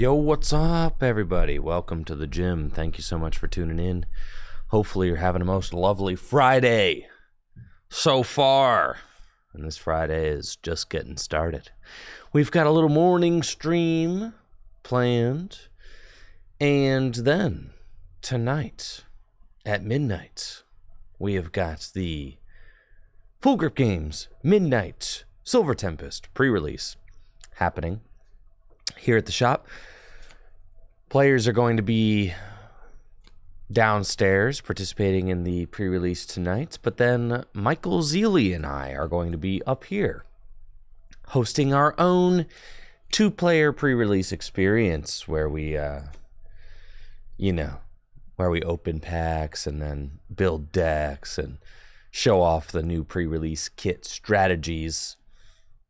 Yo, what's up, everybody? Welcome to the gym. Thank you so much for tuning in. Hopefully you're having a most lovely Friday so far. And this Friday is just getting started. We've got a little morning stream planned. And then tonight at midnight, we have got the Full Grip Games Midnight Silver Tempest pre-release happening here at the shop. Players are going to be downstairs participating in the pre-release tonight, but then Michael Zeely and I are going to be up here hosting our own two-player pre-release experience where we, where we open packs and then build decks and show off the new pre-release kit strategies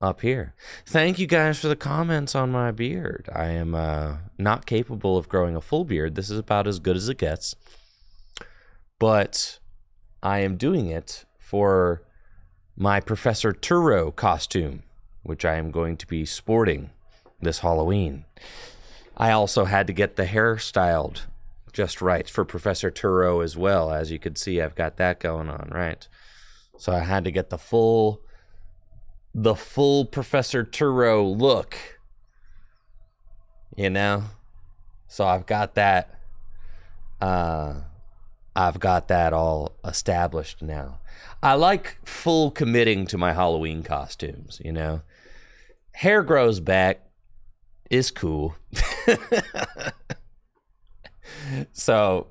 up here. Thank you guys for the comments on my beard. I am not capable of growing a full beard. This is about as good as it gets. But I am doing it for my Professor Turo costume, which I am going to be sporting this Halloween. I also had to get the hair styled just right for Professor Turo as well. As you can see, I've got that going on, right? So I had to get the full Professor Turo look, so I've got that all established now. I like full committing to my Halloween costumes. Hair grows back is cool. So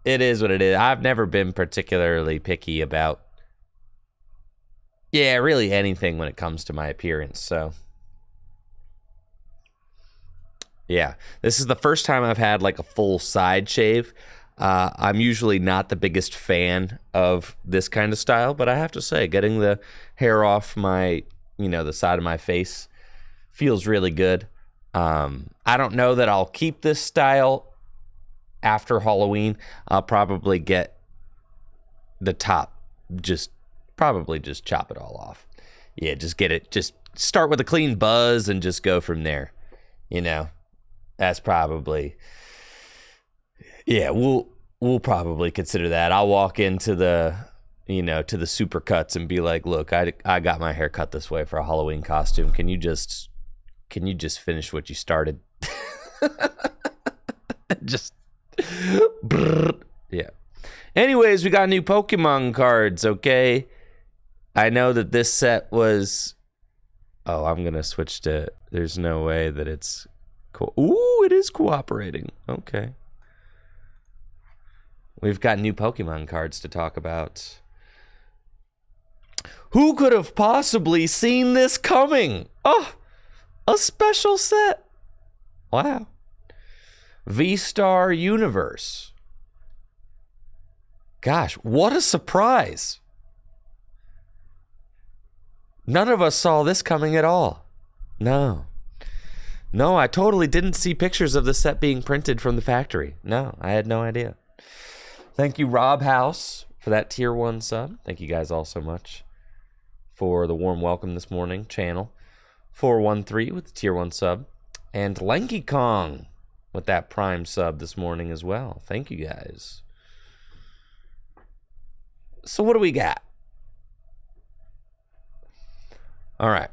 it is what it is. I've never been particularly picky about really anything when it comes to my appearance. So, yeah, this is the first time I've had like a full side shave. I'm usually not the biggest fan of this kind of style, but I have to say, getting the hair off my, the side of my face feels really good. I don't know that I'll keep this style after Halloween. I'll probably get the top probably just chop it all off. Yeah, just start with a clean buzz and just go from there. That's probably, we'll probably consider that. I'll walk into the, to the supercuts and be like, look, I got my hair cut this way for a Halloween costume. Can you just finish what you started? Yeah. Anyways, we got new Pokemon cards, okay? I know that this set was... Oh, I'm going to switch to... There's no way that it's... Ooh, it is cooperating. Okay. We've got new Pokemon cards to talk about. Who could have possibly seen this coming? Oh, a special set. Wow. V-Star Universe. Gosh, what a surprise. None of us saw this coming at all. No, I totally didn't see pictures of the set being printed from the factory. No, I had no idea. Thank you, Rob House, for that tier 1 sub. Thank you guys all so much for the warm welcome this morning. Channel 413 with the tier 1 sub. And Lanky Kong with that prime sub this morning as well. Thank you guys. So what do we got? All right.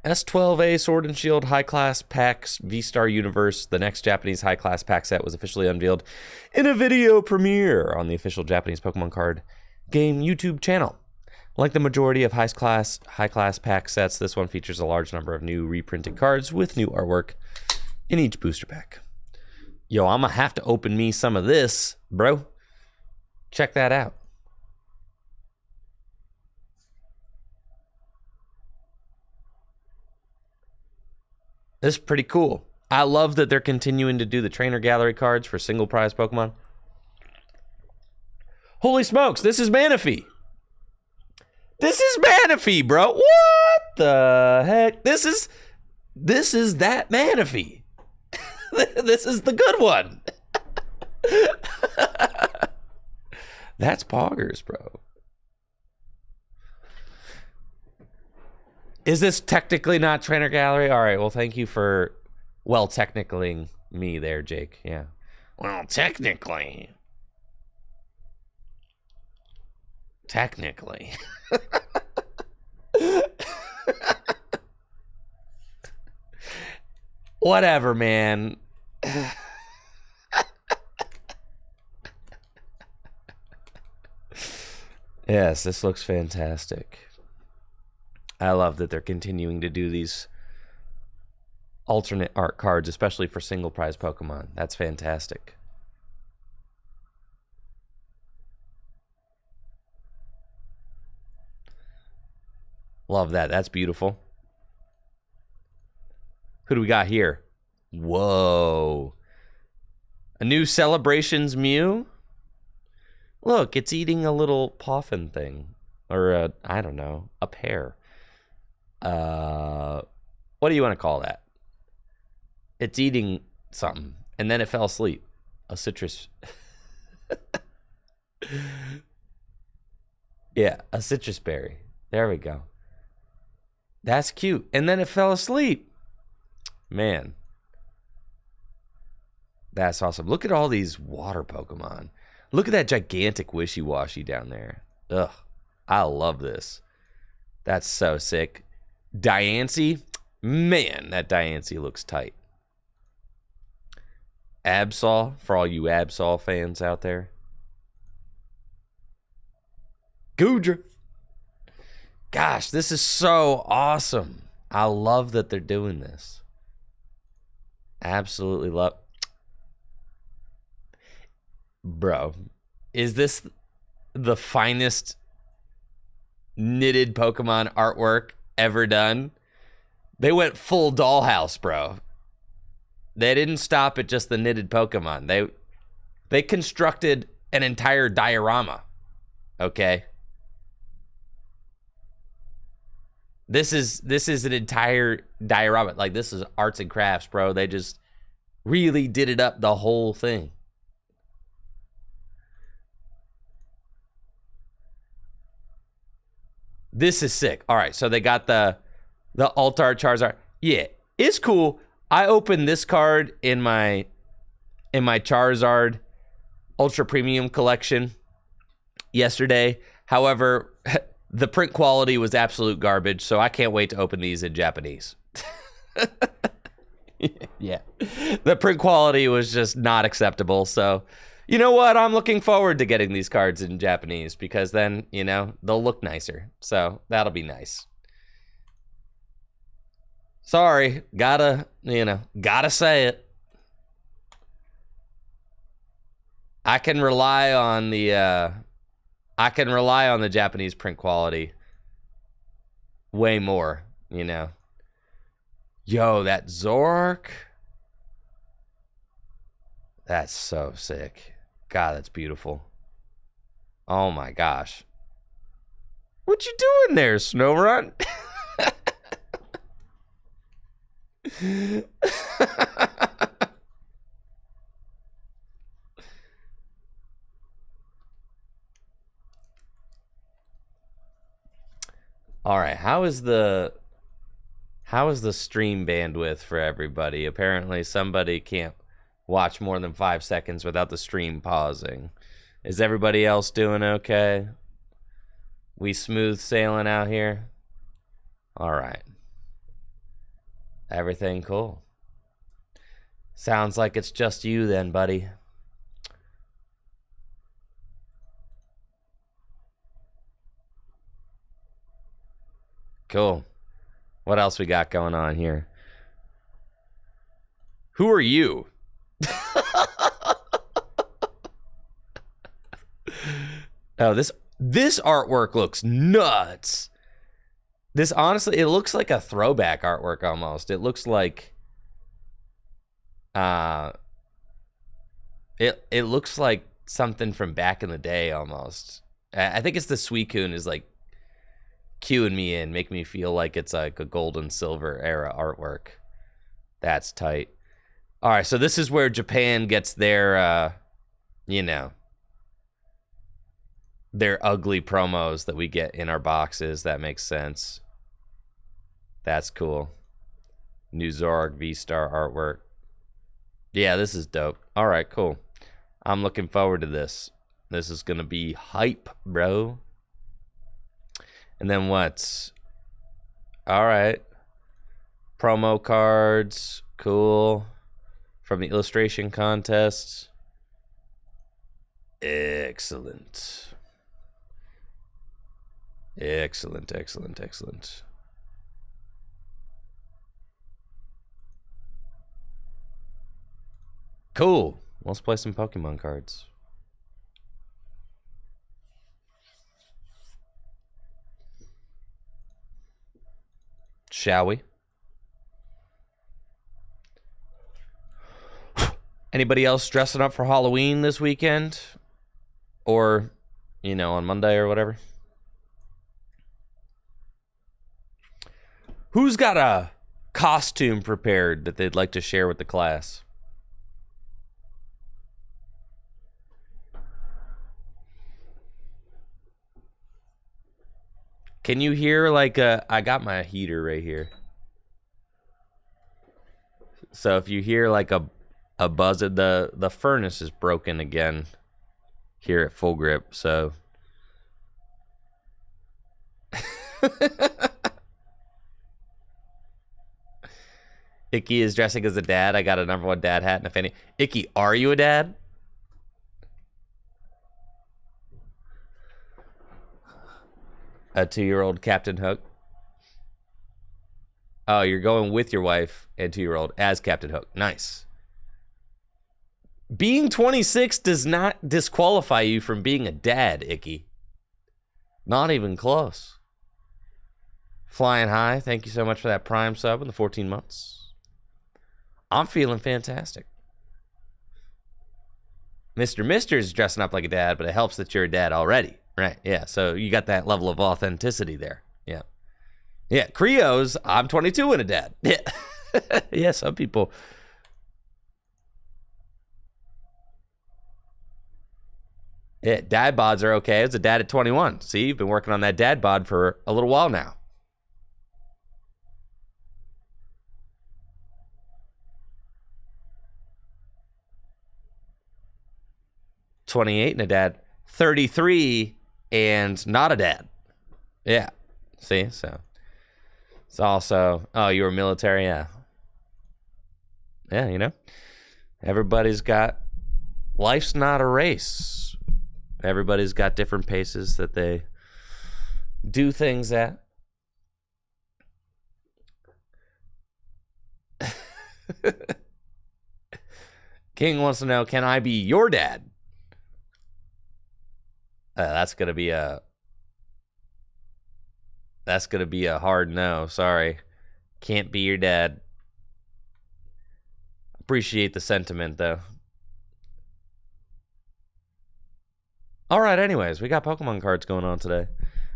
S12A Sword and Shield High Class Packs V-Star Universe. The next Japanese High Class Pack set was officially unveiled in a video premiere on the official Japanese Pokemon card game YouTube channel. Like the majority of high class pack sets, this one features a large number of new reprinted cards with new artwork in each booster pack. Yo, I'm gonna have to open me some of this, bro. Check that out. This is pretty cool. I love that they're continuing to do the trainer gallery cards for single prize Pokemon. Holy smokes, this is Manaphy. This is Manaphy, bro. What the heck? This is that Manaphy. This is the good one. That's poggers, bro. Is this technically not trainer gallery? All right, well, thank you for Well, technically me there, Jake. Yeah. Well, technically. Technically. Whatever, man. Yes, this looks fantastic. I love that they're continuing to do these alternate art cards, especially for single prize Pokemon. That's fantastic. Love that. That's beautiful. Who do we got here? Whoa. A new Celebrations Mew? Look, it's eating a little poffin thing. Or, I don't know, a pear. What do you want to call that? It's eating something. And then it fell asleep. A citrus. Yeah, a citrus berry. There we go. That's cute. And then it fell asleep. Man. That's awesome. Look at all these water Pokemon. Look at that gigantic Wishy-Washy down there. Ugh. I love this. That's so sick. Diancie. Man, that Diancie looks tight. Absol, for all you Absol fans out there. Goodra. Gosh, this is so awesome. I love that they're doing this. Absolutely love. Bro, is this the finest knitted Pokemon artwork ever done? They went full dollhouse, bro. They didn't stop at just the knitted Pokemon. They constructed an entire diorama. Okay? This is an entire diorama. Like, this is arts and crafts, bro. They just really did it up, the whole thing. This is sick. All right, so they got the Altar Charizard. Yeah, it's cool. I opened this card in my Charizard Ultra Premium collection yesterday. However, the print quality was absolute garbage, so I can't wait to open these in Japanese. Yeah. The print quality was just not acceptable, so you know what? I'm looking forward to getting these cards in Japanese because then, you know, they'll look nicer. So that'll be nice. Sorry, gotta say it. I can rely on the Japanese print quality way more, you know. Yo, that Zork. That's so sick. God, that's beautiful. Oh my gosh. What you doing there, Snowrun? All right, how is the stream bandwidth for everybody? Apparently somebody can't watch more than 5 seconds without the stream pausing. Is everybody else doing okay? We smooth sailing out here? All right. Everything cool. Sounds like it's just you then, buddy. Cool. What else we got going on here? Who are you? Oh, this artwork looks nuts. This honestly, it looks like a throwback artwork almost. It looks like it looks like something from back in the day almost. I think it's the Suicune is like cueing me in, making me feel like it's like a gold and silver era artwork. That's tight. All right, so this is where Japan gets their you know, their ugly promos that we get in our boxes. That makes sense. That's cool. New Zorg V-Star artwork. Yeah, this is dope. All right, cool. I'm looking forward to this. This is going to be hype, bro. And then what? All right. Promo cards. Cool. From the illustration contest. Excellent. Excellent, excellent, excellent. Cool. Let's play some Pokemon cards. Shall we? Anybody else dressing up for Halloween this weekend? Or, you know, on Monday or whatever? Who's got a costume prepared that they'd like to share with the class? Can you hear like I got my heater right here. So if you hear like a buzz, the furnace is broken again here at Full Grip, so Icky is dressing as a dad. I got a number one dad hat and a fanny. Icky, are you a dad? A 2-year-old Captain Hook. Oh, you're going with your wife and 2-year-old as Captain Hook. Nice. Being 26 does not disqualify you from being a dad, Icky. Not even close. Flying high, thank you so much for that Prime sub in the 14 months. I'm feeling fantastic. Mr. Mister's dressing up like a dad, but it helps that you're a dad already. Right, yeah, so you got that level of authenticity there. Yeah. Yeah, Creo's, I'm 22 and a dad. Yeah. Yeah, some people. Yeah, dad bods are okay. It's a dad at 21. See, you've been working on that dad bod for a little while now. $28 and a dad. 33 and not a dad. Yeah. See, so it's also, oh, you were military, yeah. Yeah, you know, everybody's got, life's not a race. Everybody's got different paces that they do things at. King wants to know, can I be your dad? That's gonna be a hard no. Sorry, can't be your dad. Appreciate the sentiment though. All right, anyways, we got Pokemon cards going on today.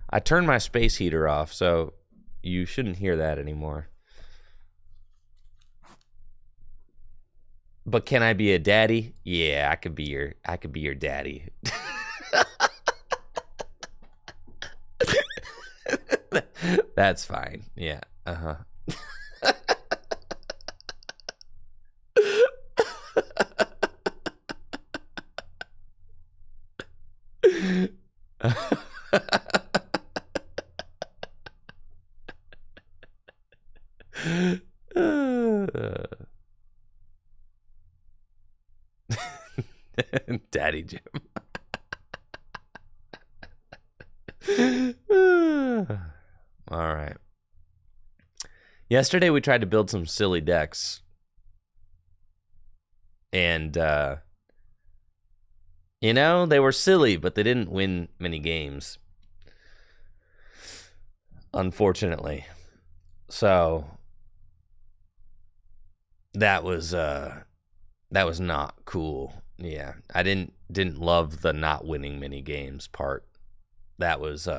I turned my space heater off, so you shouldn't hear that anymore. But can I be a daddy? Yeah, I could be your daddy. That's fine. Yeah. Uh-huh. Daddy Jim. All right. Yesterday we tried to build some silly decks. And you know, they were silly, but they didn't win many games. Unfortunately. So that was not cool. Yeah. I didn't love the not winning many games part. That was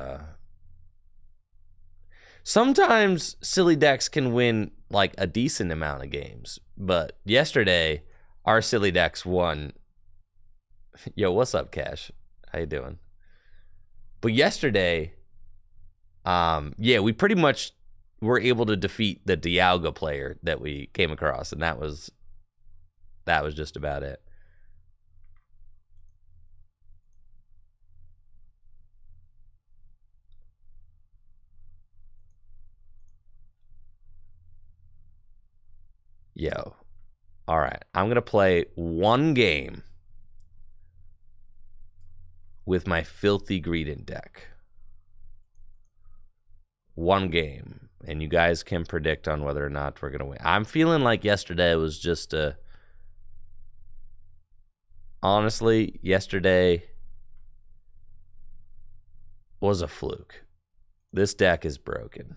sometimes silly decks can win like a decent amount of games, but yesterday our silly decks won. Yo, what's up, Cash? How you doing? But yesterday, yeah, we pretty much were able to defeat the Dialga player that we came across, and that was just about it. Yo. All right. I'm going to play one game with my Filthy Greedent deck. One game. And you guys can predict on whether or not we're going to win. I'm feeling like yesterday was just a... Honestly, yesterday was a fluke. This deck is broken.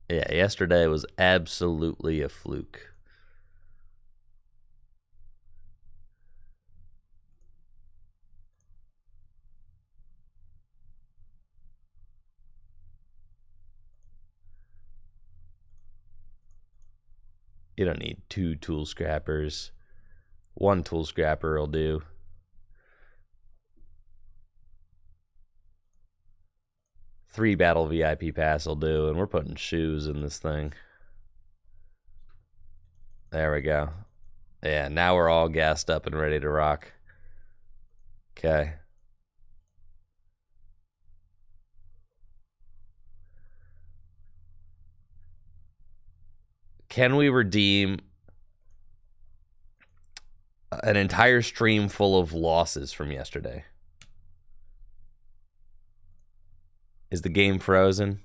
Yeah, yesterday was absolutely a fluke. You don't need 2 tool scrappers. 1 tool scrapper will do. Three battle VIP pass will do, and we're putting shoes in this thing. There we go. Yeah, now we're all gassed up and ready to rock. Okay. Can we redeem an entire stream full of losses from yesterday? Is the game frozen?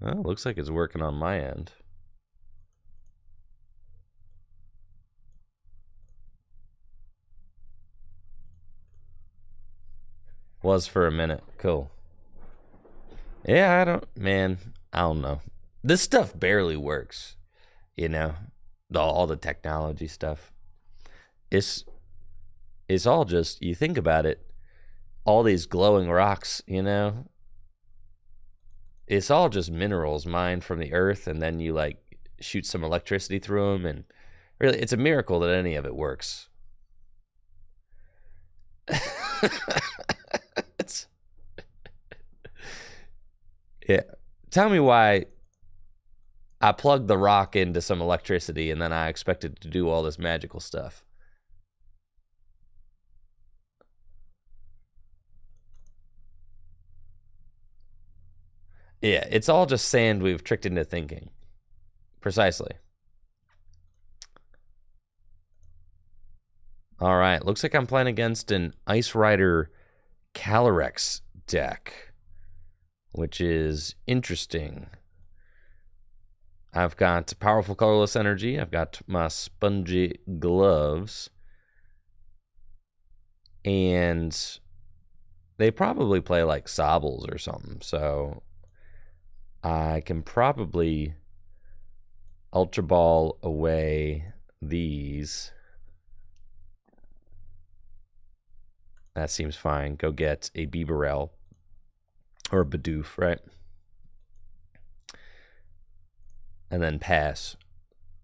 Oh, looks like it's working on my end. Was for a minute. Cool. Yeah, I don't know. This stuff barely works, you know, all the technology stuff. It's all just, you think about it, all these glowing rocks, you know, it's all just minerals mined from the earth, and then you like shoot some electricity through them, and really, it's a miracle that any of it works. Yeah. Tell me why I plugged the rock into some electricity and then I expected to do all this magical stuff. Yeah, it's all just sand we've tricked into thinking. Precisely. All right, looks like I'm playing against an Ice Rider Calyrex deck, which is interesting. I've got powerful colorless energy. I've got my spongy gloves. And they probably play like Sobbles or something. So I can probably Ultra Ball away these. That seems fine. Go get a Bibarel or a Bidoof, right? And then pass.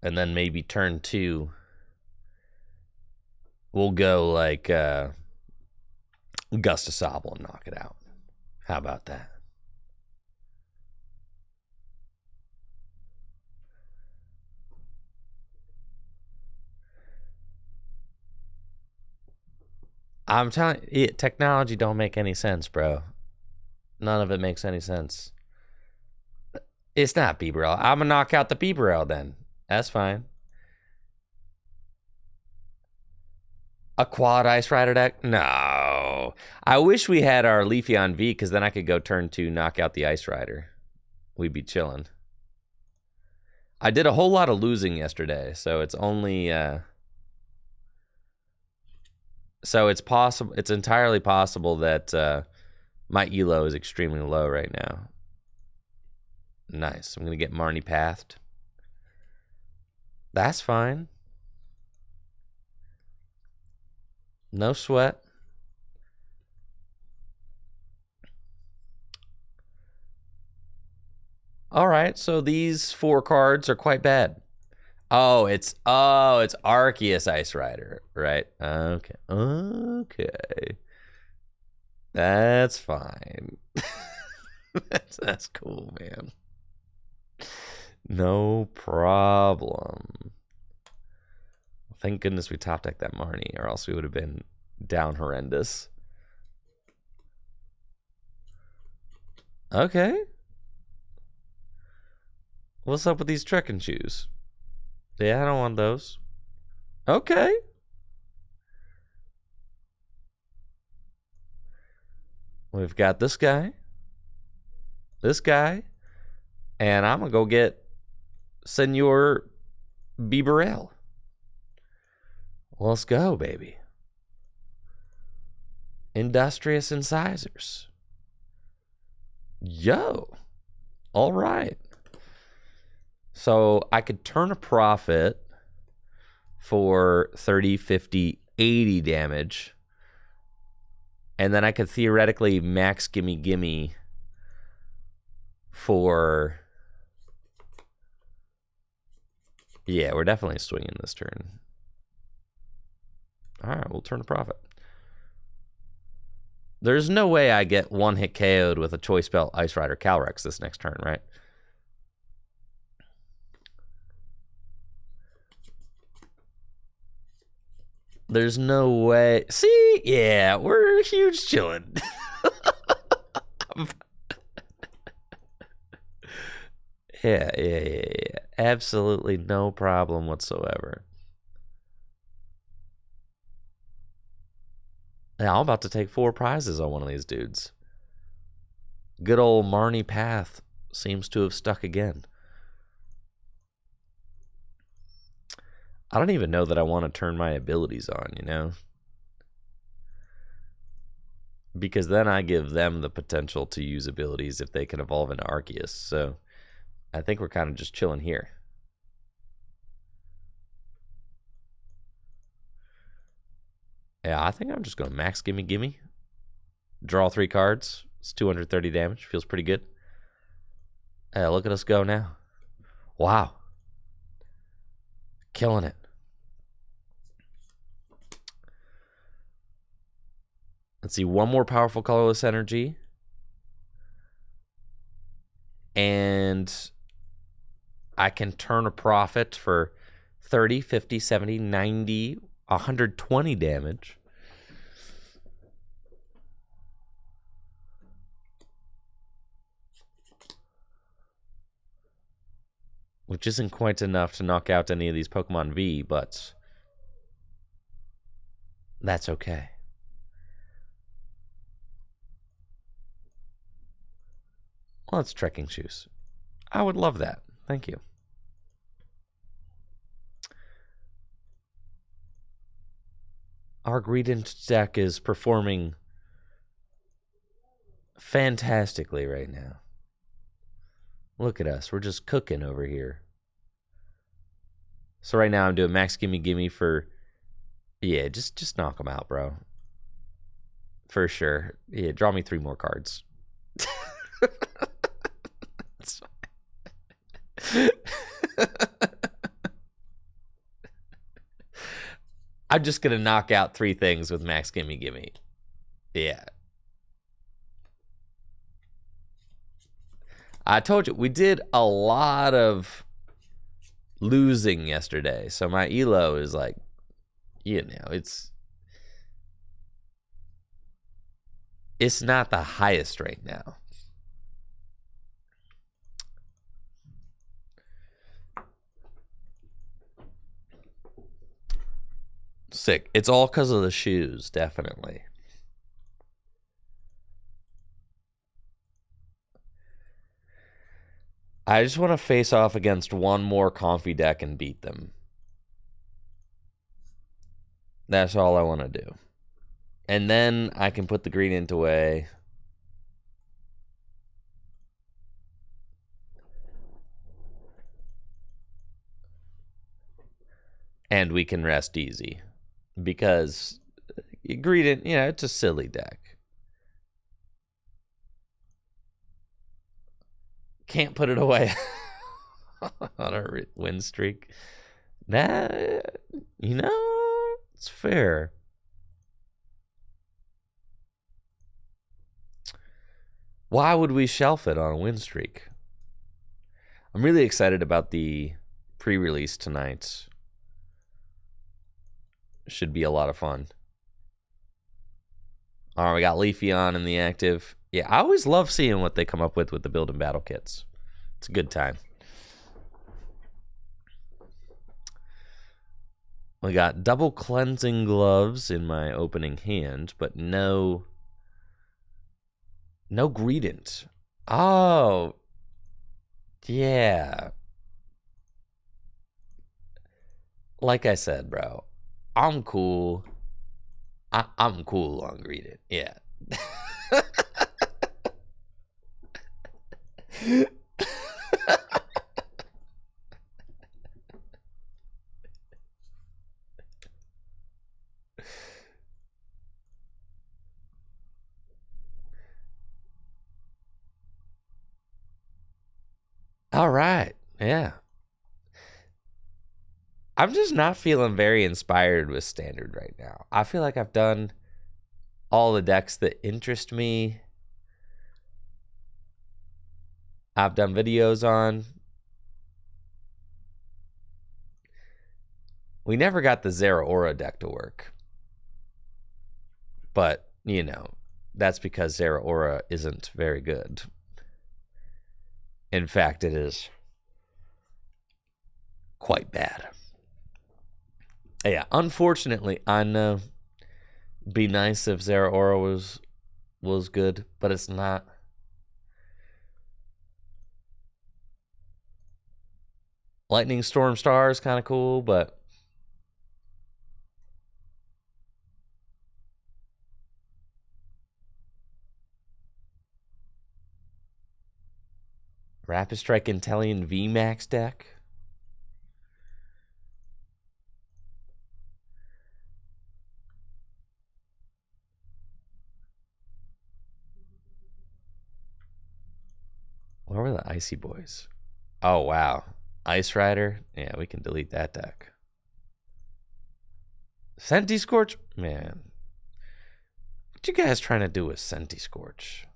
And then maybe turn 2. We'll go like Gust of Sobble and knock it out. How about that? I'm telling you, technology don't make any sense, bro. None of it makes any sense. It's not Bibarel. I'm gonna knock out the Bibarel then. That's fine. A quad Ice Rider deck? No. I wish we had our Leafeon V, because then I could go turn 2, knock out the Ice Rider. We'd be chilling. I did a whole lot of losing yesterday, so it's only... So it's possible. It's entirely possible that my elo is extremely low right now. Nice. I'm going to get Marnie pathed. That's fine. No sweat. All right, so these 4 cards are quite bad. it's Arceus Ice Rider, right? Okay. That's fine. That's cool, man. No problem. Thank goodness we top decked that Marnie, or else we would have been down horrendous. Okay. What's up with these trekking shoes? Yeah, I don't want those. Okay. We've got this guy, and I'm going to go get Senor Bieberell. Let's go, baby. Industrious Incisors. Yo. All right. So I could turn a profit for 30, 50, 80 damage. And then I could theoretically max gimme for... Yeah, we're definitely swinging this turn. All right, we'll turn a profit. There's no way I get one hit KO'd with a Choice Belt Ice Rider Calyrex this next turn, right? There's no way. See? Yeah, we're huge chilling. Yeah. Absolutely no problem whatsoever. Yeah, I'm about to take 4 prizes on one of these dudes. Good old Marnie Path seems to have stuck again. I don't even know that I want to turn my abilities on, you know? Because then I give them the potential to use abilities if they can evolve into Arceus. So I think we're kind of just chilling here. Yeah, I think I'm just going to max gimme. Draw 3 cards. It's 230 damage. Feels pretty good. Hey, look at us go now. Wow. Killing it. Let's see, one more powerful colorless energy. And I can turn a profit for 30, 50, 70, 90, 120 damage. Which isn't quite enough to knock out any of these Pokemon V, but that's okay. Well, it's trekking shoes. I would love that. Thank you. Our Greedent deck is performing fantastically right now. Look at us. We're just cooking over here. So right now I'm doing max gimme for... Yeah, just knock them out, bro. For sure. Yeah, draw me 3 more cards. That's fine. I'm just going to knock out 3 things with max gimme. Yeah. I told you, we did a lot of losing yesterday. So my elo is like, you know, it's not the highest right now. Sick. It's all because of the shoes, definitely. I just want to face off against one more Comfy deck and beat them. That's all I want to do. And then I can put the Greedent away. And we can rest easy. Because Greedent, you know, it's a silly deck. Can't put it away on a win streak. That, it's fair. Why would we shelf it on a win streak? I'm really excited about the pre-release tonight. Should be a lot of fun. All right, we got Leafy on in the active. Yeah, I always love seeing what they come up with the build and battle kits. It's a good time. We got double cleansing gloves in my opening hand, but no Greedent. Oh, yeah. Like I said, bro, I'm cool. I'm cool on Greedent. Yeah. All right. Yeah. I'm just not feeling very inspired with Standard right now. I feel like I've done all the decks that interest me. I've done videos on. We never got the Zeraora deck to work. But, that's because Zeraora isn't very good. In fact, it is quite bad. Yeah, unfortunately, I know. Be nice if Zeraora was good, but it's not. Lightning Storm Star is kind of cool, but Rapid Strike Intellion VMAX deck. Where were the Icy Boys? Oh, wow. Ice Rider? Yeah, we can delete that deck. Senti Scorch? Man. What you guys trying to do with Senti Scorch?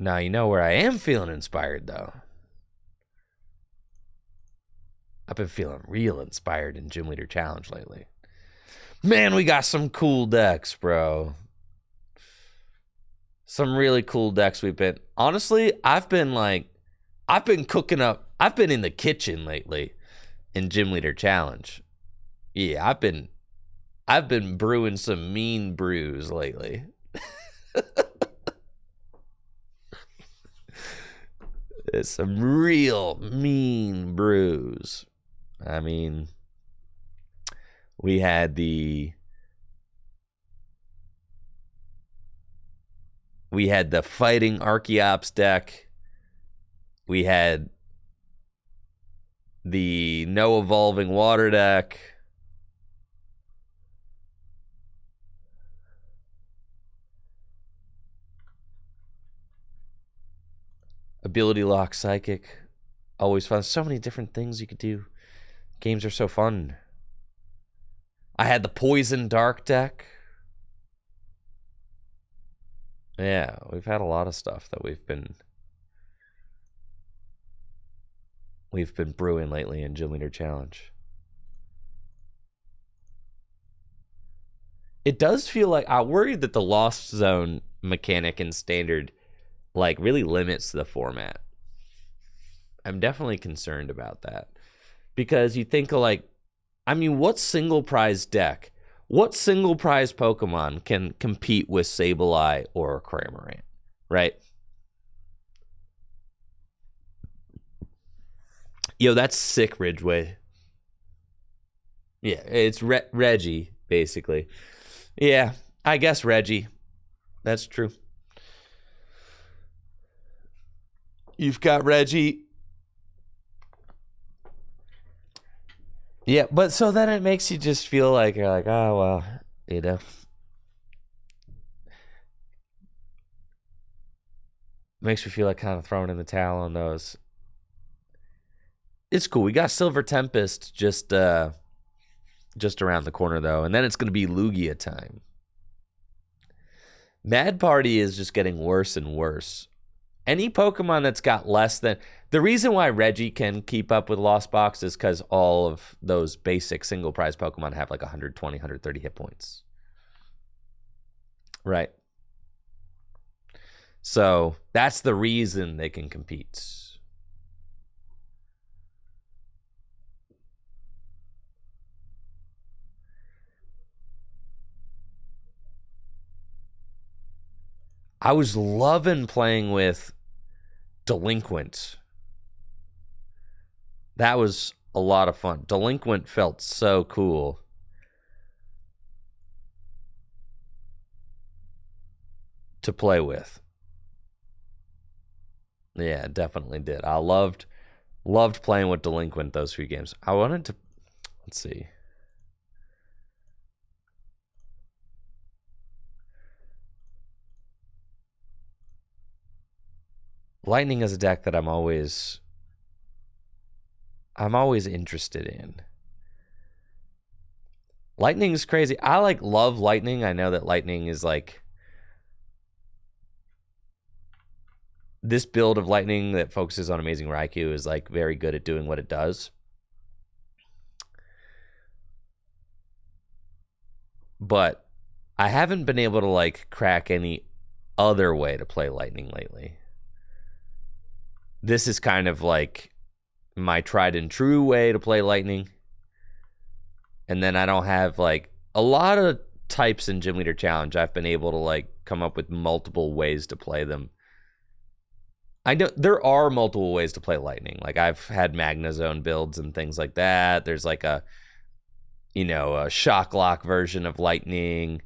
Now, you know where I am feeling inspired, though. I've been feeling real inspired in Gym Leader Challenge lately. Man, we got some cool decks, bro. Some really cool decks we've been. Honestly, I've been cooking up. I've been in the kitchen lately in Gym Leader Challenge. Yeah, I've been brewing some mean brews lately. It's some real mean brews. I mean, we had the Fighting Archeops deck. We had the No Evolving Water deck. Ability Lock Psychic. Always fun. So many different things you could do. Games are so fun. I had the Poison Dark deck. Yeah, we've had a lot of stuff that we've been brewing lately in Gym Leader Challenge. It does feel like I worried that the Lost Zone mechanic in Standard really limits the format. I'm definitely concerned about that. Because you think of what single prize deck, what single prize Pokemon can compete with Sableye or Cramorant, right? Yo, that's sick, Ridgeway. Yeah, it's Reggie, basically. Yeah, I guess Reggie. That's true. You've got Reggie. Yeah, but so then it makes you just feel like you're like, oh, well, Makes me feel like kind of throwing in the towel on those. It's cool. We got Silver Tempest just around the corner, though. And then it's going to be Lugia time. Mad Party is just getting worse and worse. Any Pokemon that's got less than... The reason why Reggie can keep up with Lost Box is because all of those basic single prize Pokemon have like 120, 130 hit points. Right. So that's the reason they can compete. I was loving playing with Delinquent. That was a lot of fun. Delinquent felt so cool. To play with. Yeah, definitely did. I loved playing with Delinquent those few games. I wanted to... Let's see. Lightning is a deck that I'm always interested in. Lightning is crazy. I love Lightning. I know that Lightning is like this build of Lightning that focuses on Amazing Raikou is like very good at doing what it does. But I haven't been able to like crack any other way to play Lightning lately. This is kind of like my tried and true way to play Lightning. And then I don't have like a lot of types in Gym Leader Challenge. I've been able to like come up with multiple ways to play them. I know there are multiple ways to play Lightning. Like I've had Magnezone builds and things like that. There's like a Shock Lock version of Lightning.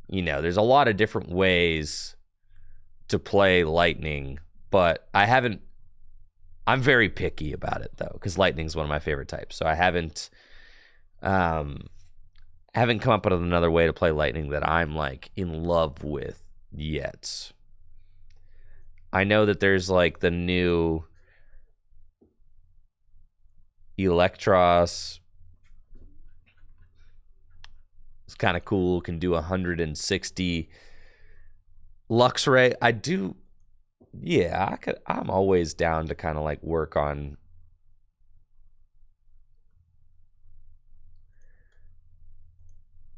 There's a lot of different ways to play Lightning, but I'm very picky about it though, because Lightning's one of my favorite types. So I haven't come up with another way to play Lightning that I'm like in love with yet. I know that there's like the new Electros. It's kind of cool. Can do 160 Luxray. I'm always down to kind of like work on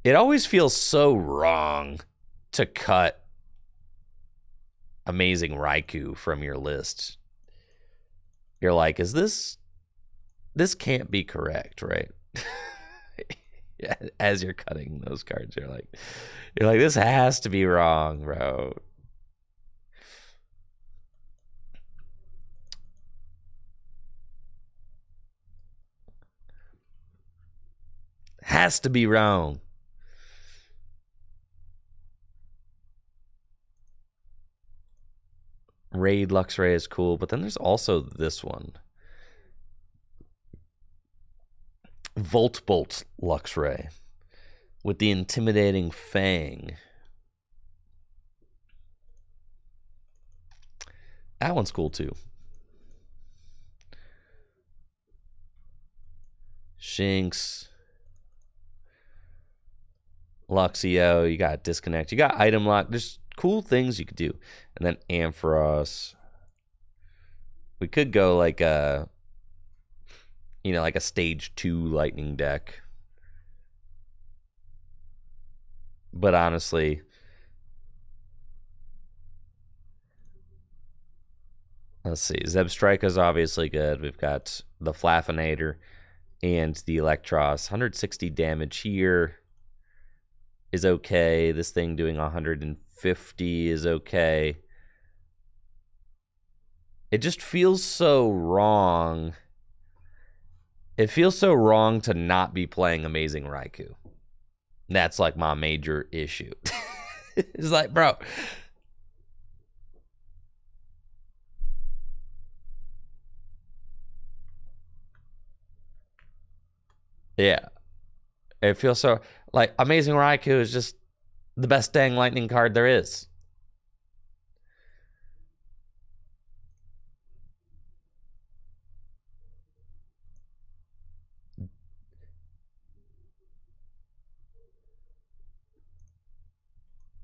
it. Always feels so wrong to cut Amazing Raikou from your list. You're like, this can't be correct, right? Yeah, as you're cutting those cards, you're like, this has to be wrong, bro. Has to be wrong. Raid Luxray is cool, but then there's also this one. Volt Bolt Luxray with the intimidating Fang. That one's cool too. Shinx. Luxio, you got Disconnect, you got Item Lock. There's cool things you could do. And then Ampharos. We could go like a stage 2 Lightning deck. But honestly, let's see. Zebstrika is obviously good. We've got the Flafinator and the Electros. 160 damage here is okay. This thing doing 150 is okay. It just feels so wrong. It feels so wrong to not be playing Amazing Raikou. That's like my major issue. It's like, bro. Yeah. It feels so like Amazing Raikou is just the best dang Lightning card there is.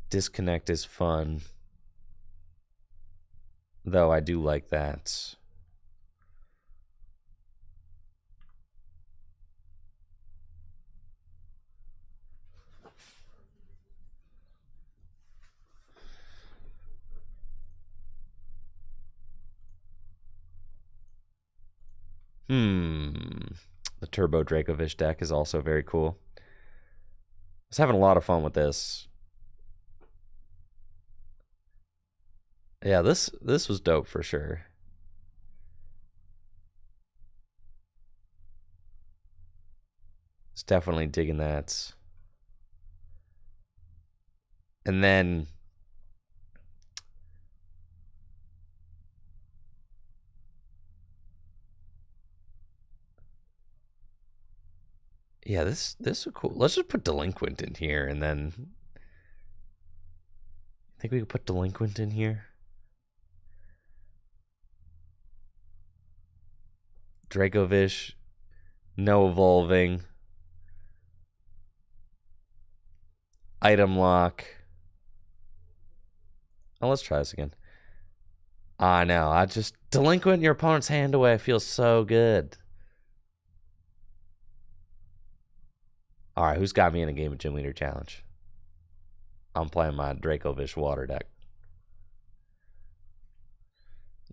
Disconnect is fun. Though I do like that. The Turbo Dracovish deck is also very cool. I was having a lot of fun with this. Yeah, this was dope for sure. It's definitely digging that. And then yeah, this is cool. Let's just put Delinquent in here, and then I think we could put Delinquent in here. Dracovish, no evolving. Item lock. Oh, let's try this again. I know. I just Delinquent your opponent's hand away feels so good. All right, who's got me in a game of Gym Leader Challenge? I'm playing my Dracovish water deck.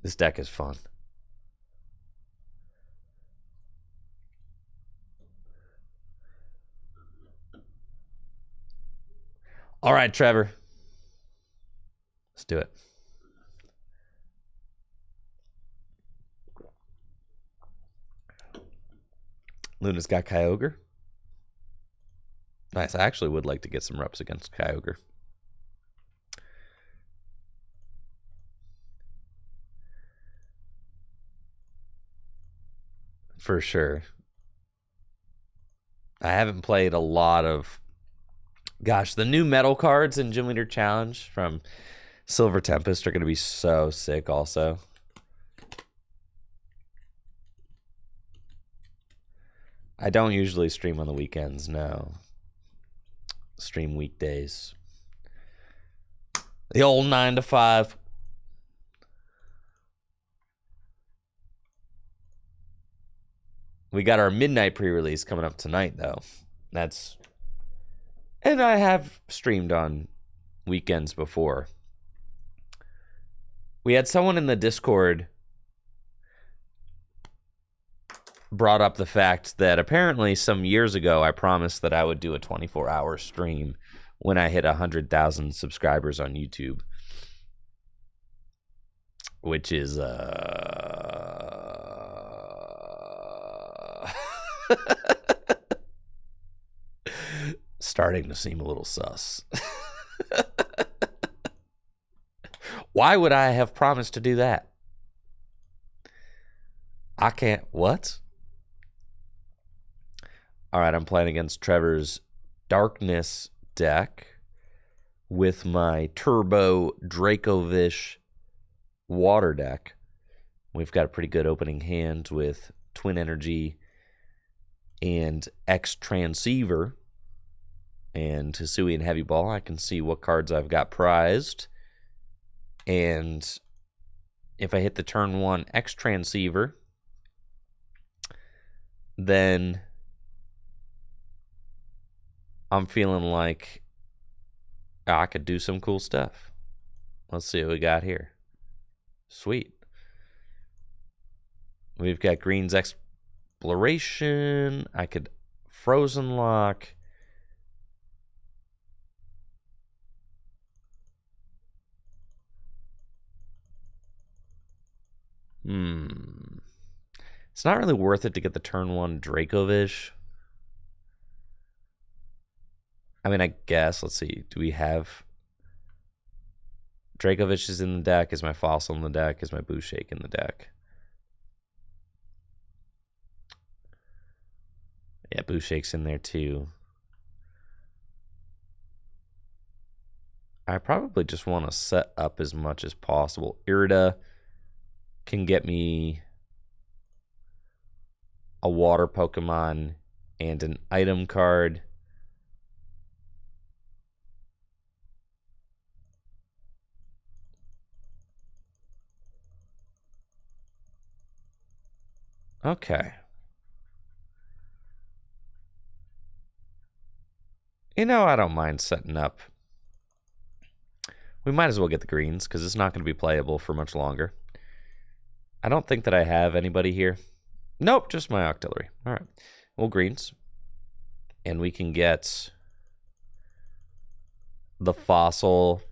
This deck is fun. All right, Trevor. Let's do it. Luna's got Kyogre. Nice. I actually would like to get some reps against Kyogre. For sure. I haven't played a lot of... Gosh, the new metal cards in Gym Leader Challenge from Silver Tempest are going to be so sick also. I don't usually stream on the weekends, no. Stream weekdays. The old 9 to 5. We got our midnight pre-release coming up tonight, though. That's... And I have streamed on weekends before. We had someone in the Discord brought up the fact that apparently some years ago I promised that I would do a 24-hour stream when I hit 100,000 subscribers on YouTube, which is starting to seem a little sus. Why would I have promised to do that? I can't. What? All right, I'm playing against Trevor's Darkness deck with my Turbo Dracovish water deck. We've got a pretty good opening hand with Twin Energy and X Transceiver and Hisui and Heavy Ball. I can see what cards I've got prized. And if I hit the turn 1 X Transceiver, then I'm feeling like I could do some cool stuff. Let's see what we got here. Sweet. We've got Green's Exploration. I could Frozen Lock. It's not really worth it to get the turn 1 Dracovish. I mean, I guess. Let's see. Do we have... Dracovish is in the deck. Is my Fossil in the deck? Is my Booshake in the deck? Yeah, Booshake's in there too. I probably just want to set up as much as possible. Irida can get me a water Pokemon and an item card. Okay. You know, I don't mind setting up. We might as well get the greens because it's not going to be playable for much longer. I don't think that I have anybody here. Nope, just my auxiliary. All right. Well, greens. And we can get the fossil,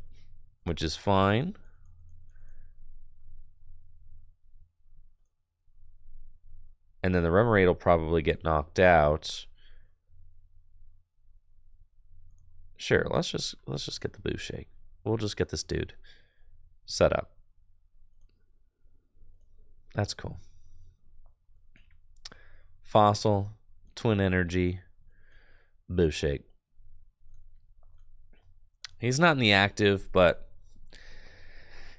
which is fine. And then the Remoraid will probably get knocked out. Sure, let's just get the Boo Shake. We'll just get this dude set up. That's cool. Fossil, Twin Energy, Boo Shake. He's not in the active, but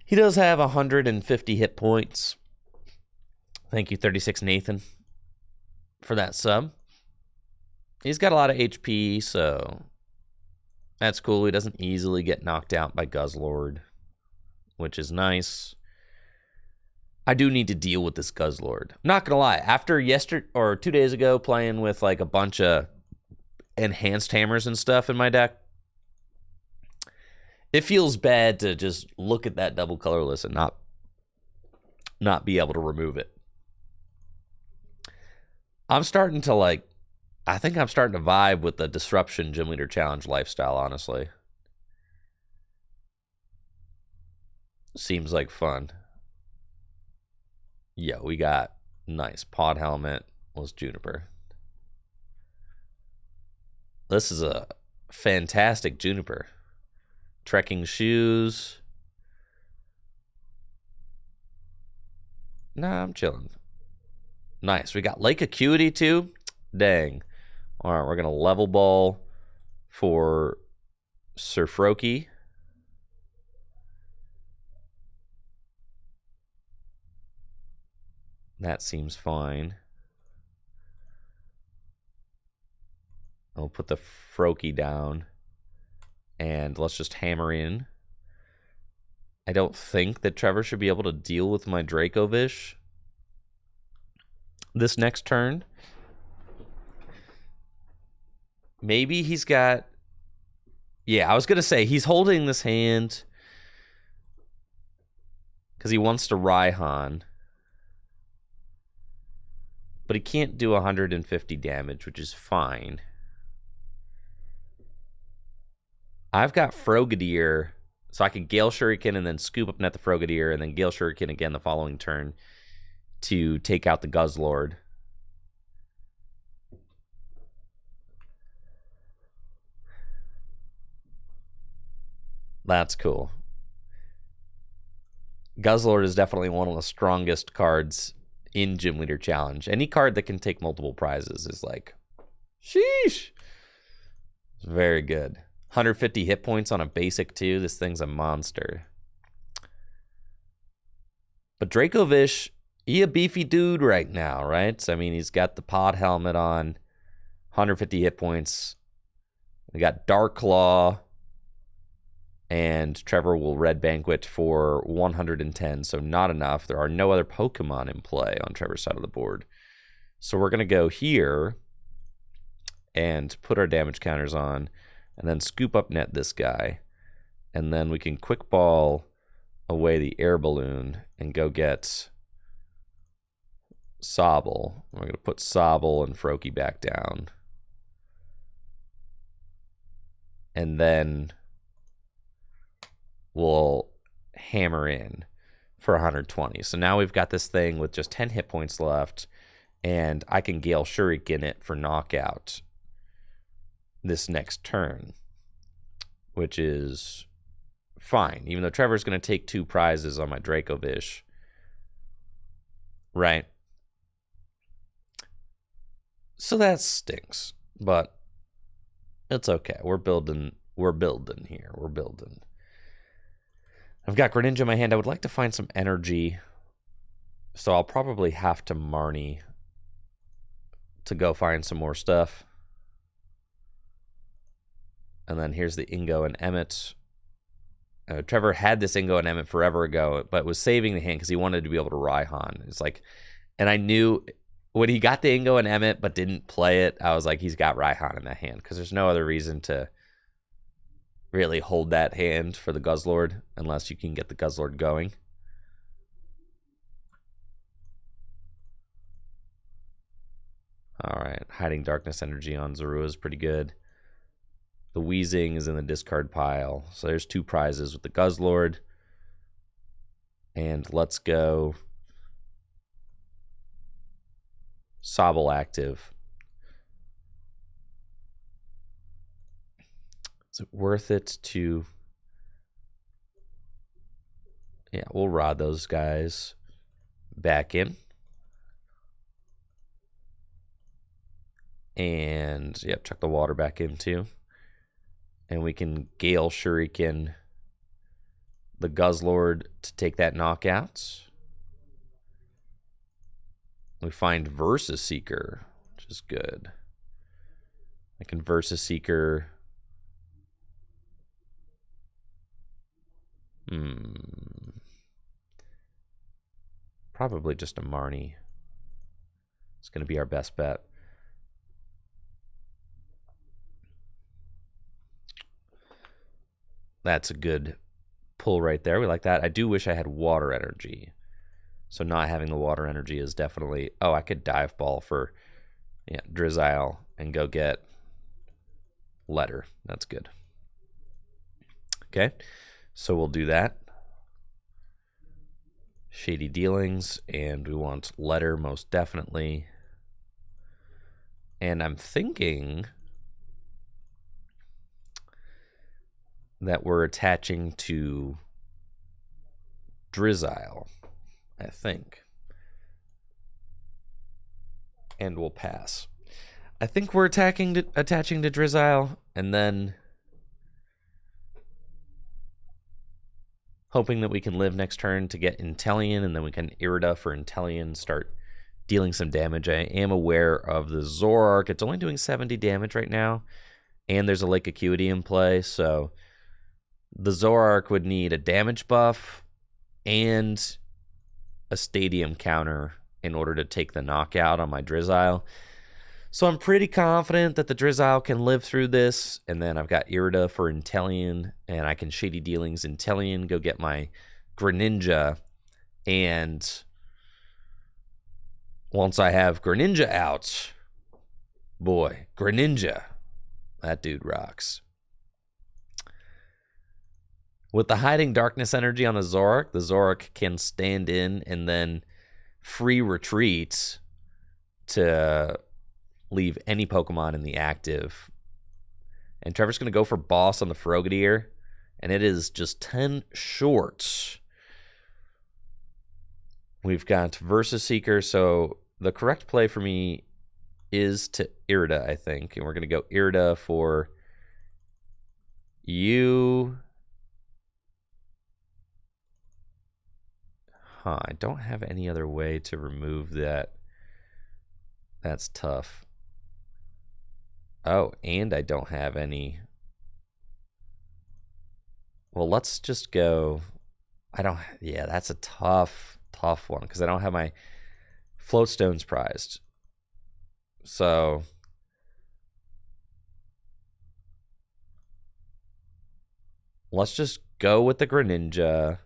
he does have 150 hit points. Thank you, 36 Nathan, for that sub. He's got a lot of HP, so that's cool. He doesn't easily get knocked out by Guzzlord, which is nice. I do need to deal with this Guzzlord. I'm not gonna lie. After 2 days ago, playing with like a bunch of enhanced hammers and stuff in my deck, it feels bad to just look at that double colorless and not be able to remove it. I'm starting to I think I'm starting to vibe with the Disruption Gym Leader Challenge lifestyle, honestly. Seems like fun. Yeah, we got nice. Pod Helmet was Juniper. This is a fantastic Juniper. Trekking Shoes. Nah, I'm chilling. Nice. We got Lake Acuity too. Dang. All right, we're going to level ball for Sir Froakie. That seems fine. I'll put the Froakie down. And let's just hammer in. I don't think that Trevor should be able to deal with my Dracovish this next turn. Maybe he's got... Yeah, I was going to say, he's holding this hand because he wants to Raihan. But he can't do 150 damage, which is fine. I've got Frogadier, so I can Gale Shuriken and then scoop up net the Frogadier and then Gale Shuriken again the following turn to take out the Guzzlord. That's cool. Guzzlord is definitely one of the strongest cards in Gym Leader Challenge. Any card that can take multiple prizes is like, sheesh. It's very good. 150 hit points on a basic too. This thing's a monster. But Dracovish, he a beefy dude right now, right? So, I mean, he's got the pod helmet on, 150 hit points. We got Dark Claw, and Trevor will Red Banquet for 110, so not enough. There are no other Pokemon in play on Trevor's side of the board. So we're going to go here and put our damage counters on, and then scoop up net this guy. And then we can quick ball away the air balloon and go get Sobble. We're going to put Sobble and Froakie back down. And then we'll hammer in for 120. So now we've got this thing with just 10 hit points left, and I can Gale Shuriken it for knockout this next turn, which is fine, even though Trevor's going to take 2 prizes on my Dracovish. Right? So that stinks, but it's okay. We're building here. We're building. I've got Greninja in my hand. I would like to find some energy, so I'll probably have to Marnie to go find some more stuff. And then here's the Ingo and Emmett. Trevor had this Ingo and Emmett forever ago, but was saving the hand because he wanted to be able to Raihan. It's like, and I knew when he got the Ingo and Emmett but didn't play it, I was like, he's got Raihan in that hand because there's no other reason to really hold that hand for the Guzzlord unless you can get the Guzzlord going. All right, Hiding Darkness Energy on Zorua is pretty good. The Wheezing is in the discard pile. So there's 2 prizes with the Guzzlord. And let's go Sobble active. Is it worth it to... Yeah, we'll rod those guys back in. And, yep, chuck the water back in too. And we can Gale Shuriken the Guzzlord to take that knockout. We find Versus Seeker, which is good. I can Versus Seeker. Probably just a Marnie. It's going to be our best bet. That's a good pull right there. We like that. I do wish I had water energy. So not having the water energy is definitely... Oh, I could dive ball for Drizzile and go get Letter. That's good. Okay, so we'll do that. Shady Dealings, and we want Letter most definitely. And I'm thinking that we're attaching to Drizzile, I think. And we'll pass. I think we're attaching to Drizzile, and then hoping that we can live next turn to get Inteleon, and then we can Irida for Inteleon, start dealing some damage. I am aware of the Zoroark. It's only doing 70 damage right now, and there's a Lake Acuity in play, so the Zoroark would need a damage buff and a Stadium counter in order to take the knockout on my Drizzile. So I'm pretty confident that the Drizzile can live through this, and then I've got Irida for Inteleon, and I can Shady Dealings Inteleon, go get my Greninja, and once I have Greninja out, boy, Greninja, that dude rocks. With the Hiding Darkness energy on the Zoroark can stand in and then free retreat to leave any Pokemon in the active. And Trevor's going to go for Boss on the Frogadier, and it is just 10 short. We've got Versus Seeker, so the correct play for me is to Irida, I think. And we're going to go Irida for you. I don't have any other way to remove that. That's tough. Oh, and I don't have any. Well, let's just go. Yeah, that's a tough one because I don't have my Float Stones prized. So let's just go with the Greninja.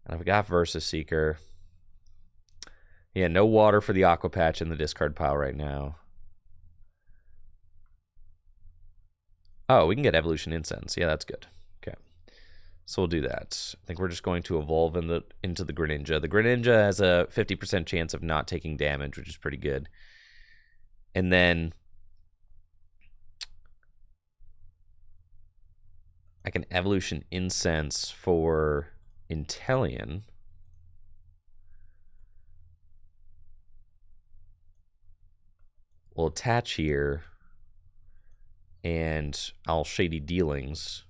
And I've got Versus Seeker. Yeah, no water for the Aqua Patch in the discard pile right now. Oh, we can get Evolution Incense. Yeah, that's good. Okay. So we'll do that. I think we're just going to evolve into the Greninja. The Greninja has a 50% chance of not taking damage, which is pretty good. And then I can Evolution Incense for Inteleon. We'll attach here, and I'll Shady Dealings.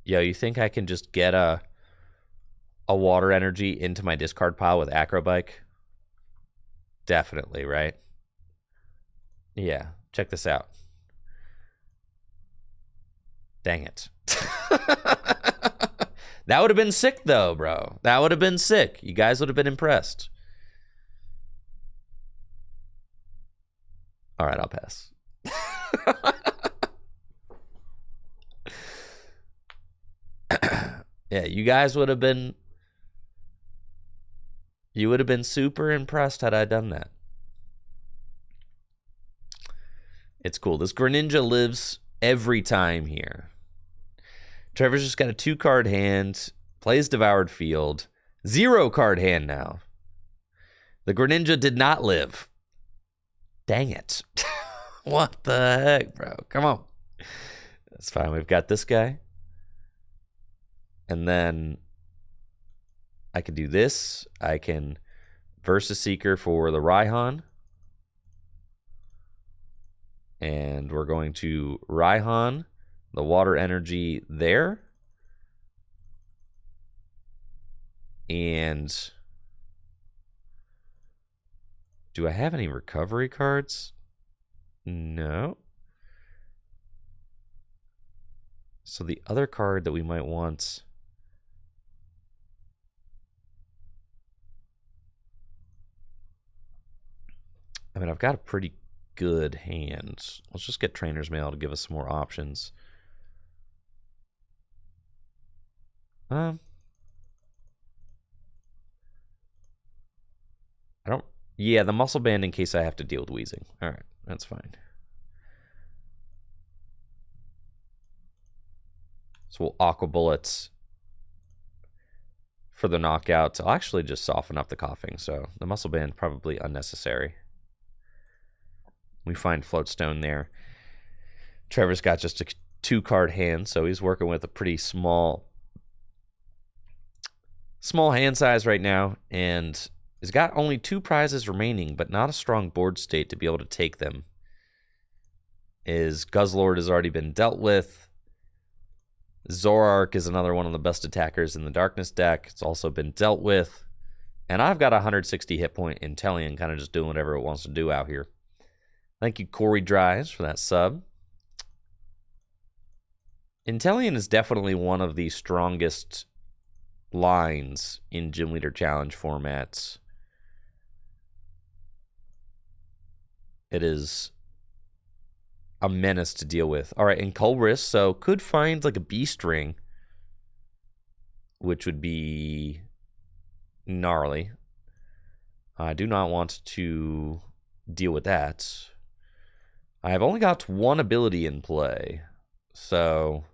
Yo, you think I can just get a water energy into my discard pile with Acrobike? Definitely, right? Yeah, check this out. Dang it. That would have been sick, though, bro. That would have been sick. You guys would have been impressed. All right, I'll pass. Yeah, you guys would have been... You would have been super impressed had I done that. It's cool. This Greninja lives every time here. Trevor's just got a 2-card hand, plays Devoured Field, 0-card hand now. The Greninja did not live. Dang it. What the heck, bro? Come on. That's fine. We've got this guy. And then I can do this. I can Versus Seeker for the Raihan. And we're going to Raihan the water energy there. And do I have any recovery cards? No. So the other card that we might want... I mean, I've got a pretty good hand. Let's just get Trainer's Mail to give us some more options. I don't... Yeah, the Muscle Band in case I have to deal with Wheezing. All right, that's fine. So we'll Aqua Bullets for the knockout. I'll actually just soften up the coughing, so the Muscle Band probably unnecessary. We find Floatstone there. Trevor's got just a 2-card hand, so he's working with a pretty small hand size right now, and he's got only 2 prizes remaining, but not a strong board state to be able to take them. His Guzzlord has already been dealt with. Zoroark is another one of the best attackers in the Darkness deck. It's also been dealt with. And I've got a 160 hit point Inteleon kind of just doing whatever it wants to do out here. Thank you, Corey Drives, for that sub. Inteleon is definitely one of the strongest lines in Gym Leader Challenge formats. It is a menace to deal with. All right, and Colress, so could find like a Beast Ring, which would be gnarly. I do not want to deal with that. I've only got 1 ability in play, so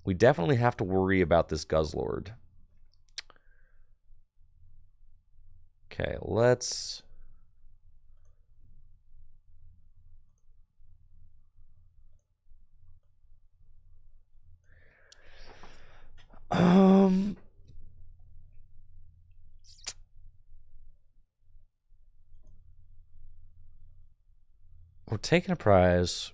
we definitely have to worry about this Guzzlord. Okay, let's... We're taking a prize.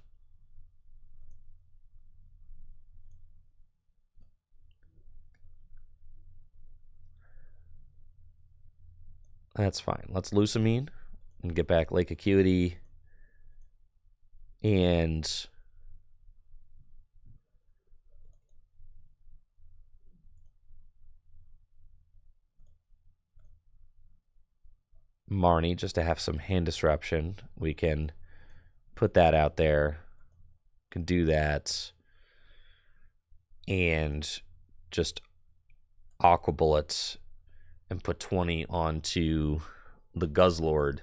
That's fine. Let's Lusamine and get back Lake Acuity. And Marnie, just to have some hand disruption. We can put that out there. Can do that. And just Aqua Bullets and put 20 onto the Guzzlord.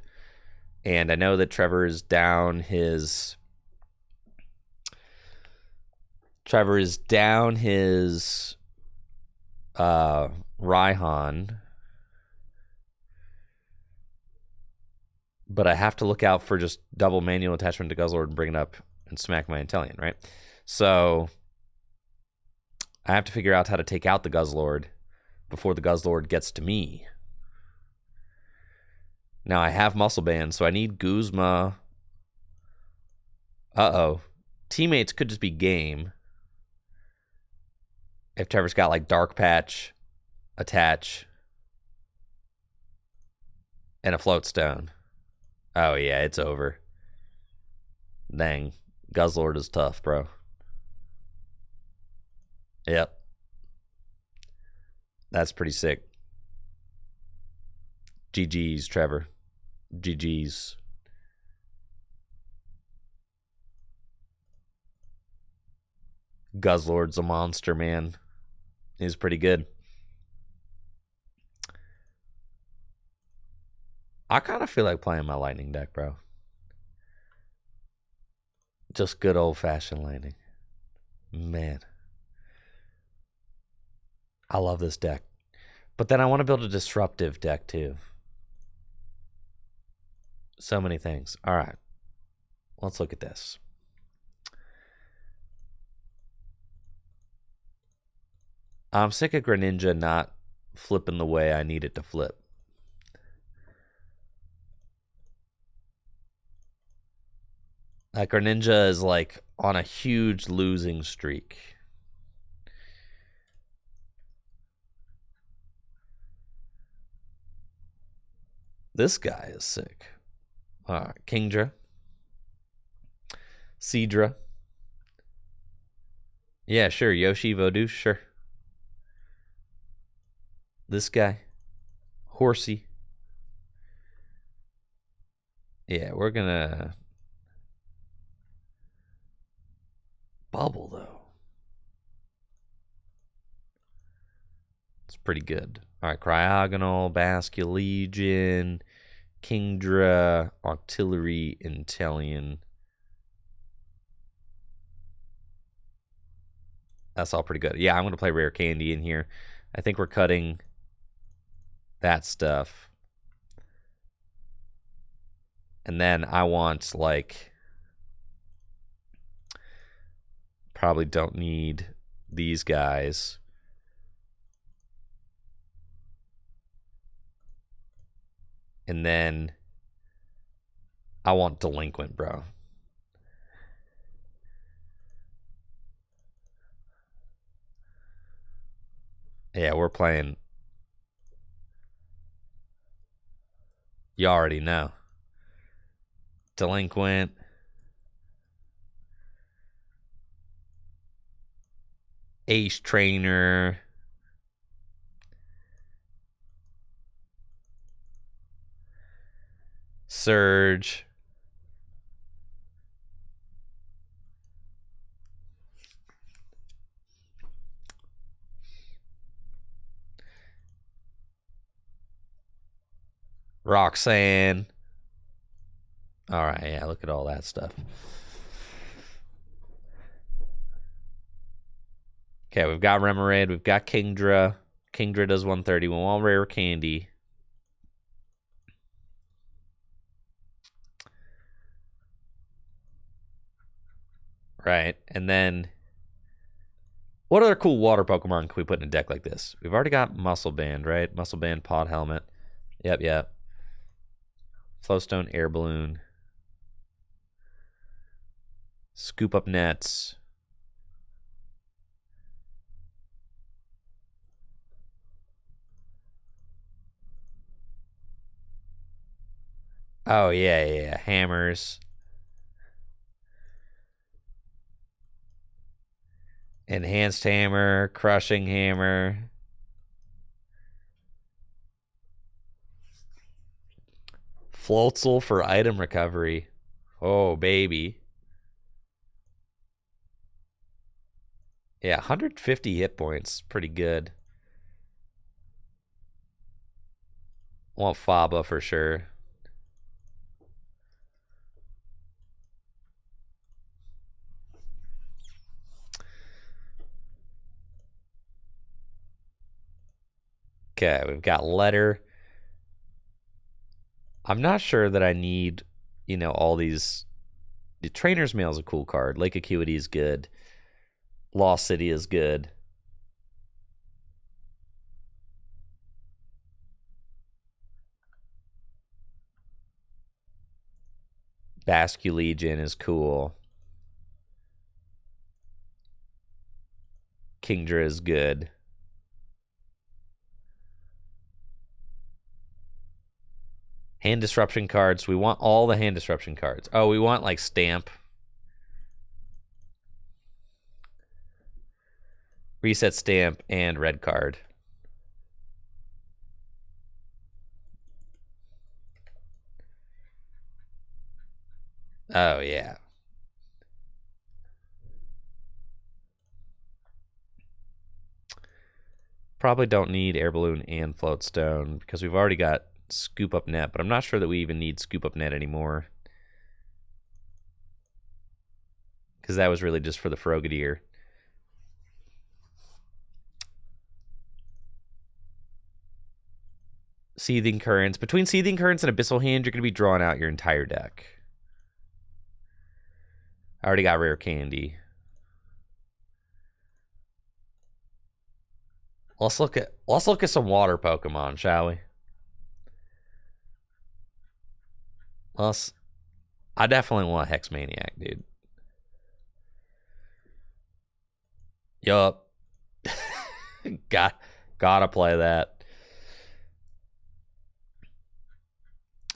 And I know that Trevor is down his Raihan. But I have to look out for just double manual attachment to Guzzlord and bring it up and smack my Inteleon, right? So I have to figure out how to take out the Guzzlord before the Guzzlord gets to me. Now I have Muscle Band, so I need Guzma. Uh-oh. Teammates could just be game. If Trevor's got like Dark Patch attach, and a float stone. Oh yeah, it's over. Dang. Guzzlord is tough, bro. Yep. That's pretty sick. GG's, Trevor. GG's. Guzzlord's a monster, man. He's pretty good. I kind of feel like playing my lightning deck, bro. Just good old-fashioned lightning. Man. I love this deck. But then I want to build a disruptive deck, too. So many things. All right. Let's look at this. I'm sick of Greninja not flipping the way I need it to flip. Like, Greninja is, like, on a huge losing streak. This guy is sick. All right, Kingdra. Seadra. Yeah, sure. Yoshi, Vodoosh, sure. This guy. Horsey. Yeah, we're gonna... Bubble, though. It's pretty good. All right, Cryogonal, Basculegion, Kingdra, Octillery, Inteleon. That's all pretty good. Yeah, I'm going to play Rare Candy in here. I think we're cutting that stuff. And then I want, like... Probably don't need these guys. And then I want Delinquent, bro. Yeah, we're playing. You already know. Delinquent. Ace Trainer. Surge. Roxanne. All right, yeah, look at all that stuff. Okay, we've got Remoraid, we've got Kingdra. Kingdra does 130. We want Rare Candy. Right, and then what other cool water Pokemon can we put in a deck like this? We've already got Muscle Band, right? Muscle Band, Pod Helmet. Yep. Flowstone, Air Balloon. Scoop Up Nets. Oh, yeah. Hammers. Enhanced Hammer. Crushing Hammer. Floatzel for item recovery. Oh, baby. Yeah, 150 hit points. Pretty good. Want Faba for sure. Okay, we've got Letter. I'm not sure that I need, all these. The Trainer's Mail is a cool card. Lake Acuity is good. Lost City is good. Basculegion is cool. Kingdra is good. Hand disruption cards. We want all the hand disruption cards. Oh, we want like stamp. Reset stamp and red card. Oh, yeah. Probably don't need air balloon and float stone because we've already got scoop up net, but I'm not sure that we even need scoop up net anymore. Because that was really just for the Frogadier. Seething Currents. Between Seething Currents and Abyssal Hand, you're going to be drawing out your entire deck. I already got Rare Candy. Let's look at some water Pokemon, shall we? I definitely want Hex Maniac, dude. Yup. Gotta play that.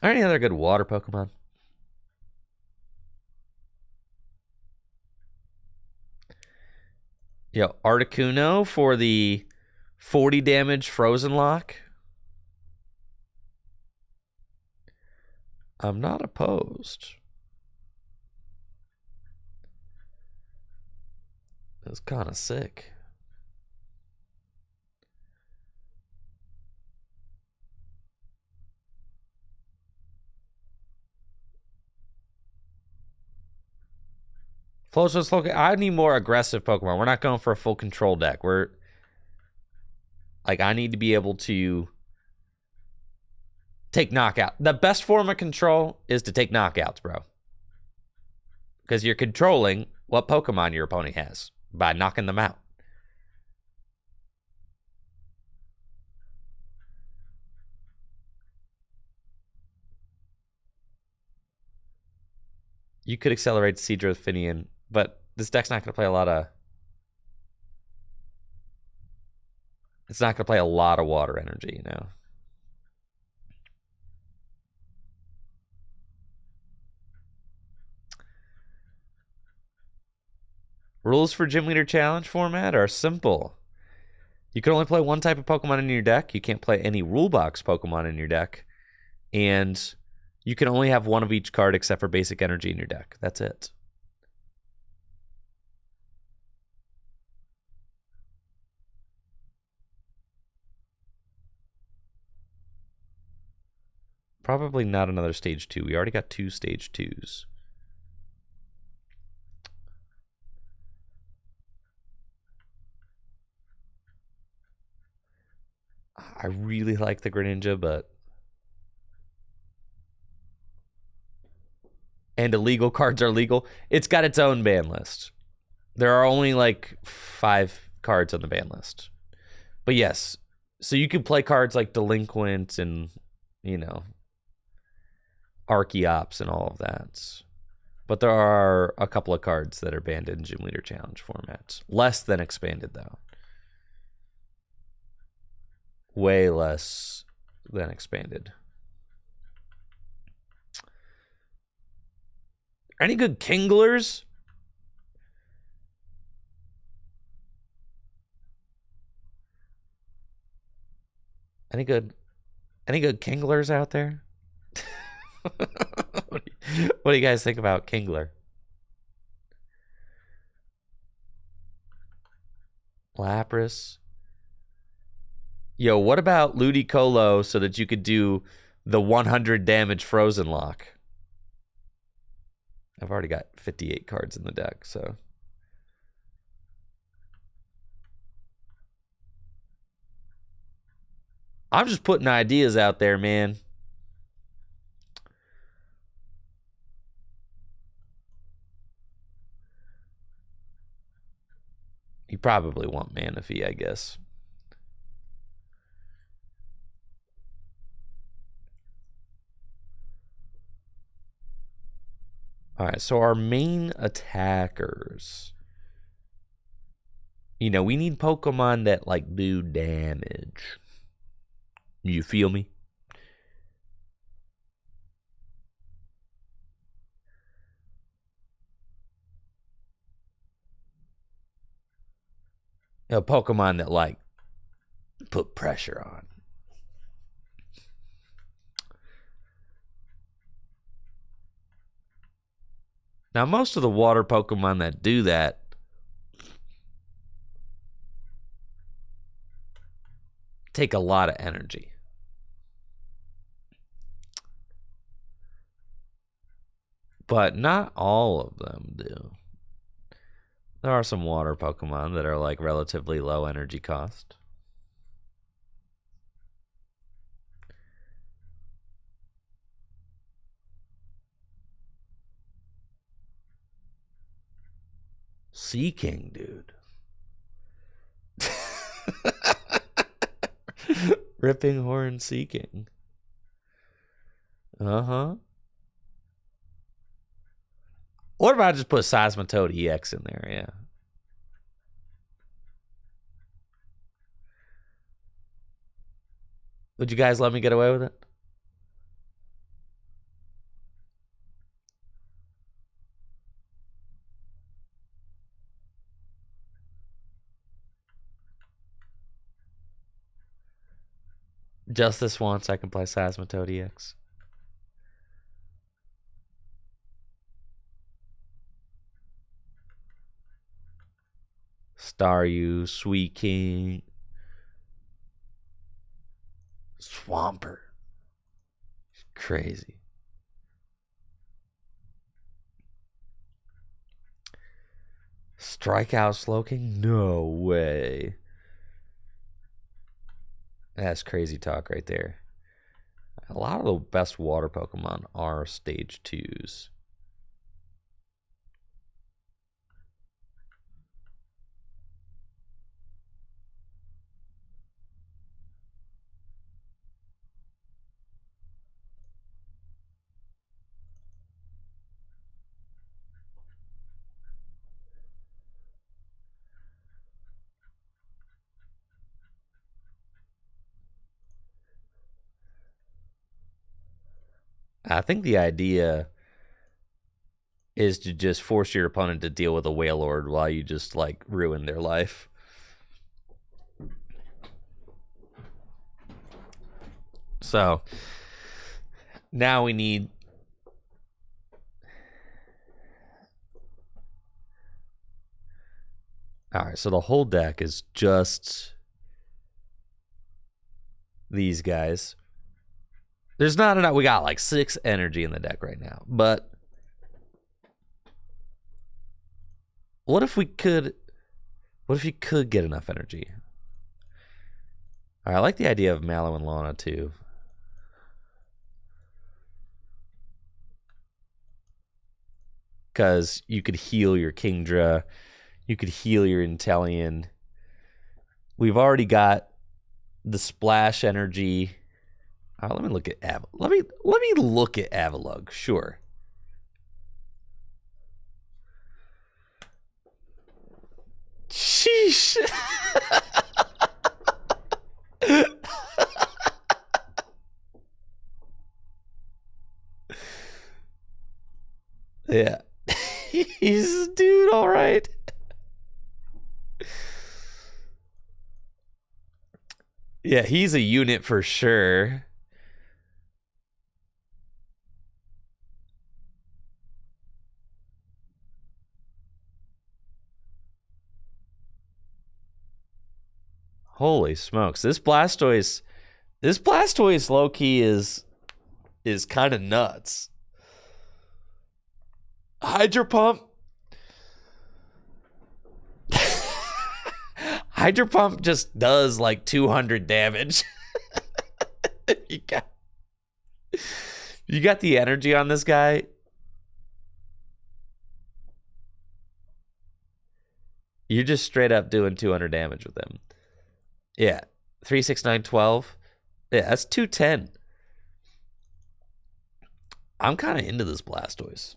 Are any other good water Pokemon? Yo, Articuno for the 40 damage Frozen Lock. I'm not opposed. It's kind of sick. Float's looking. I need more aggressive Pokemon. We're not going for a full control deck. We're like, I need to be able to take knockout. The best form of control is to take knockouts, bro. Because you're controlling what Pokemon your opponent has by knocking them out. You could accelerate Seadra Finian, but this deck's not going to play a lot of... It's not going to play a lot of water energy, you know? Rules for Gym Leader Challenge format are simple. You can only play one type of Pokemon in your deck. You can't play any rule box Pokemon in your deck. And you can only have one of each card except for basic energy in your deck. That's it. Probably not another stage 2. We already got 2 stage 2s. I really like the Greninja, but... And illegal cards are legal. It's got its own ban list. There are only like 5 cards on the ban list. But yes, so you can play cards like Delinquent and, you know, Archeops and all of that. But there are a couple of cards that are banned in Gym Leader Challenge formats. Less than expanded, though. Way less than expanded. Any good Kinglers? Any good Kinglers out there? What do you guys think about Kingler? Lapras. Yo, what about Ludicolo so that you could do the 100 damage Frozen Lock? I've already got 58 cards in the deck, so... I'm just putting ideas out there, man. You probably want Manaphy, I guess. All right, so our main attackers. You know, we need Pokemon that, like, do damage. You feel me? A Pokemon that, like, put pressure on. Now, most of the water Pokemon that do that take a lot of energy. But not all of them do. There are some water Pokemon that are like relatively low energy cost. Seething, dude. Ripping Horn Seething. Uh-huh. What about I just put Seismitoad EX in there? Yeah. Would you guys let me get away with it? Just this once, I can play Seismitoad EX. Staryu, Sweet King, Swampert. Crazy. Strikeout Slowking? No way. That's crazy talk right there. A lot of the best water Pokemon are stage 2s. I think the idea is to just force your opponent to deal with a Wailord while you just, like, ruin their life. So, now we need... Alright, so the whole deck is just these guys. There's not enough. We got like 6 energy in the deck right now. But what if we could... What if you could get enough energy? All right, I like the idea of Mallow and Lana too. Because you could heal your Kingdra. You could heal your Inteleon. We've already got the splash energy. All right, let me look at let me look at Avalugg. Sure. Sheesh. Yeah. He's dude, all right. Yeah, he's a unit for sure. Holy smokes. This Blastoise low-key is kind of nuts. Hydro Pump. Hydro Pump just does like 200 damage. You got the energy on this guy. You're just straight up doing 200 damage with him. Yeah. 3, 6, 9, 12. Yeah, that's 210. I'm kind of into this Blastoise.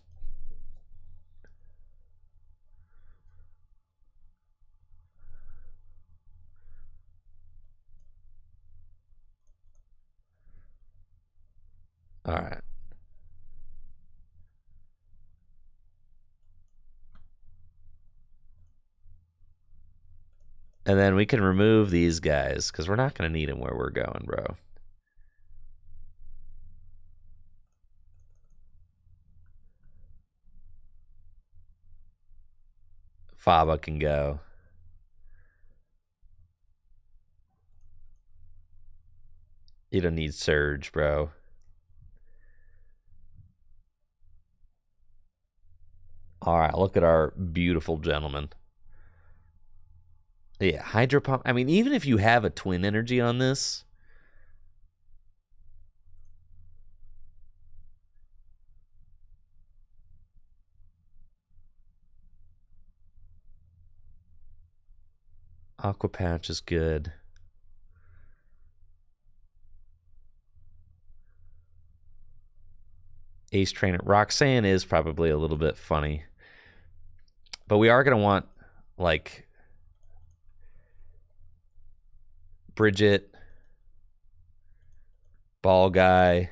All right. And then we can remove these guys, because we're not going to need them where we're going, bro. Faba can go. You don't need Surge, bro. All right, look at our beautiful gentleman. Yeah, Hydro Pump. I mean, even if you have a twin energy on this, Aqua Patch is good. Ace Trainer. Roxanne is probably a little bit funny. But we are going to want, like, Bridget, Ball Guy,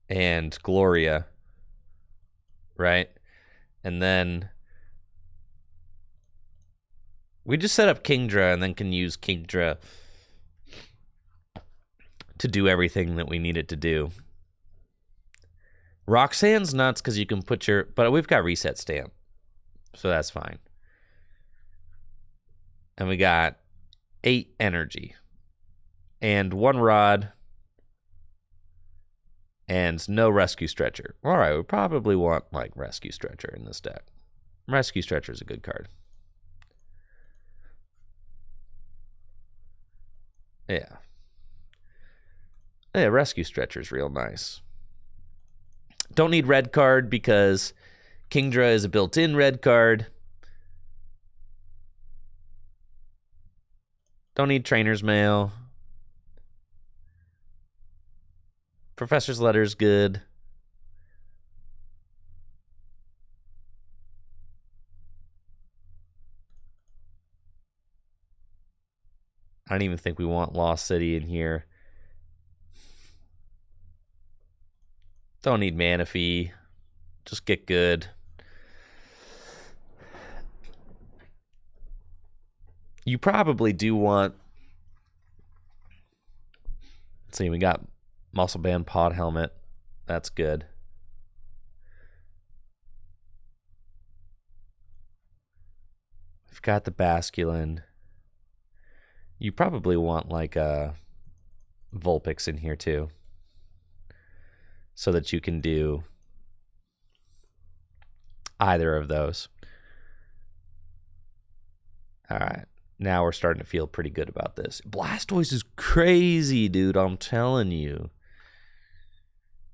and Gloria, right? And then we just set up Kingdra and then can use Kingdra to do everything that we need it to do. Roxanne's nuts because you can put your... But we've got Reset Stamp, so that's fine. And we got 8 energy. And 1 rod. And no Rescue Stretcher. All right, we probably want, like, Rescue Stretcher in this deck. Rescue Stretcher is a good card. Yeah. Yeah, Rescue Stretcher is real nice. Don't need red card because Kingdra is a built-in red card. Don't need Trainer's Mail. Professor's Letter's good. I don't even think we want Lost City in here. Don't need Manaphy. Just get good. You probably do want... Let's see, we got Muscle Band Pod Helmet. That's good. We've got the Basculin. You probably want like a Vulpix in here too, so that you can do either of those. All right. Now we're starting to feel pretty good about this. Blastoise is crazy, dude. I'm telling you.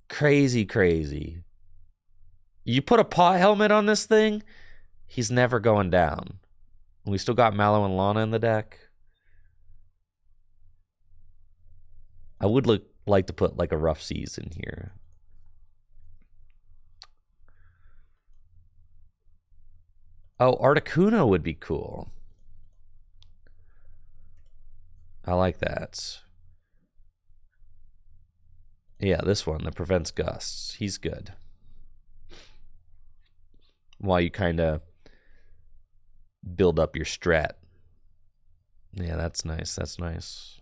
Crazy, crazy. You put a Pot Helmet on this thing, he's never going down. We still got Mallow and Lana in the deck. I would like to put like a Rough Seas in here. Oh, Articuno would be cool. I like that. Yeah, this one that prevents gusts. He's good. While you kind of build up your strat. Yeah, that's nice. That's nice.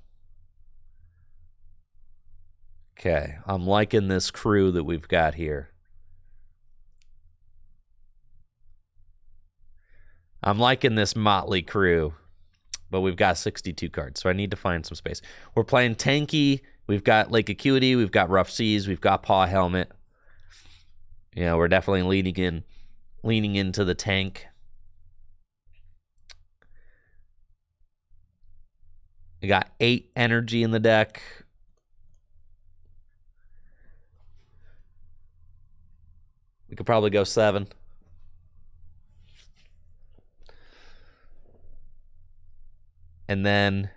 Okay, I'm liking this crew that we've got here. I'm liking this motley crew. But we've got 62 cards, so I need to find some space. We're playing tanky. We've got Lake Acuity. We've got Rough Seas. We've got Paw Helmet. You know, we're definitely leaning into the tank. We got 8 energy in the deck. We could probably go 7. And then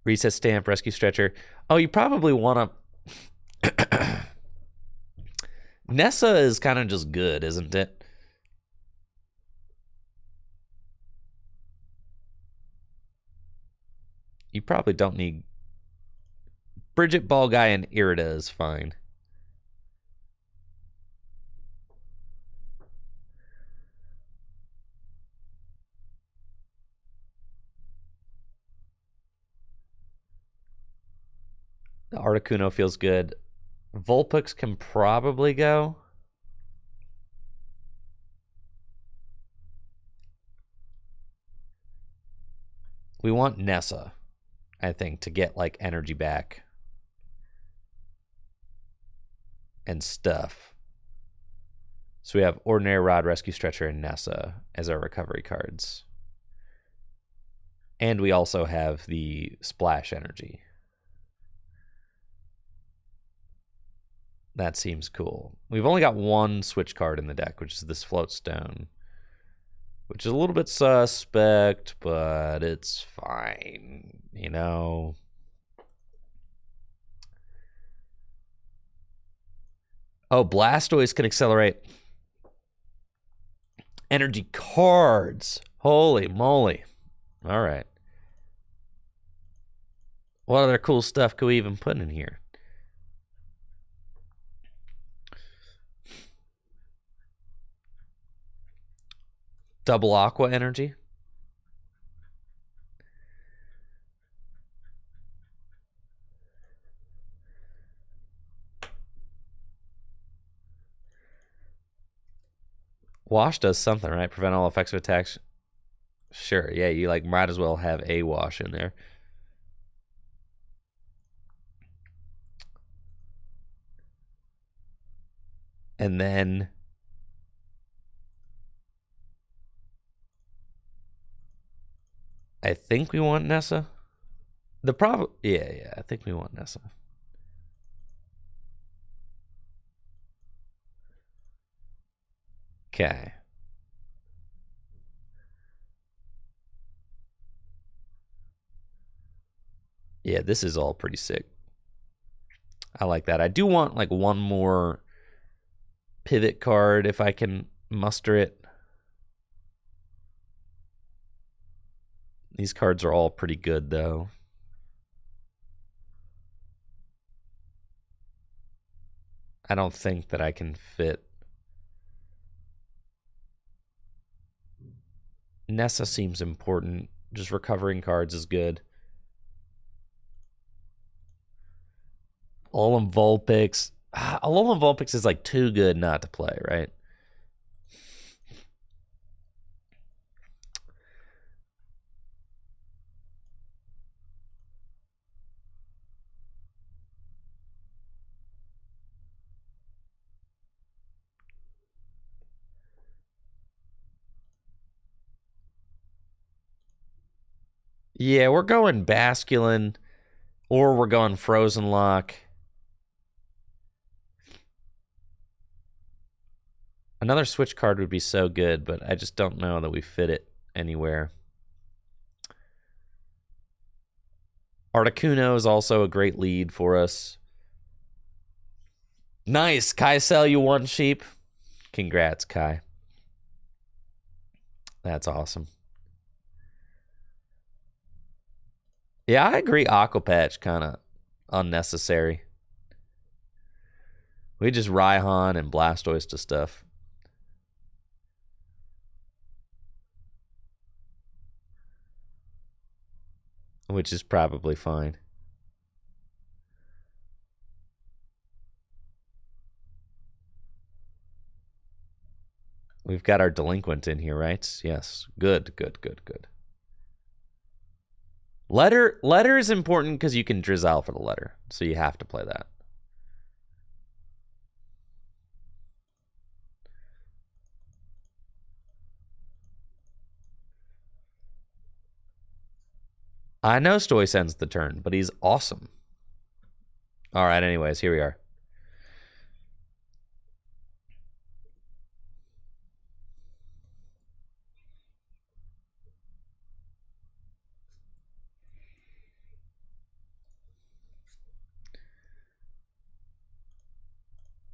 Reset Stamp, Rescue Stretcher. Oh, you probably want to... Nessa is kind of just good, isn't it? You probably don't need... Bridget, Ball Guy, and Irida is fine. The Articuno feels good. Vulpix can probably go. We want Nessa, I think, to get like energy back and stuff. So we have Ordinary Rod, Rescue Stretcher, and Nessa as our recovery cards. And we also have the Splash Energy. That seems cool. We've only got one switch card in the deck, which is this Float Stone, which is a little bit suspect, but it's fine, you know. Oh, Blastoise can accelerate. Energy cards. Holy moly. All right. What other cool stuff could we even put in here? Double Aqua Energy. Wash does something, right? Prevent all effects of attacks. Sure, yeah, you like might as well have a wash in there. And then I think we want Nessa. The problem, yeah, I think we want Nessa. Okay. Yeah, this is all pretty sick. I like that. I do want like one more pivot card if I can muster it. These cards are all pretty good though. I don't think that I can fit. Nessa seems important. Just recovering cards is good. Alolan Vulpix. Alolan Vulpix is like too good not to play, right? Yeah, we're going Basculin or we're going Frozen Lock. Another switch card would be so good, but I just don't know that we fit it anywhere. Articuno is also a great lead for us. Nice. Kai sell you one sheep. Congrats, Kai. That's awesome. Yeah, I agree. Aqua Patch kind of unnecessary. We just Raihan and Blastoise to stuff. Which is probably fine. We've got our Delinquent in here, right? Yes. Good. Letter is important because you can Drizzile for the letter, so you have to play that. I know Stoice ends the turn, but he's awesome. All right, anyways, here we are.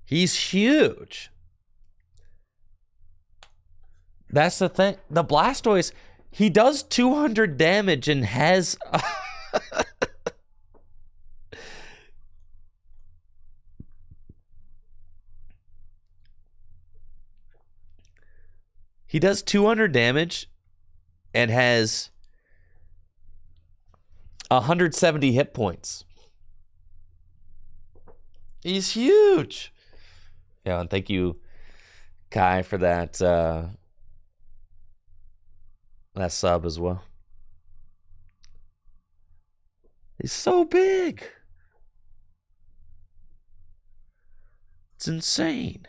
He's huge. That's the thing. The Blastoise, he does 200 damage and has... He does 200 damage and has 170 hit points. He's huge. Yeah, and thank you, Kai, for that that sub as well. He's so big. It's insane.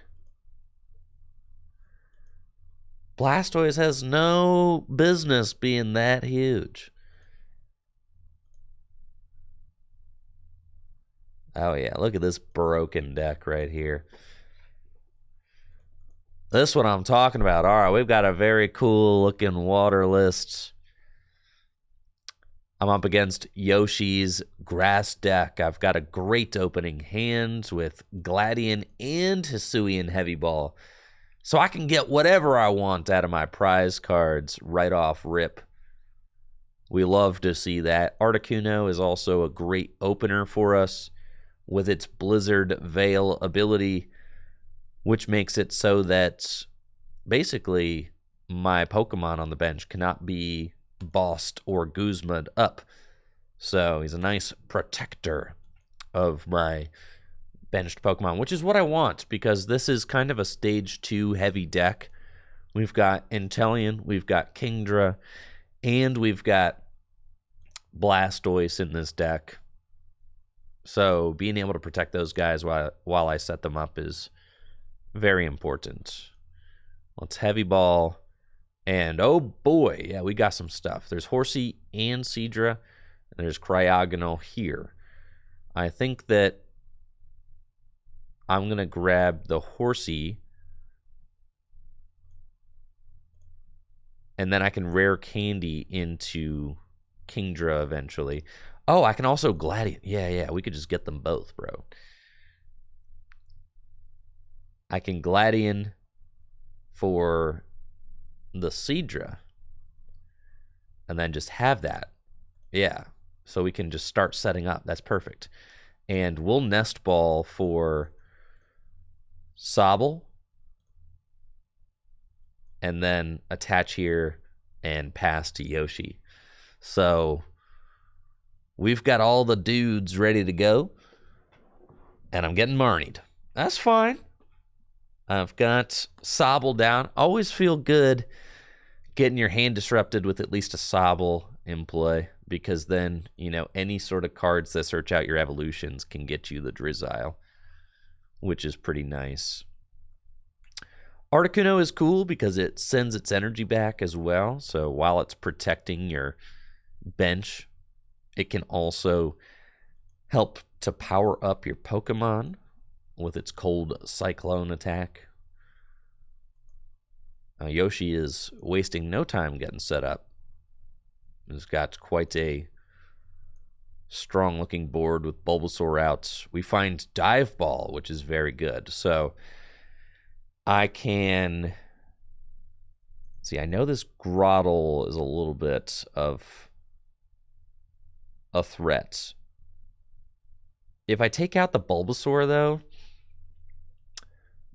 Blastoise has no business being that huge. Oh yeah, look at this broken deck right here. This one I'm talking about. All right, we've got a very cool looking water list. I'm up against Yoshi's grass deck. I've got a great opening hand with Gladian and Hisuian Heavy Ball. So I can get whatever I want out of my prize cards right off rip. We love to see that. Articuno is also a great opener for us with its Blizzard Veil ability, which makes it so that basically my Pokemon on the bench cannot be bossed or Guzma'd up. So he's a nice protector of my benched Pokemon, which is what I want, because this is kind of a stage 2 heavy deck. We've got Inteleon, we've got Kingdra, and we've got Blastoise in this deck. So being able to protect those guys while I set them up is very important. Let's Heavy Ball. And oh boy, yeah, we got some stuff. There's Horsey and Seadra, and there's Cryogonal here. I think that I'm going to grab the Horsey, and then I can rare candy into Kingdra eventually. Oh, I can also Gladian. Yeah, we could just get them both, bro. I can Gladian for the Seadra, and then just have that. Yeah, so we can just start setting up. That's perfect. And we'll Nest Ball for Sobble, and then attach here and pass to Yoshi. So we've got all the dudes ready to go, and I'm getting Marnied. That's fine. I've got Sobble down. Always feel good getting your hand disrupted with at least a Sobble in play, because then, you know, any sort of cards that search out your evolutions can get you the Drizzile, which is pretty nice. Articuno is cool because it sends its energy back as well. So while it's protecting your bench, it can also help to power up your Pokemon with its Cold Cyclone attack. Yoshi is wasting no time getting set up. He's got quite a strong-looking board with Bulbasaur out. We find Dive Ball, which is very good. So I can... See, I know this Grottle is a little bit of a threat. If I take out the Bulbasaur, though,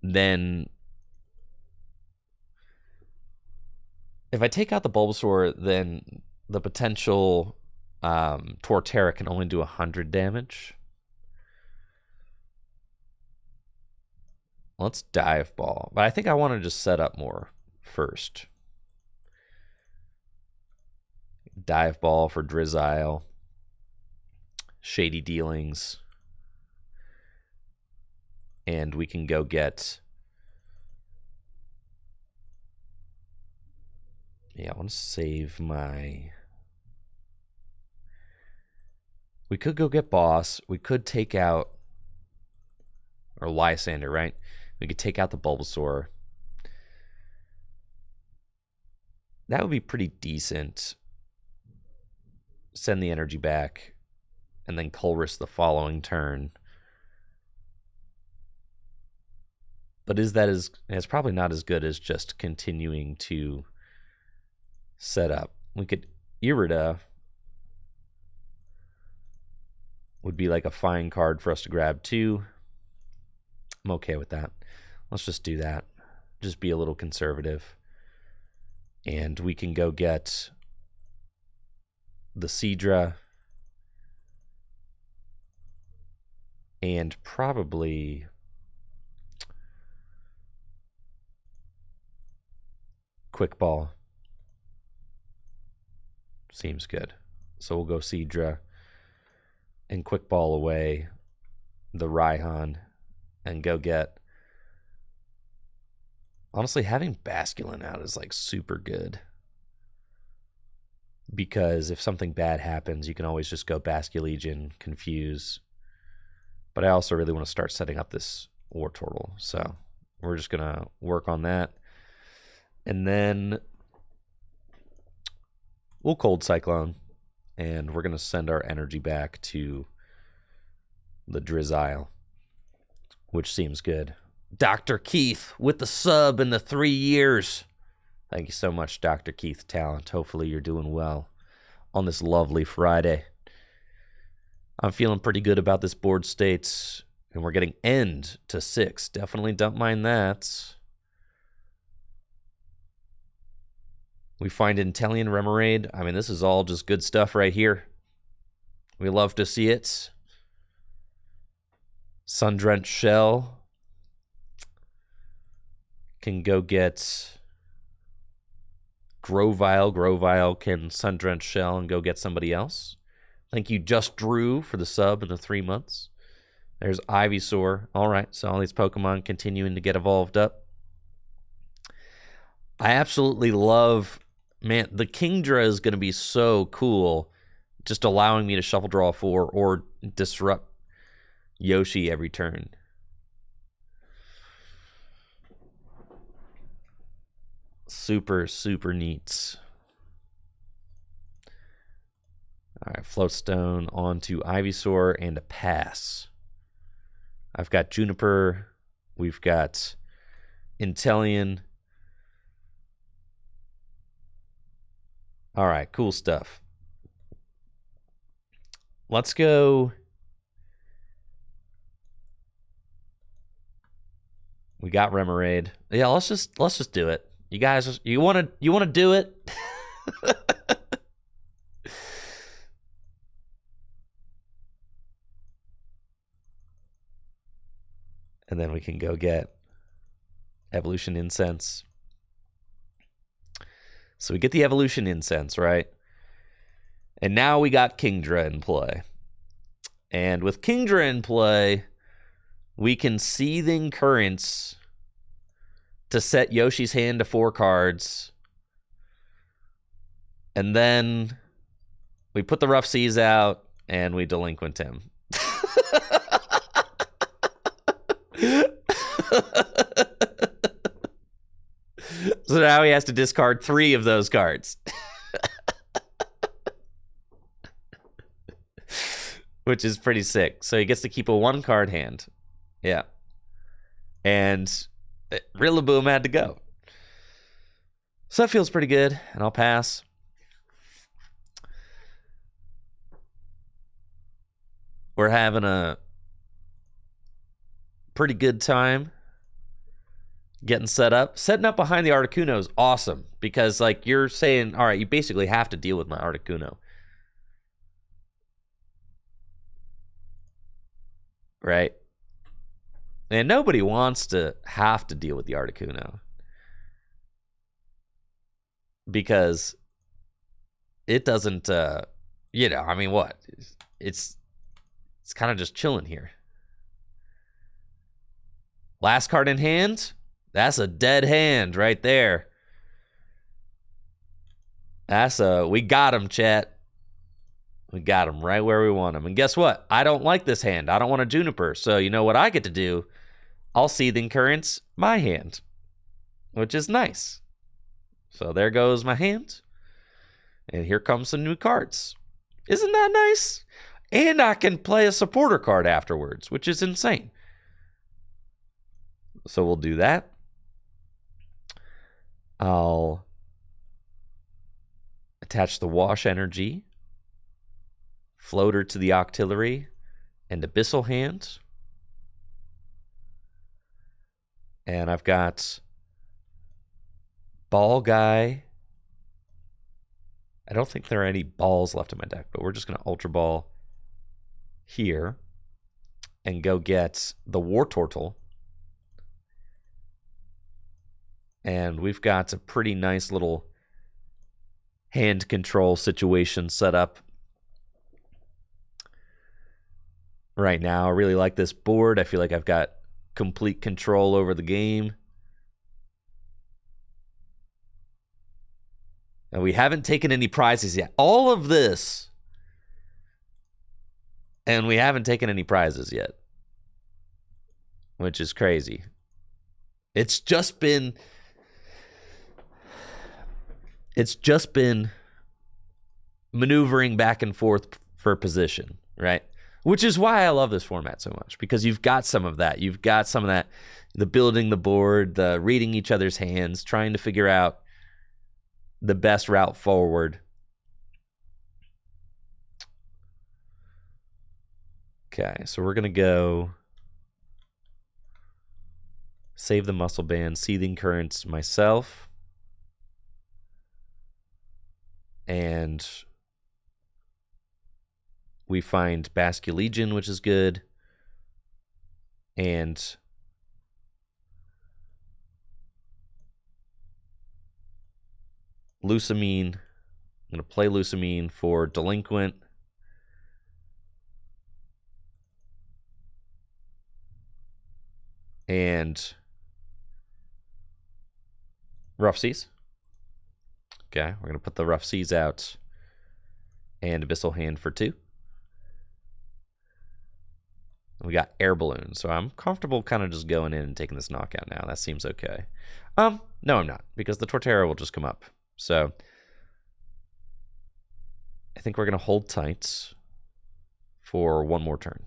then... If I take out the Bulbasaur, then the potential Torterra can only do 100 damage. Let's Dive Ball. But I think I want to just set up more first. Dive Ball for Drizzile. Shady Dealings. And we can go get... Yeah, I want to save my... We could go get Boss. We could take out... Or Lysander, right? We could take out the Bulbasaur. That would be pretty decent. Send the energy back. And then Colress the following turn. But is that as... It's probably not as good as just continuing to... set up. We could Irida would be like a fine card for us to grab too. I'm okay with that. Let's just do that. Just be a little conservative. And we can go get the Seadra. And probably quick ball. Seems good. So we'll go Seadra and quick ball away the Raihan and go get... Honestly, having Basculin out is like super good. Because if something bad happens, you can always just go Basculegion, confuse. But I also really want to start setting up this War Turtle. So we're just going to work on that. And then we'll Cold Cyclone. And we're going to send our energy back to the Drizzile, which seems good. Dr. Keith with the sub in the 3 years. Thank you so much, Dr. Keith Talent. Hopefully you're doing well on this lovely Friday. I'm feeling pretty good about this board state, and we're getting end to 6. Definitely don't mind that. We find Intellion Remoraid. I mean, this is all just good stuff right here. We love to see it. Sundrenched Shell. Can go get Grovile. Grovile can Sundrenched Shell and go get somebody else. Thank you, Just Drew, for the sub in the 3 months. There's Ivysaur. All right, so all these Pokemon continuing to get evolved up. I absolutely love... Man, the Kingdra is going to be so cool, just allowing me to shuffle draw 4 or disrupt Yoshi every turn. Super, super neat. All right, Floatstone onto Ivysaur and a pass. I've got Juniper. We've got Intellion. All right, cool stuff. Let's go. We got Remoraid. Yeah, let's just do it. You guys, you want to do it? And then we can go get Evolution Incense. So we get the Evolution Incense, right? And now we got Kingdra in play. And with Kingdra in play, we can Seething Currents to set Yoshi's hand to 4 cards. And then we put the Rough Seas out and we delinquent him. So now he has to discard 3 of those cards. Which is pretty sick. So he gets to keep a 1-card hand. Yeah. And Rillaboom had to go. So that feels pretty good. And I'll pass. We're having a pretty good time getting set up. Setting up behind the Articuno is awesome because, like, you're saying, all right, you basically have to deal with my Articuno. Right? And nobody wants to have to deal with the Articuno because it doesn't, you know, I mean, what? It's kind of just chilling here. Last card in hand. That's a dead hand right there. We got him, chat. We got him right where we want him. And guess what? I don't like this hand. I don't want a Juniper. So you know what I get to do? I'll Seething Currents my hand, which is nice. So there goes my hand. And here comes some new cards. Isn't that nice? And I can play a supporter card afterwards, which is insane. So we'll do that. I'll attach the Wash Energy, Floater to the Octillery, and Abyssal Hand. And I've got Ball Guy. I don't think there are any balls left in my deck, but we're just going to Ultra Ball here. and go get the War Turtle. And we've got a pretty nice little hand control situation set up right now. I really like this board. I feel like I've got complete control over the game. And we haven't taken any prizes yet. All of this. And we haven't taken any prizes yet. Which is crazy. It's just been maneuvering back and forth for position, right? Which is why I love this format so much, because you've got some of that. You've got some of that, the building the board, the reading each other's hands, trying to figure out the best route forward. Okay, so we're going to go save the muscle band, Seething Currents myself. And we find Basculegion, which is good. And Lusamine. I'm going to play Lusamine for Delinquent. And Rough Seas. Okay, we're going to put the Rough Seas out and Abyssal Hand for 2. We got Air Balloon, so I'm comfortable kind of just going in and taking this knockout now. That seems okay. No, I'm not, because the Torterra will just come up. So I think we're going to hold tight for one more turn.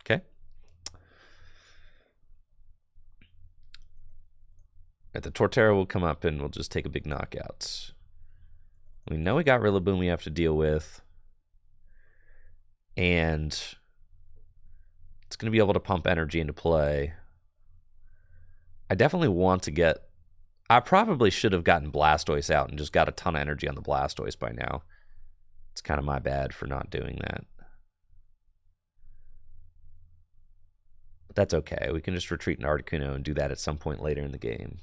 Okay. The Torterra will come up and we'll just take a big knockout. We know we got Rillaboom we have to deal with. And it's going to be able to pump energy into play. I definitely want to get... I probably should have gotten Blastoise out and just got a ton of energy on the Blastoise by now. It's kind of my bad for not doing that. But that's okay. We can just retreat into Articuno and do that at some point later in the game.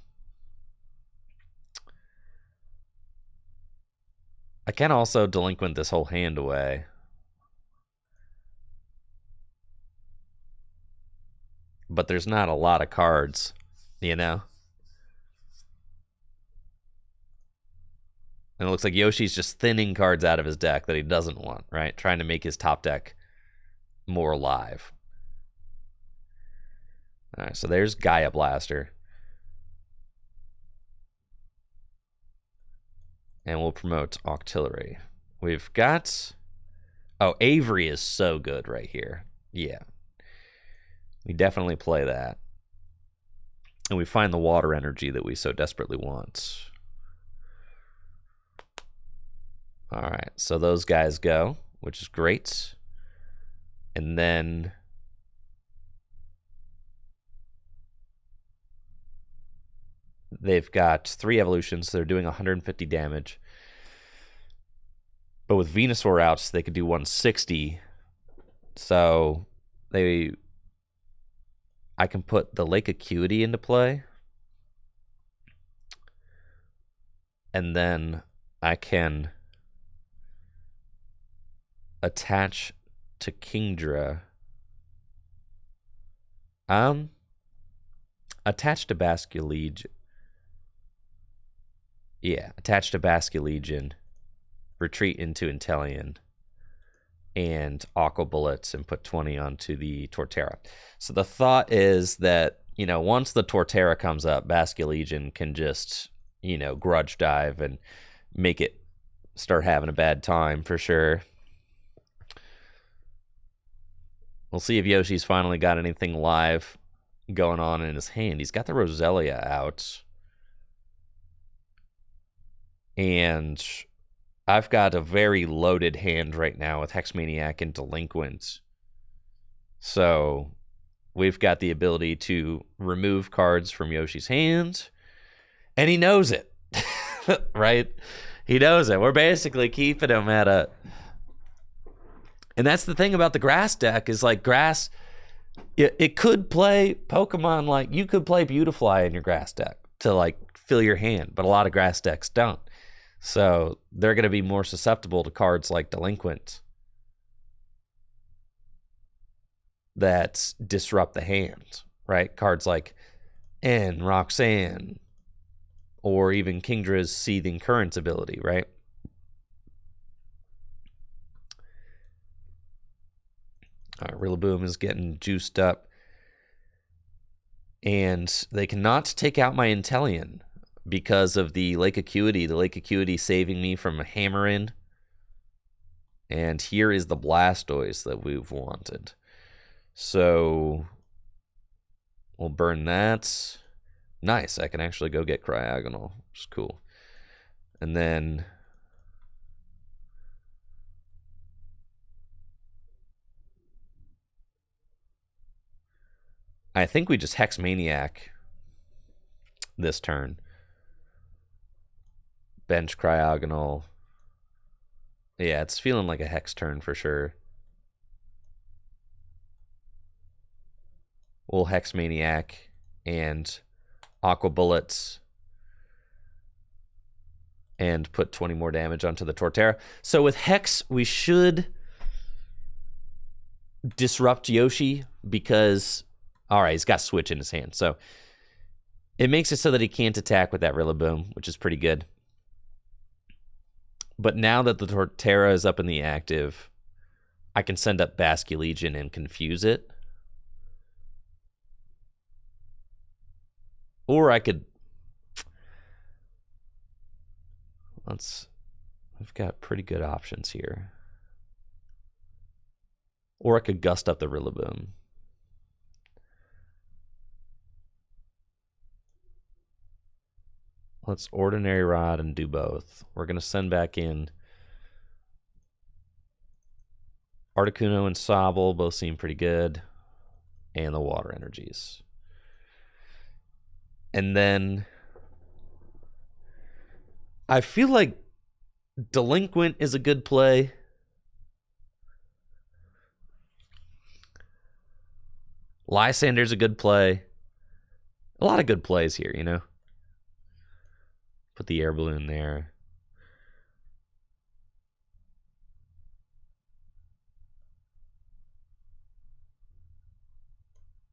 I can also Delinquent this whole hand away. But there's not a lot of cards, you know? And it looks like Yoshi's just thinning cards out of his deck that he doesn't want, right? Trying to make his top deck more alive. All right, so there's Gaia Blaster. And we'll promote Octillery. We've got... Oh, Avery is so good right here. Yeah. We definitely play that. And we find the water energy that we so desperately want. All right, so those guys go, which is great. And then... they've got 3 evolutions, so they're doing 150 damage. But with Venusaur out, they could do 160. So I can put the Lake Acuity into play. And then I can attach to Kingdra. Attach to Basculegion. Yeah, attach to Basculegion, retreat into Inteleon, and Aqua Bullets, and put 20 onto the Torterra. So the thought is that, you know, once the Torterra comes up, Basculegion can just, you know, grudge dive and make it start having a bad time for sure. We'll see if Yoshi's finally got anything live going on in his hand. He's got the Roselia out. And I've got a very loaded hand right now with Hexmaniac and Delinquent. So we've got the ability to remove cards from Yoshi's hand. And he knows it. Right? He knows it. We're basically keeping him at a And that's the thing about the grass deck is like grass, it could play Pokemon, like you could play Beautifly in your grass deck to like fill your hand, but a lot of grass decks don't. So they're going to be more susceptible to cards like Delinquent that disrupt the hand, right? Cards like Roxanne, or even Kingdra's Seething Currents ability, right? All right, Rillaboom is getting juiced up. And they cannot take out my Inteleon because of the Lake Acuity. The Lake Acuity saving me from a hammer in. And here is the Blastoise that we've wanted. So we'll burn that. Nice, I can actually go get Cryogonal, which is cool. And then I think we just Hex Maniac this turn. Bench Cryogonal. Yeah, it's feeling like a Hex turn for sure. We'll Hex Maniac and Aqua Bullets and put 20 more damage onto the Torterra. So with Hex, we should disrupt Yoshi because, all right, he's got Switch in his hand. So it makes it so that he can't attack with that Rillaboom, which is pretty good. But now that the Torterra is up in the active, I can send up Basculegion and confuse it. Or I could... We've got pretty good options here. Or I could gust up the Rillaboom. Let's Ordinary Rod and do both. We're going to send back in Articuno and Sobble. Both seem pretty good. And the Water Energies. And then I feel like Delinquent is a good play. Lysander's a good play. A lot of good plays here, you know. Put the air balloon there.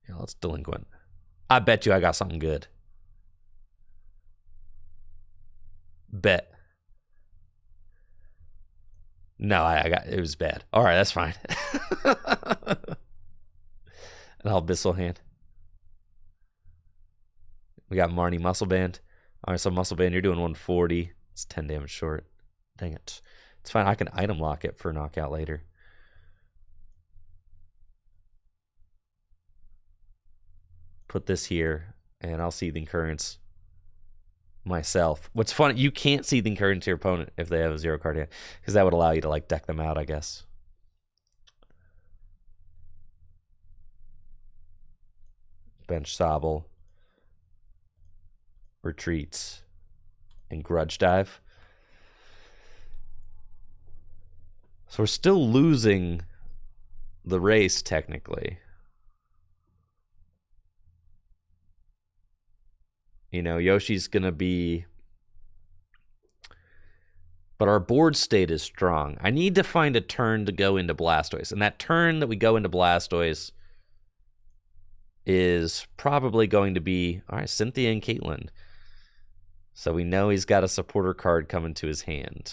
Yeah, let's Delinquent. I bet you I got something good. Bet. No, it was bad. All right, that's fine. And I'll Abyssal Hand. We got Marnie Muscle Band. All right, so Muscle Band, you're doing 140. It's 10 damage short. Dang it. It's fine. I can item lock it for knockout later. Put this here, and I'll Seething Currents myself. What's funny, you can't Seething Currents to your opponent if they have a 0 card hand, because that would allow you to like deck them out, I guess. Bench Sobble. Retreats. And Grudge Dive. So we're still losing the race, technically. You know, Yoshi's going to be... But our board state is strong. I need to find a turn to go into Blastoise. And that turn that we go into Blastoise is probably going to be... All right, Cynthia and Caitlin. So we know he's got a supporter card coming to his hand.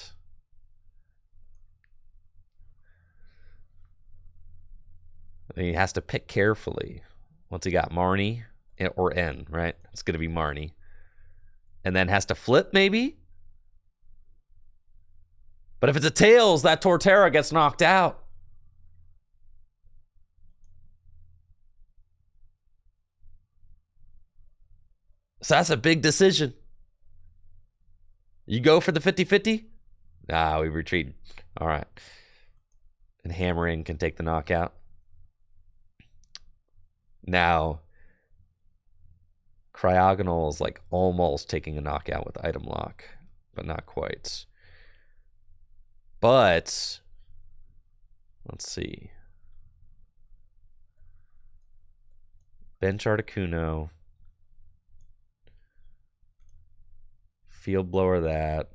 And he has to pick carefully. Once he got Marnie... Or N, right? It's going to be Marnie. And then has to flip, maybe? But if it's a Tails, that Torterra gets knocked out. So that's a big decision. You go for the 50-50? Nah, we retreat. All right. And Hammering can take the knockout. Now... Cryogonal is like almost taking a knockout with item lock, but not quite. But Let's see. Bench Articuno. Field Blower that.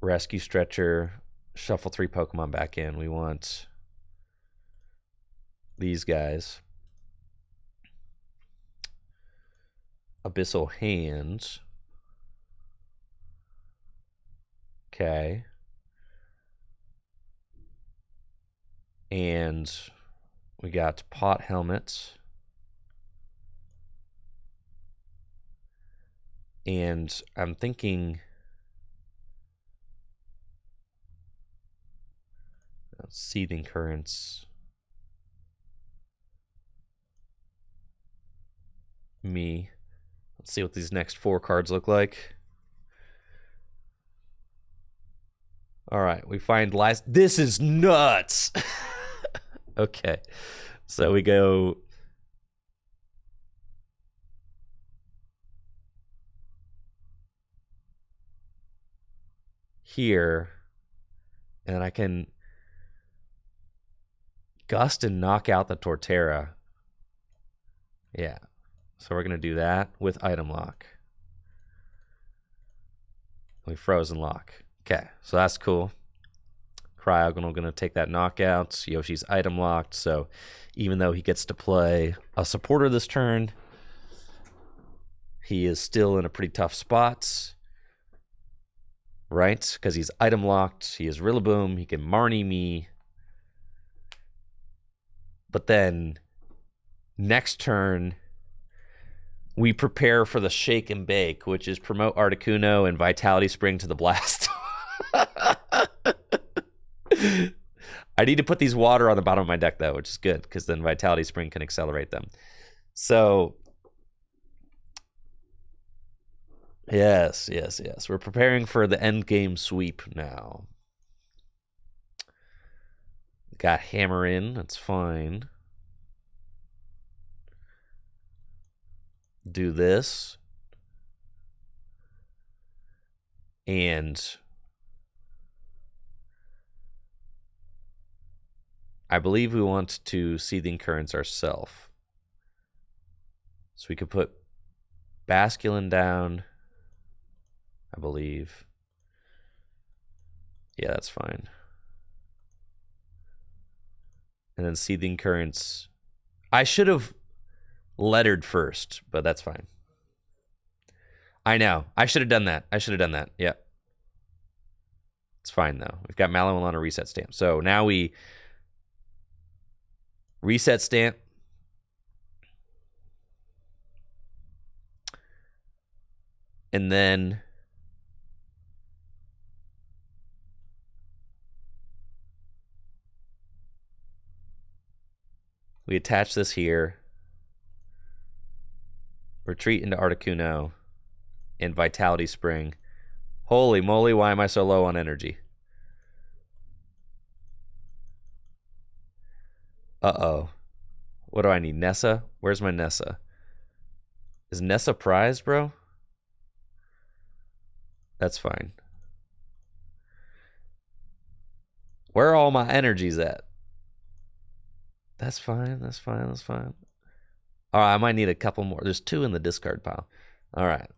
Rescue Stretcher. Shuffle 3 Pokemon back in. We want these guys. Abyssal Hands. Okay. And we got Pot Helmets. And I'm thinking Seething Currents. Me. Let's see what these next 4 cards look like. All right, we find last. This is nuts. Okay, so we go. Here, and I can gust and knock out the Torterra. Yeah, so we're gonna do that with item lock. We frozen lock. Okay, so that's cool. Cryogonal gonna take that knockout. Yoshi's item locked, so even though he gets to play a supporter this turn, he is still in a pretty tough spot. Right? Because he's item locked. He is Rillaboom. He can Marnie me. But then next turn, we prepare for the Shake and Bake, which is promote Articuno and Vitality Spring to the Blast. I need to put these water on the bottom of my deck, though, which is good, because then Vitality Spring can accelerate them. So, yes. We're preparing for the end game sweep now. Got Hammer in. That's fine. Do this. And I believe we want to Seething Currents ourselves. So we could put Basculin down, I believe. Yeah, that's fine. And then Seething Currents. I should have lettered first, but that's fine. I know. I should have done that. Yeah. It's fine, though. We've got Mallow on a reset stamp. So now we reset stamp. And then we attach this here. Retreat into Articuno and Vitality Spring. Holy moly, why am I so low on energy? Uh-oh. What do I need? Nessa? Where's my Nessa? Is Nessa prized, bro? That's fine. Where are all my energies at? That's fine. All right, I might need a couple more. There's 2 in the discard pile. All right.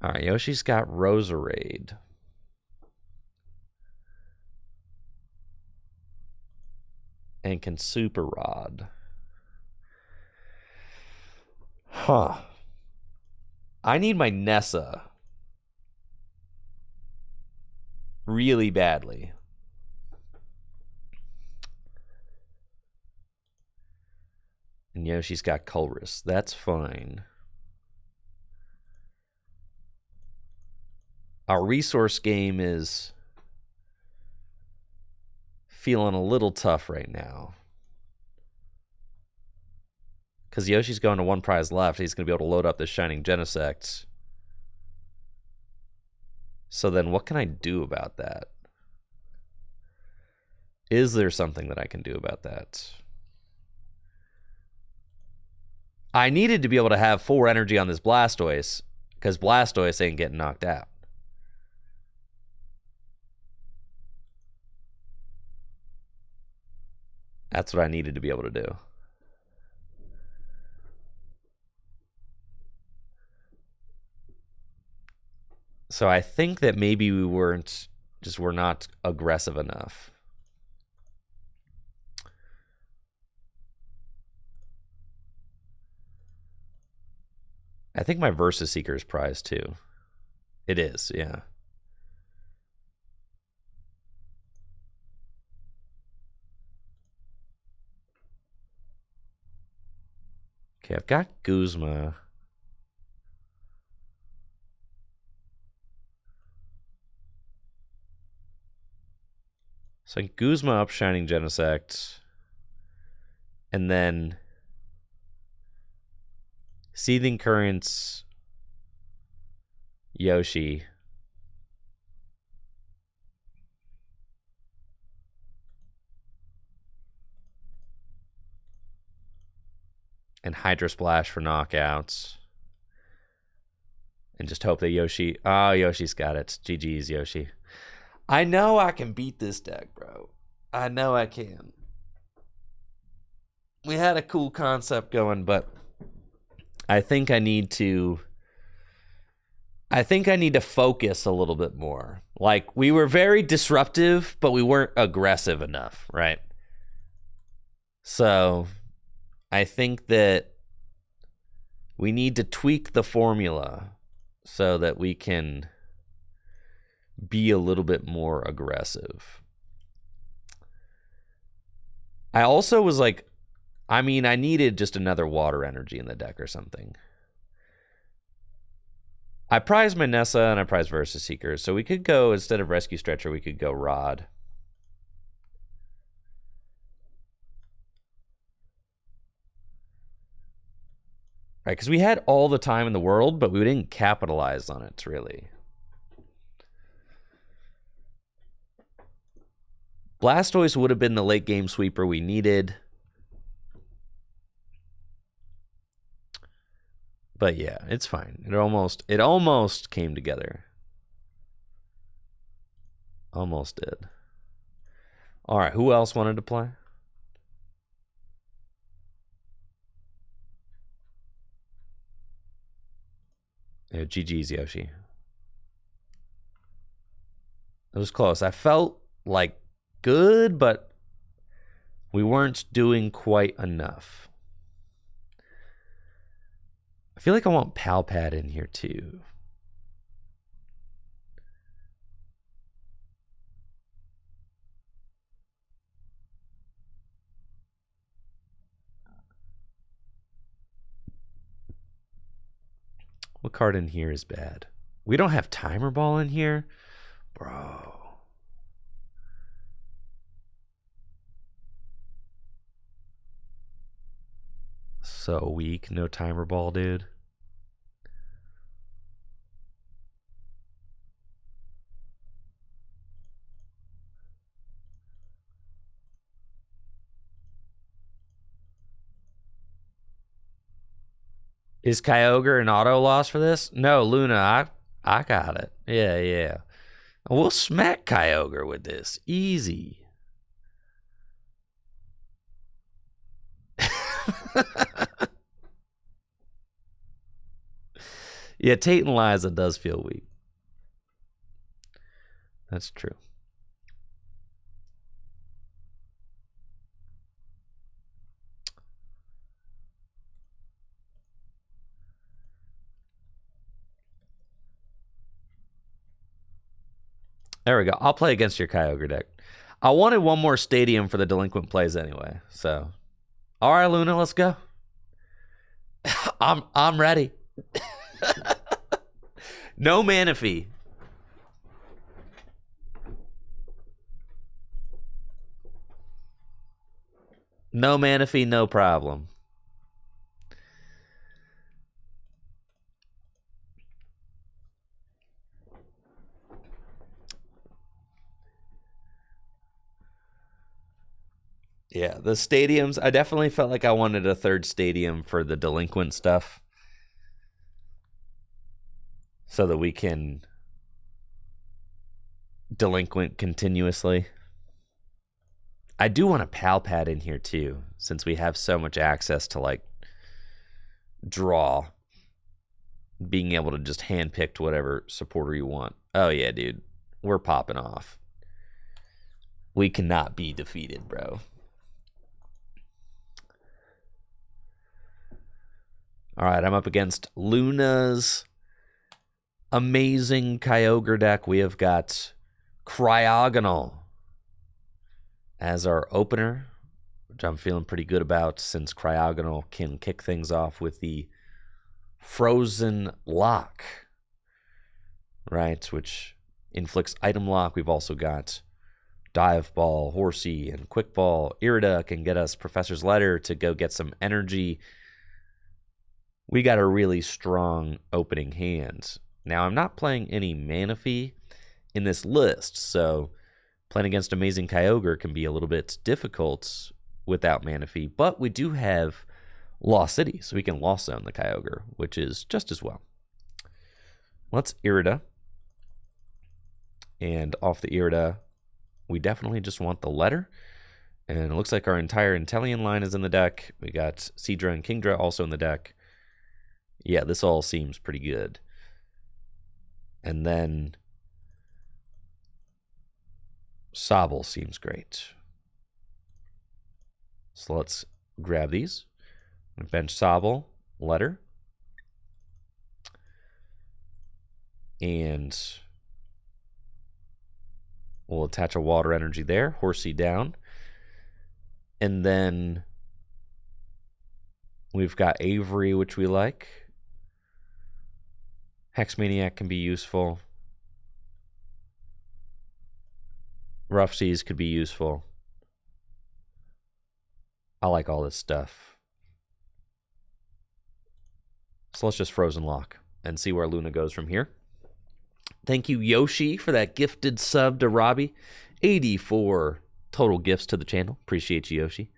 All right, Yoshi's got Roserade. And can Super Rod. Huh. I need my Nessa really badly. And Yoshi's got Colress. That's fine. Our resource game is feeling a little tough right now. Because Yoshi's going to 1 prize left. He's going to be able to load up this Shining Genesect. So then what can I do about that? Is there something that I can do about that? I needed to be able to have 4 energy on this Blastoise, because Blastoise ain't getting knocked out. That's what I needed to be able to do. So I think that maybe we were not aggressive enough. I think my Versus Seeker is prized too. It is, yeah. Okay, I've got Guzma. So I can Guzma up Shining Genesect. And then Seething Currents, Yoshi. And Hydro Splash for knockouts. And just hope that Yoshi... Oh, Yoshi's got it. GG's, Yoshi. I know I can beat this deck, bro. I know I can. We had a cool concept going, but I think I need to focus a little bit more. Like, we were very disruptive, but we weren't aggressive enough, right? So I think that we need to tweak the formula so that we can be a little bit more aggressive. I also was like, I mean, I needed just another water energy in the deck or something. I prized my Nessa and I prized Versus Seeker, so we could go, instead of Rescue Stretcher, we could go Rod. Right, because we had all the time in the world, but we didn't capitalize on it, really. Blastoise would have been the late game sweeper we needed. But yeah, it's fine. It almost came together. Almost did. All right, who else wanted to play? Yeah, GG's, Yoshi. It was close. I felt like good, but we weren't doing quite enough. I feel like I want Palpad in here too. What card in here is bad? We don't have Timer Ball in here? Bro. So weak. No Timer Ball, dude. Is Kyogre an auto loss for this? No, Luna, I got it. Yeah, yeah. We'll smack Kyogre with this. Easy. Yeah, Tate and Liza does feel weak. That's true. There we go. I'll play against your Kyogre deck. I wanted one more stadium for the delinquent plays anyway. So, all right, Luna, let's go. I'm ready. No Manaphy. No Manaphy, no problem. Yeah, the stadiums, I definitely felt like I wanted a third stadium for the delinquent stuff so that we can delinquent continuously. I do want a pal pad in here too, since we have so much access to like draw, being able to just handpick whatever supporter you want. Oh yeah, dude, we're popping off. We cannot be defeated, bro. All right, I'm up against Luna's amazing Kyogre deck. We have got Cryogonal as our opener, which I'm feeling pretty good about since Cryogonal can kick things off with the Frozen Lock, right, which inflicts item lock. We've also got Dive Ball, Horsey, and Quick Ball. Irida can get us Professor's Letter to go get some energy. We got a really strong opening hand. Now, I'm not playing any Manaphy in this list, so playing against Amazing Kyogre can be a little bit difficult without Manaphy, but we do have Lost City, so we can Lost Zone the Kyogre, which is just as well. Let's Irida. And off the Irida, we definitely just want the letter. And it looks like our entire Inteleon line is in the deck. We got Seadra and Kingdra also in the deck. Yeah, this all seems pretty good. And then Sobble seems great. So let's grab these. Bench Sobble, letter. And we'll attach a water energy there. Horsey down. And then we've got Avery, which we like. Hexmaniac can be useful. Rough Seas could be useful. I like all this stuff. So let's just Frozen Lock and see where Luna goes from here. Thank you, Yoshi, for that gifted sub to Robbie. 84 total gifts to the channel. Appreciate you, Yoshi.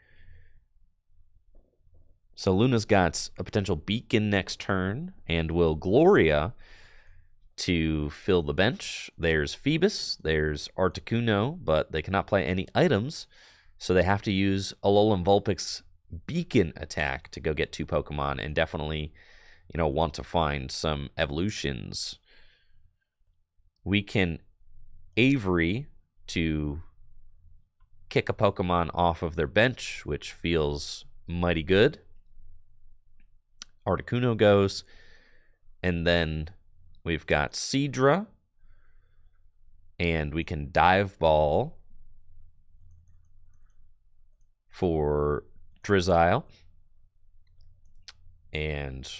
So Luna's got a potential Beacon next turn and will Gloria to fill the bench. There's Phoebus, there's Articuno, but they cannot play any items, so they have to use Alolan Vulpix Beacon attack to go get 2 Pokemon, and definitely, want to find some evolutions. We can Avery to kick a Pokemon off of their bench, which feels mighty good. Articuno goes, and then we've got Seadra, and we can Dive Ball for Drizzile, and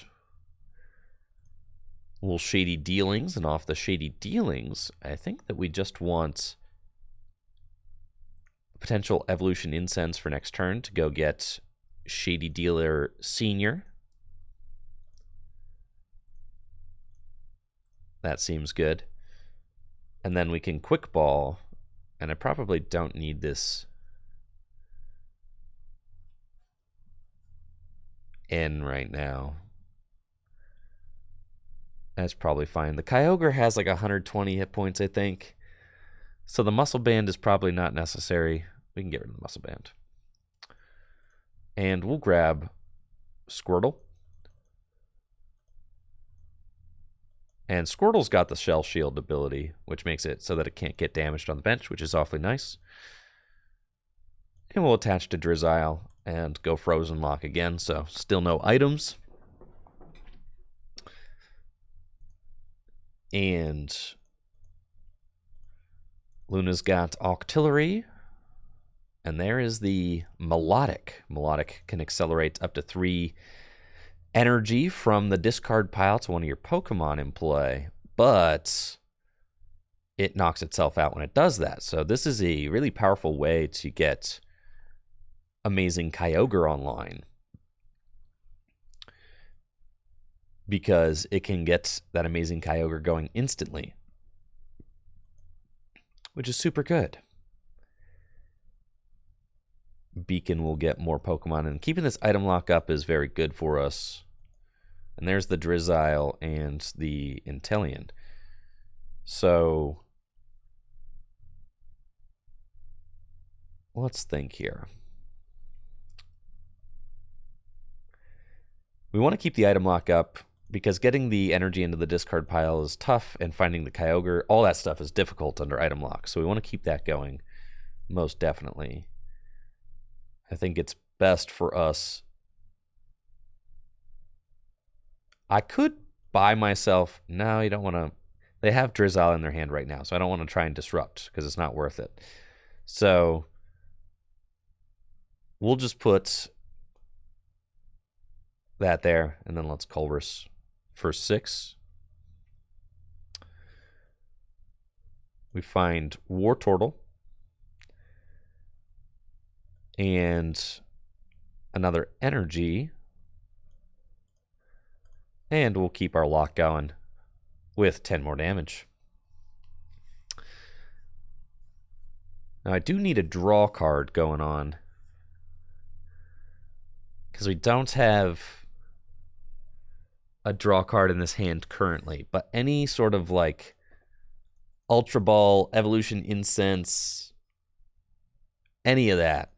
we'll Shady Dealings, and off the Shady Dealings, I think that we just want potential Evolution Incense for next turn to go get Shady Dealer Senior. That seems good. And then we can Quick Ball, and I probably don't need this in right now. That's probably fine. The Kyogre has like 120 hit points, I think. So the Muscle Band is probably not necessary. We can get rid of the Muscle Band. And we'll grab Squirtle. And Squirtle's got the Shell Shield ability, which makes it so that it can't get damaged on the bench, which is awfully nice. And we'll attach to Drizzile and go Frozen Lock again, so still no items. And Luna's got Octillery, and there is the Melodic. Melodic can accelerate up to 3 energy from the discard pile to one of your Pokemon in play, but it knocks itself out when it does that. So this is a really powerful way to get Amazing Kyogre online, because it can get that Amazing Kyogre going instantly, which is super good. beacon will get more Pokemon. And keeping this item lock up is very good for us. And there's the Drizzile and the Inteleon. So let's think here. We want to keep the item lock up because getting the energy into the discard pile is tough, and finding the Kyogre, all that stuff is difficult under item lock. So we want to keep that going, most definitely. I think it's best for us. I could buy myself... No, you don't want to... They have Drizzile in their hand right now, so I don't want to try and disrupt because it's not worth it. So we'll just put that there, and then let's Culver's for 6. We find Wartortle and another energy, and we'll keep our lock going with 10 more damage. Now I do need a draw card going on because we don't have a draw card in this hand currently, but any sort of like Ultra Ball, Evolution Incense, any of that,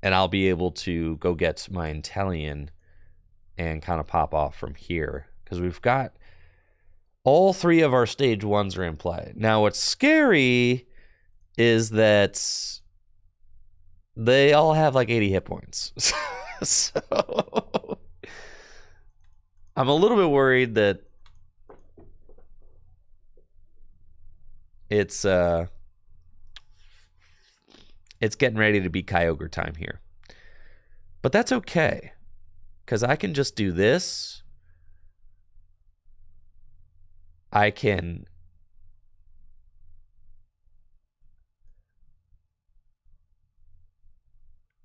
and I'll be able to go get my Inteleon and kind of pop off from here because we've got all 3 of our stage 1s are in play. Now what's scary is that they all have like 80 hit points. So I'm a little bit worried that it's getting ready to be Kyogre time here. But that's okay, because I can just do this. I can...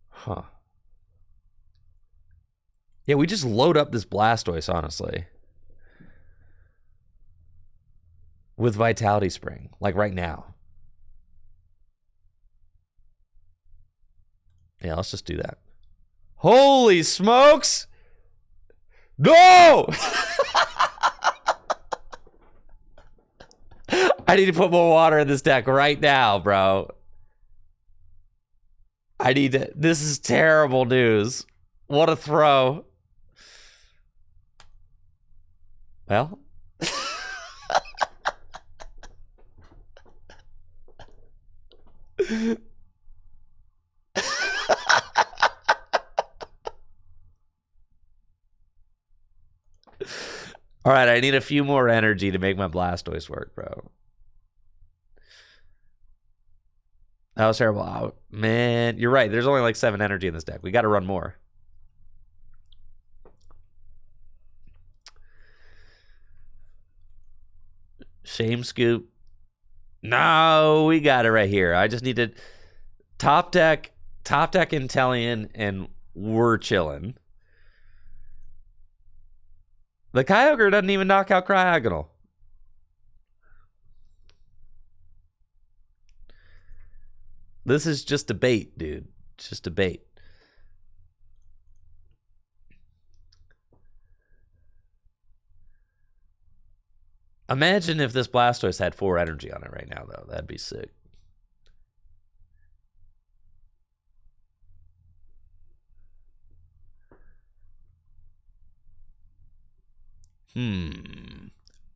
Huh. Yeah, we just load up this Blastoise, honestly. With Vitality Spring, like right now. Yeah, let's just do that. Holy smokes! No! I need to put more water in this deck right now, bro. I need to... This is terrible news. What a throw. Well... All right, I need a few more energy to make my Blastoise work, bro. That was terrible. Oh, man, you're right. There's only like 7 energy in this deck. We got to run more. Shame Scoop. No, we got it right here. I just need to top deck Inteleon, and we're chilling. The Kyogre doesn't even knock out Cryogonal. This is just a bait, dude. It's just a bait. Imagine if this Blastoise had 4 energy on it right now, though. That'd be sick.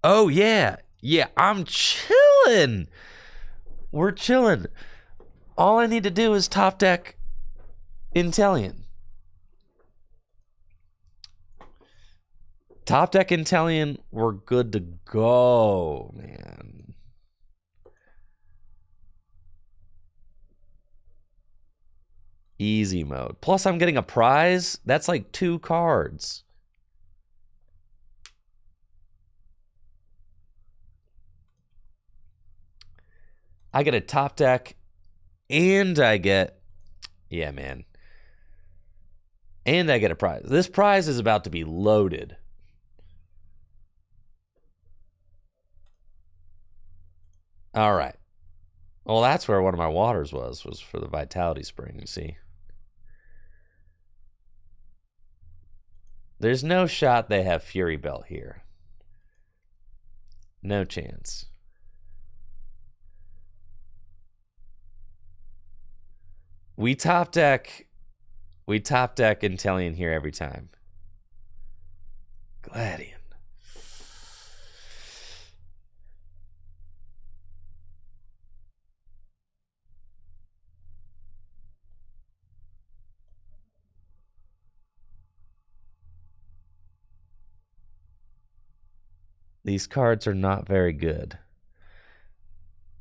Oh, yeah. Yeah, I'm chilling. We're chilling. All I need to do is top deck Inteleon. Top deck Inteleon, we're good to go, man. Easy mode. Plus, I'm getting a prize. That's like 2 cards. I get a top deck, and I get... Yeah, man. And I get a prize. This prize is about to be loaded. All right. Well, that's where one of my waters was for the Vitality Spring, you see. There's no shot they have Fury Belt here. No chance. We top deck Intellion here every time. Gladian. These cards are not very good.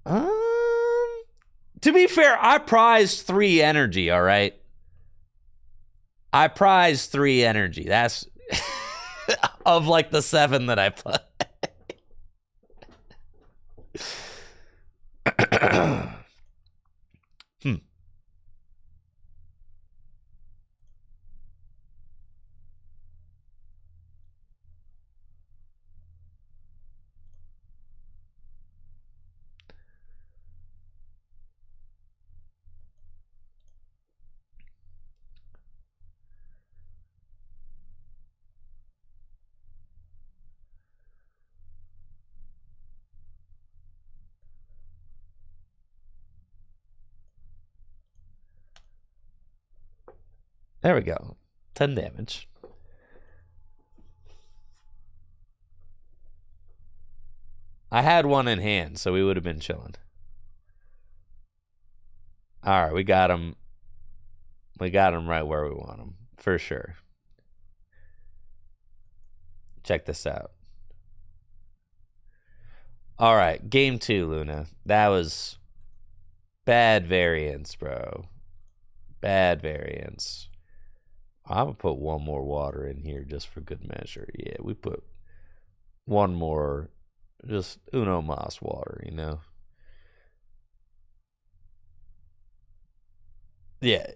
To be fair, I prized 3 energy, all right? I prized 3 energy. That's of like the 7 that I put. There we go. 10 damage. I had one in hand, so we would have been chilling. All right, we got him. We got him right where we want him, for sure. Check this out. All right, game 2, Luna. That was bad variance, bro. Bad variance. I'm going to put one more water in here just for good measure. Yeah, we put one more, just uno mas water, you know? Yeah.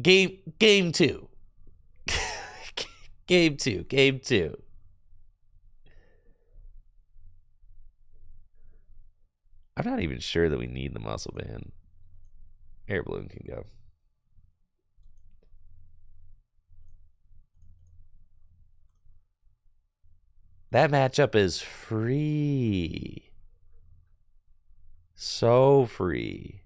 Game 2. Game 2. I'm not even sure that we need the muscle band. Air balloon can go. That matchup is free. So free.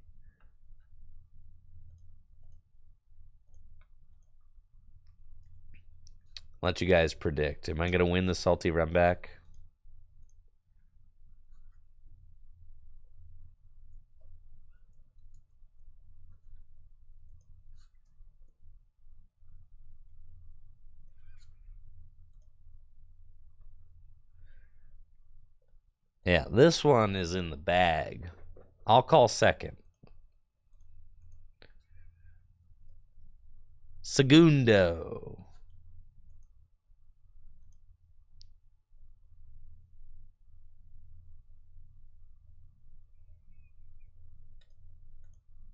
Let you guys predict. Am I going to win the salty run back? Yeah, this one is in the bag. I'll call second. Segundo.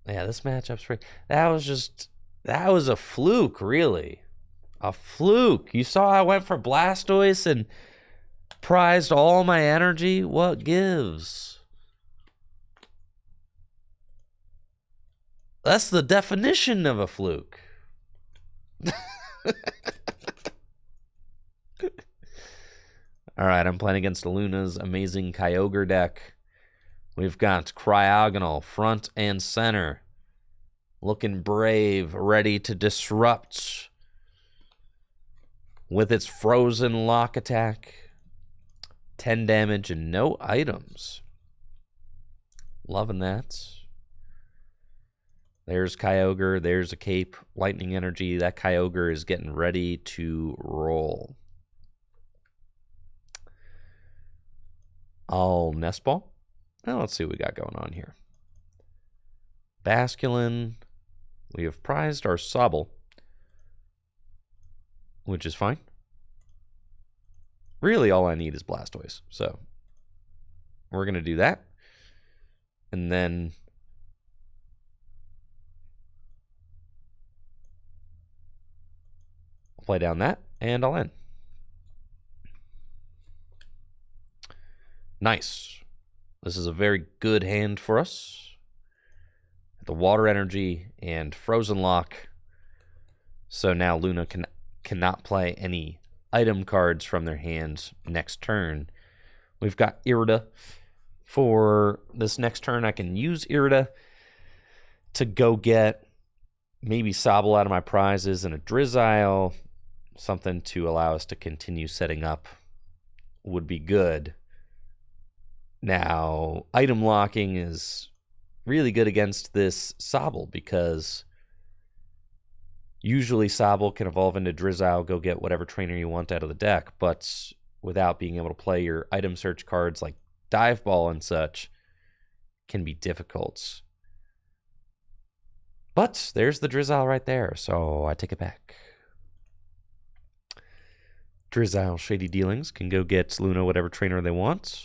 Yeah, this matchup's free. That was a fluke, really. A fluke. You saw I went for Blastoise and prized all my energy. What gives? That's the definition of a fluke. All right, I'm playing against Luna's amazing Kyogre deck. We've got Cryogonal front and center. Looking brave, ready to disrupt with its frozen lock attack. 10 damage and no items. Loving that. There's Kyogre. There's a cape. Lightning energy. That Kyogre is getting ready to roll. I'll Nest Ball. Now let's see what we got going on here. Basculin. We have prized our Sobble, which is fine. Really, all I need is Blastoise. So we're going to do that. And then I'll play down that, and I'll end. Nice. This is a very good hand for us. the water energy and frozen lock. So now Luna cannot play any item cards from their hands next turn. We've got Irida. For this next turn, I can use Irida to go get maybe Sobble out of my prizes and a Drizzile. Something to allow us to continue setting up would be good. Now, item locking is really good against this Sobble because usually Sobble can evolve into Drizzile, go get whatever trainer you want out of the deck, but without being able to play your item search cards like Dive Ball and such, can be difficult. But there's the Drizzile right there, so I take it back. Drizzile Shady Dealings can go get Luna whatever trainer they want.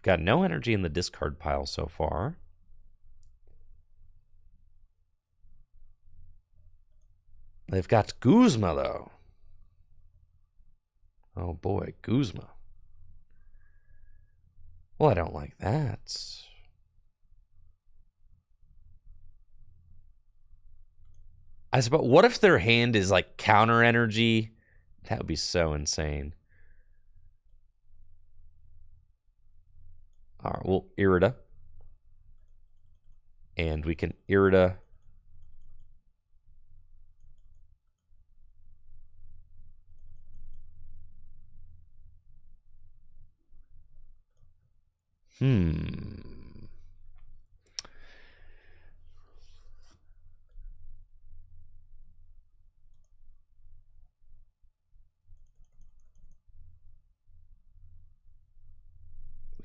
Got no energy in the discard pile so far. They've got Guzma, though. Oh boy, Guzma. Well, I don't like that. I suppose, what if their hand is like counter energy? That would be so insane. All right, well, Irida. And we can Irida.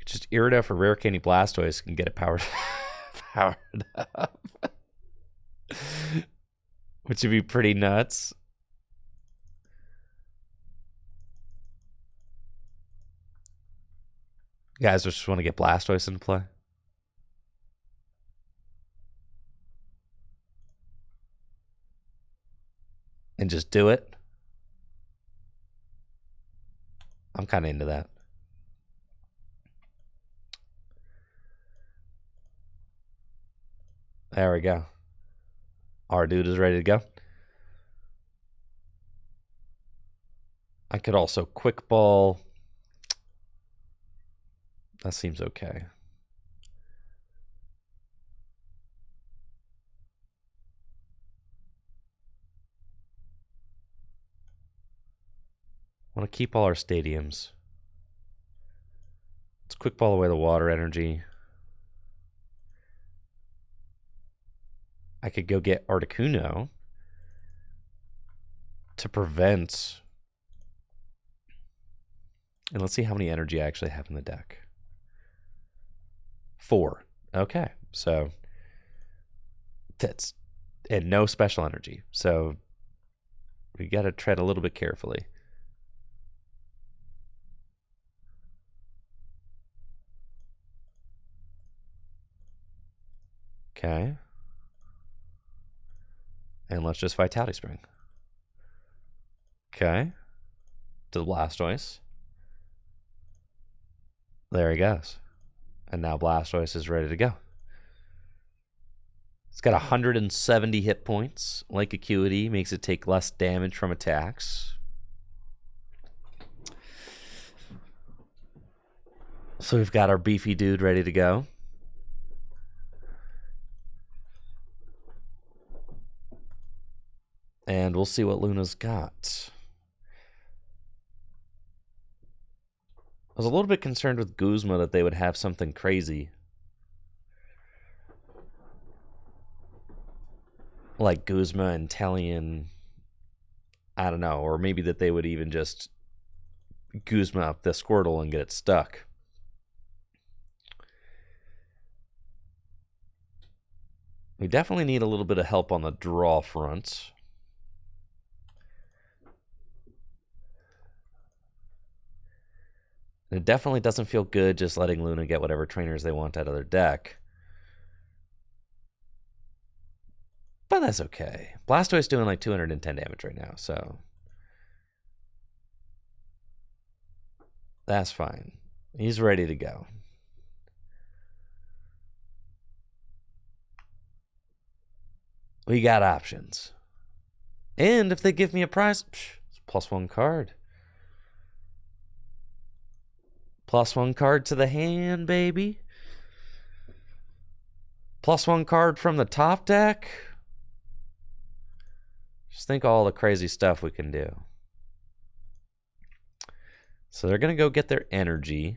Just Irida for Rare Candy Blastoise can get it powered up. Which would be pretty nuts. You guys just want to get Blastoise into play? And just do it? I'm kind of into that. There we go. Our dude is ready to go. I could also Quick Ball. That seems okay. I want to keep all our stadiums. Let's Quick Ball away the water energy. I could go get Articuno to prevent. And let's see how many energy I actually have in the deck. 4. Okay, so that's, and no special energy. So we got to tread a little bit carefully. Okay. And let's just Vitality Spring. Okay. To the Blastoise. There he goes. And now Blastoise is ready to go. It's got 170 hit points. Like Acuity makes it take less damage from attacks. So we've got our beefy dude ready to go. And we'll see what Luna's got. I was a little bit concerned with Guzma that they would have something crazy. Like Guzma and Tellian. I don't know. Or maybe that they would even just Guzma up the Squirtle and get it stuck. We definitely need a little bit of help on the draw front. And it definitely doesn't feel good just letting Luna get whatever trainers they want out of their deck. But that's okay. Blastoise doing like 210 damage right now, so that's fine. He's ready to go. We got options. And if they give me a prize, it's +1 card. +1 card to the hand, baby. +1 card from the top deck. Just think all the crazy stuff we can do. So they're going to go get their energy.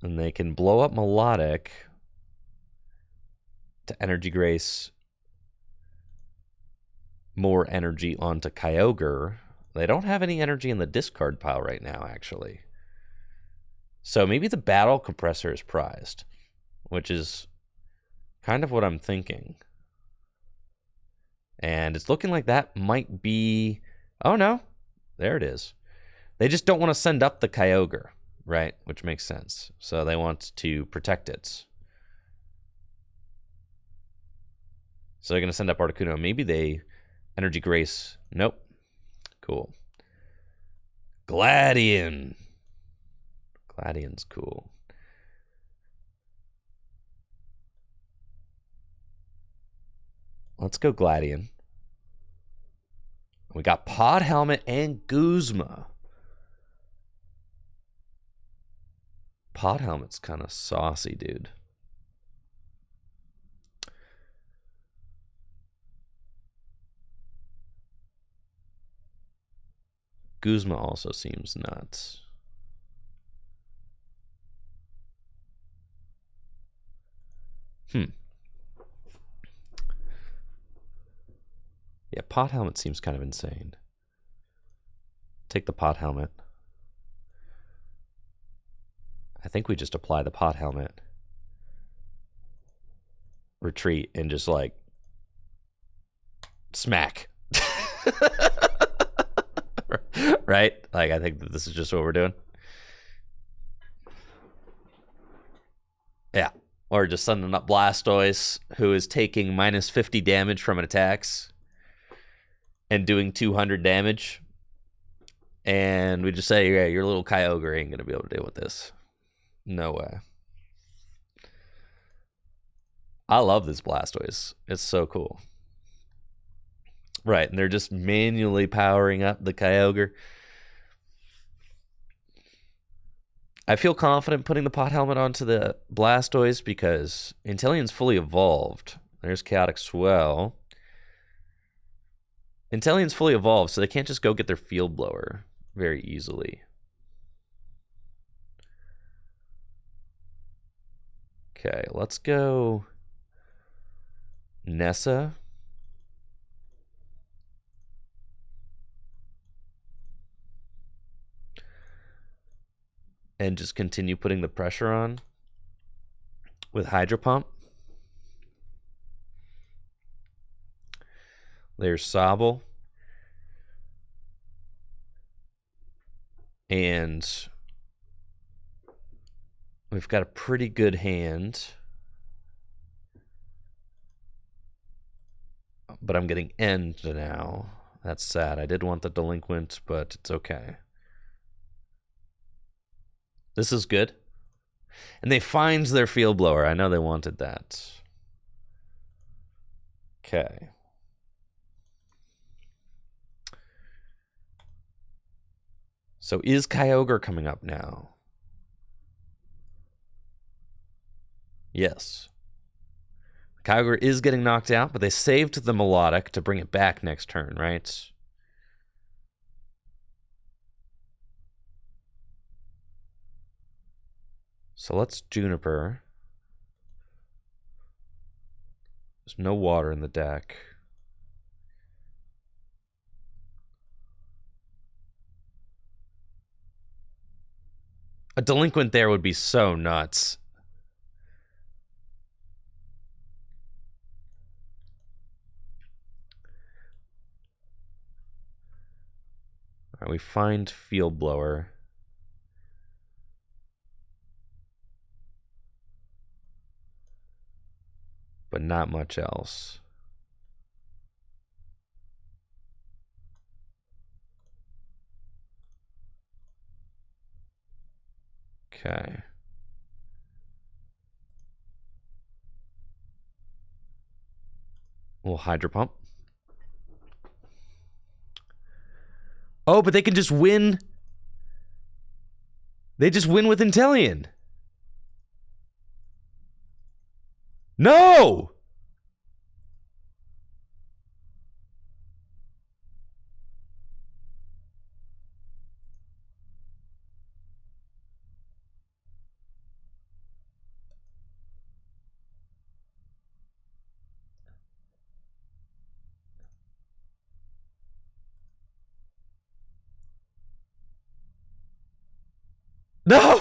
And they can blow up Melodic to Energy Grace more energy onto Kyogre. They don't have any energy in the discard pile right now, actually. So maybe the Battle Compressor is prized, which is kind of what I'm thinking. And it's looking like that might be... Oh, no. There it is. They just don't want to send up the Kyogre, right? Which makes sense. So they want to protect it. So they're going to send up Articuno. Maybe they Energy Grace. Nope. Cool. Gladian. Gladian's cool. Let's go Gladian. We got Pod Helmet and Guzma. Pod Helmet's kind of saucy, dude. Guzma also seems nuts. Yeah, Pod Helmet seems kind of insane. Take the Pod Helmet. I think we just apply the Pod Helmet. Retreat and just like smack. Right? Like, I think that this is just what we're doing. Yeah. Or just sending up Blastoise, who is taking -50 damage from an attacks and doing 200 damage. And we just say, yeah, your little Kyogre ain't going to be able to deal with this. No way. I love this Blastoise. It's so cool. Right, and they're just manually powering up the Kyogre. I feel confident putting the Pot Helmet onto the Blastoise because Inteleon's fully evolved. There's Chaotic Swell. Inteleon's fully evolved, so they can't just go get their Field Blower very easily. Okay, let's go Nessa. And just continue putting the pressure on with Hydro Pump. There's Sobble. And we've got a pretty good hand. But I'm getting End now. That's sad. I did want the Delinquent, but it's okay. This is good. And they find their Field Blower. I know they wanted that. Okay. So is Kyogre coming up now? Yes. Kyogre is getting knocked out, but they saved the Melodic to bring it back next turn, right? So let's Juniper. There's no water in the deck. A Delinquent there would be so nuts. All right, we find Field Blower. But not much else. Okay. We'll Hydro Pump. Oh, but they can just win. They just win with Intellion. No! No!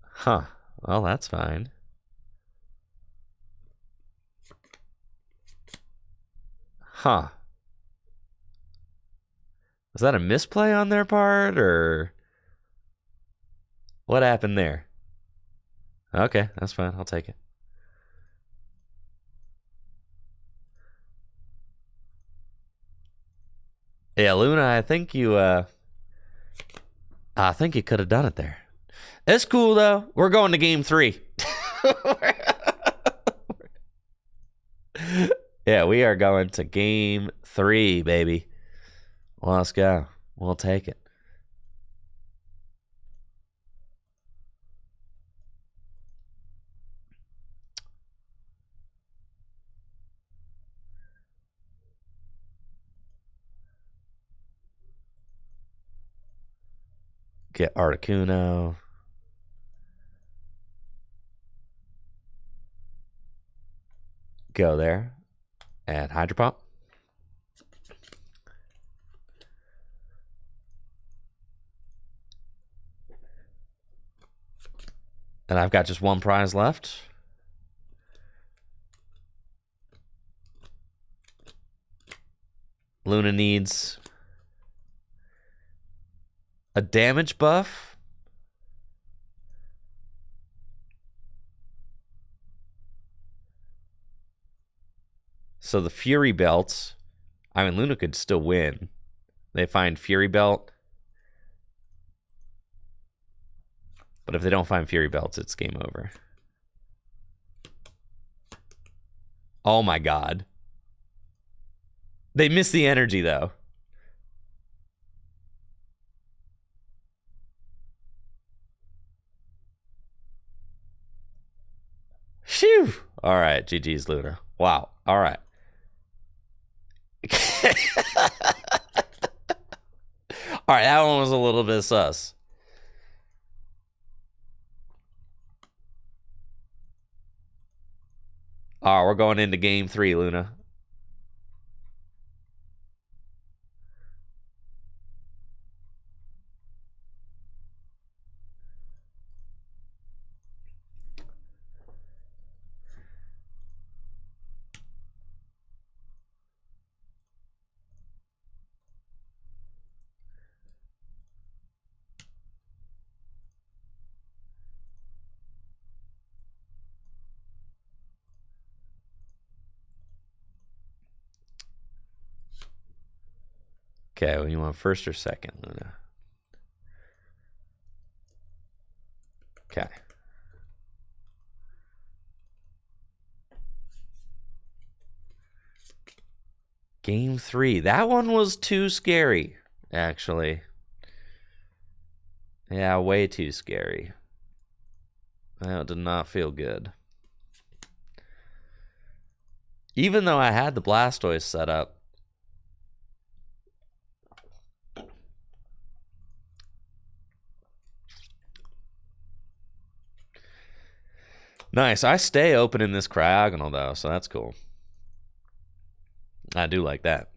Huh. Well, that's fine. Huh. Was that a misplay on their part, or what happened there? Okay, that's fine. I'll take it. Yeah, Luna, I think you could have done it there. It's cool though. We're going to game 3. Yeah, we are going to game 3, baby. Let's go. We'll take it. Get Articuno. Go there. Add Hydro Pump. And I've got just one prize left. Luna needs a damage buff. So the Fury Belts, I mean, Luna could still win. They find Fury Belt. But if they don't find Fury Belts, it's game over. Oh my god. They miss the energy, though. Phew. All right, GG's, Luna. Wow. All right. All right, that one was a little bit sus. All right, we're going into game 3, Luna. Okay, well, you want first or second, Luna? Okay. Game 3. That one was too scary, actually. Yeah, way too scary. That did not feel good. Even though I had the Blastoise set up. Nice. I stay open in this Cryogonal, though, so that's cool. I do like that.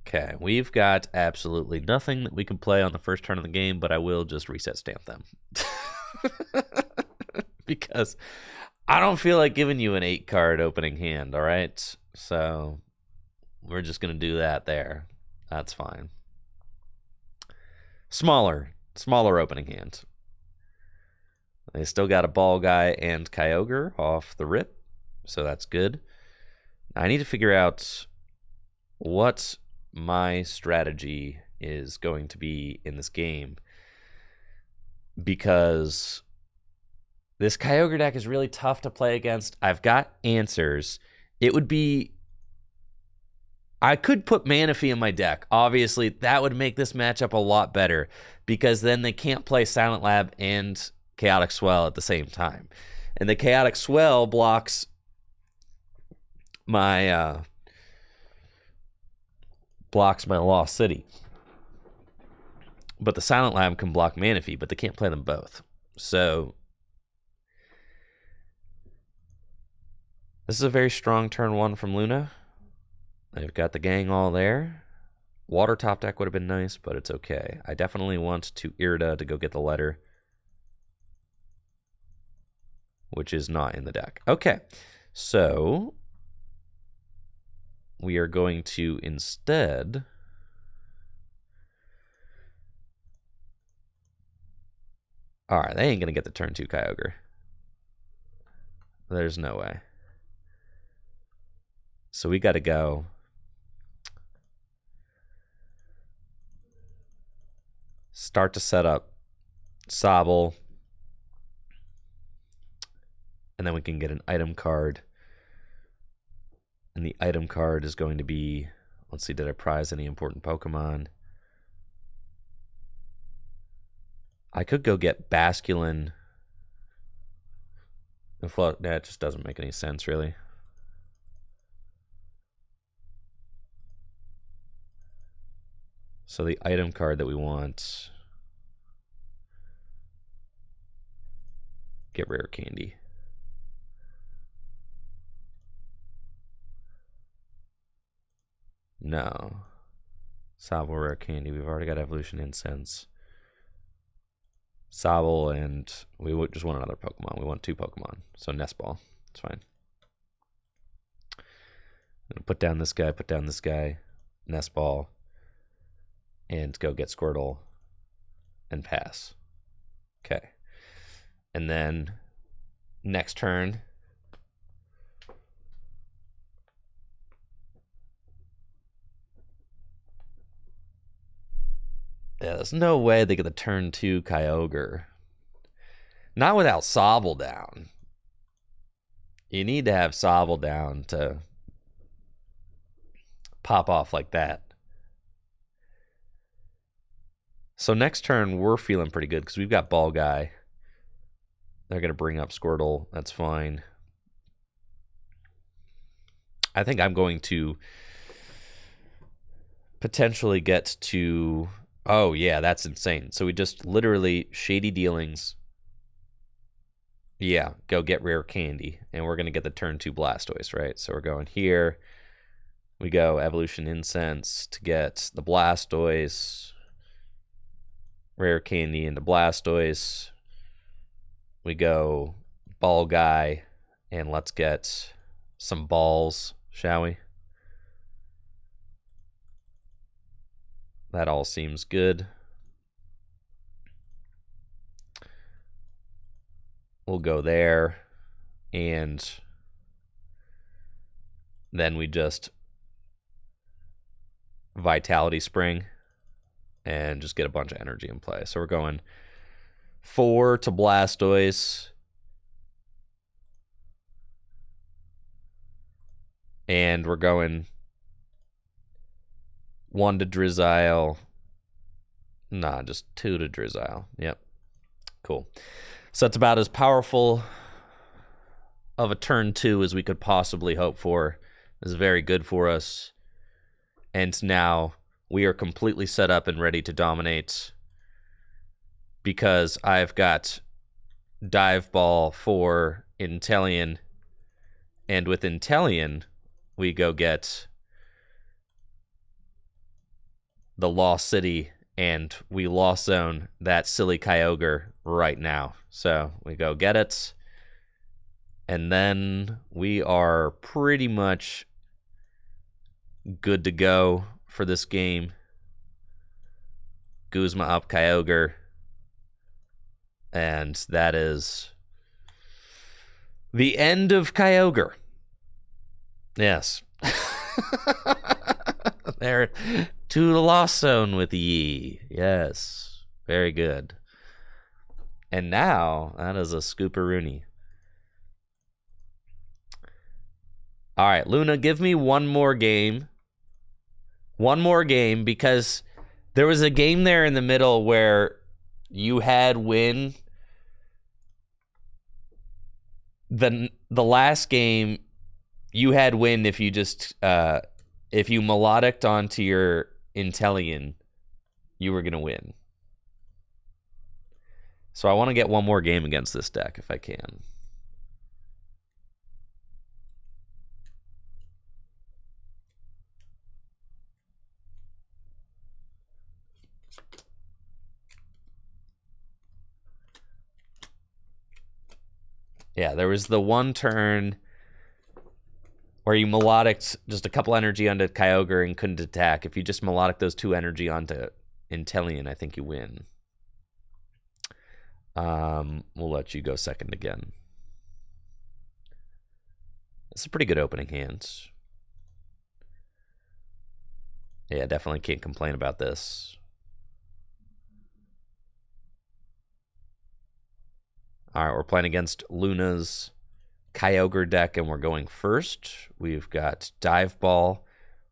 Okay, we've got absolutely nothing that we can play on the first turn of the game, but I will just reset stamp them. Because I don't feel like giving you an 8-card opening hand, all right? So we're just going to do that there. That's fine. Smaller opening hand. They still got a Ball Guy and Kyogre off the rip, so that's good. I need to figure out what my strategy is going to be in this game, because this Kyogre deck is really tough to play against. I've got answers. It would be... I could put Manaphy in my deck. Obviously, that would make this matchup a lot better, because then they can't play Silent Lab and Chaotic Swell at the same time. And the Chaotic Swell blocks my Lost City. But the Silent Lab can block Manaphy, but they can't play them both. So this is a very strong turn 1 from Luna. They've got the gang all there. Water top deck would have been nice, but it's okay. I definitely want to Irida to go get the letter, which is not in the deck. Okay, so we are going to instead... Alright, they ain't going to get the turn 2 Kyogre. There's no way. So we got to go... Start to set up Sobble. And then we can get an item card. And the item card is going to be... Let's see, did I prize any important Pokemon? I could go get Basculin. That just doesn't make any sense, really. So the item card that we want... Get Rare Candy. No. Sobble Rare Candy. We've already got Evolution Incense. Sobble, and we would just want another Pokemon. We want 2 Pokemon. So Nest Ball. It's fine. I'm gonna put down this guy, Nest Ball, and go get Squirtle and pass. Okay. And then next turn, yeah, there's no way they get the turn 2 Kyogre. Not without Sobble down. You need to have Sobble down to pop off like that. So next turn, we're feeling pretty good because we've got Ball Guy. They're going to bring up Squirtle. That's fine. I think I'm going to potentially get to... Oh, yeah, that's insane. So we just literally Shady Dealings. Yeah, go get Rare Candy. And we're going to get the turn 2 Blastoise, right? So we're going here. We go Evolution Incense to get the Blastoise. Rare Candy into Blastoise. We go Ball Guy, and let's get some balls, shall we? That all seems good. We'll go there, and then we just Vitality Spring and just get a bunch of energy in play. So we're going 4 to Blastoise. And we're going 1 to Drizzile. Nah, just 2 to Drizzile. Yep. Cool. So that's about as powerful of a turn 2 as we could possibly hope for. This is very good for us. And now we are completely set up and ready to dominate, because I've got Dive Ball for Inteleon, and with Inteleon, we go get the Lost City, and we Lost Zone that silly Kyogre right now. So we go get it, and then we are pretty much good to go for this game. Guzma up Kyogre. And that is the end of Kyogre. Yes. There to the lost zone with ye. Yes. Very good. And now that is a scooperoonie. All right, Luna, give me one more game. One more game, because there was a game there in the middle where you had win. The last game you had win if you just if you melodicked onto your Intellion, you were gonna win. So I want to get one more game against this deck if I can. Yeah, there was the one turn where you melodicked just a couple energy onto Kyogre and couldn't attack. If you just melodic those 2 energy onto Intellion, I think you win. We'll let you go second again. It's a pretty good opening hand. Yeah, definitely can't complain about this. All right, we're playing against Luna's Kyogre deck, and we're going first. We've got Dive Ball,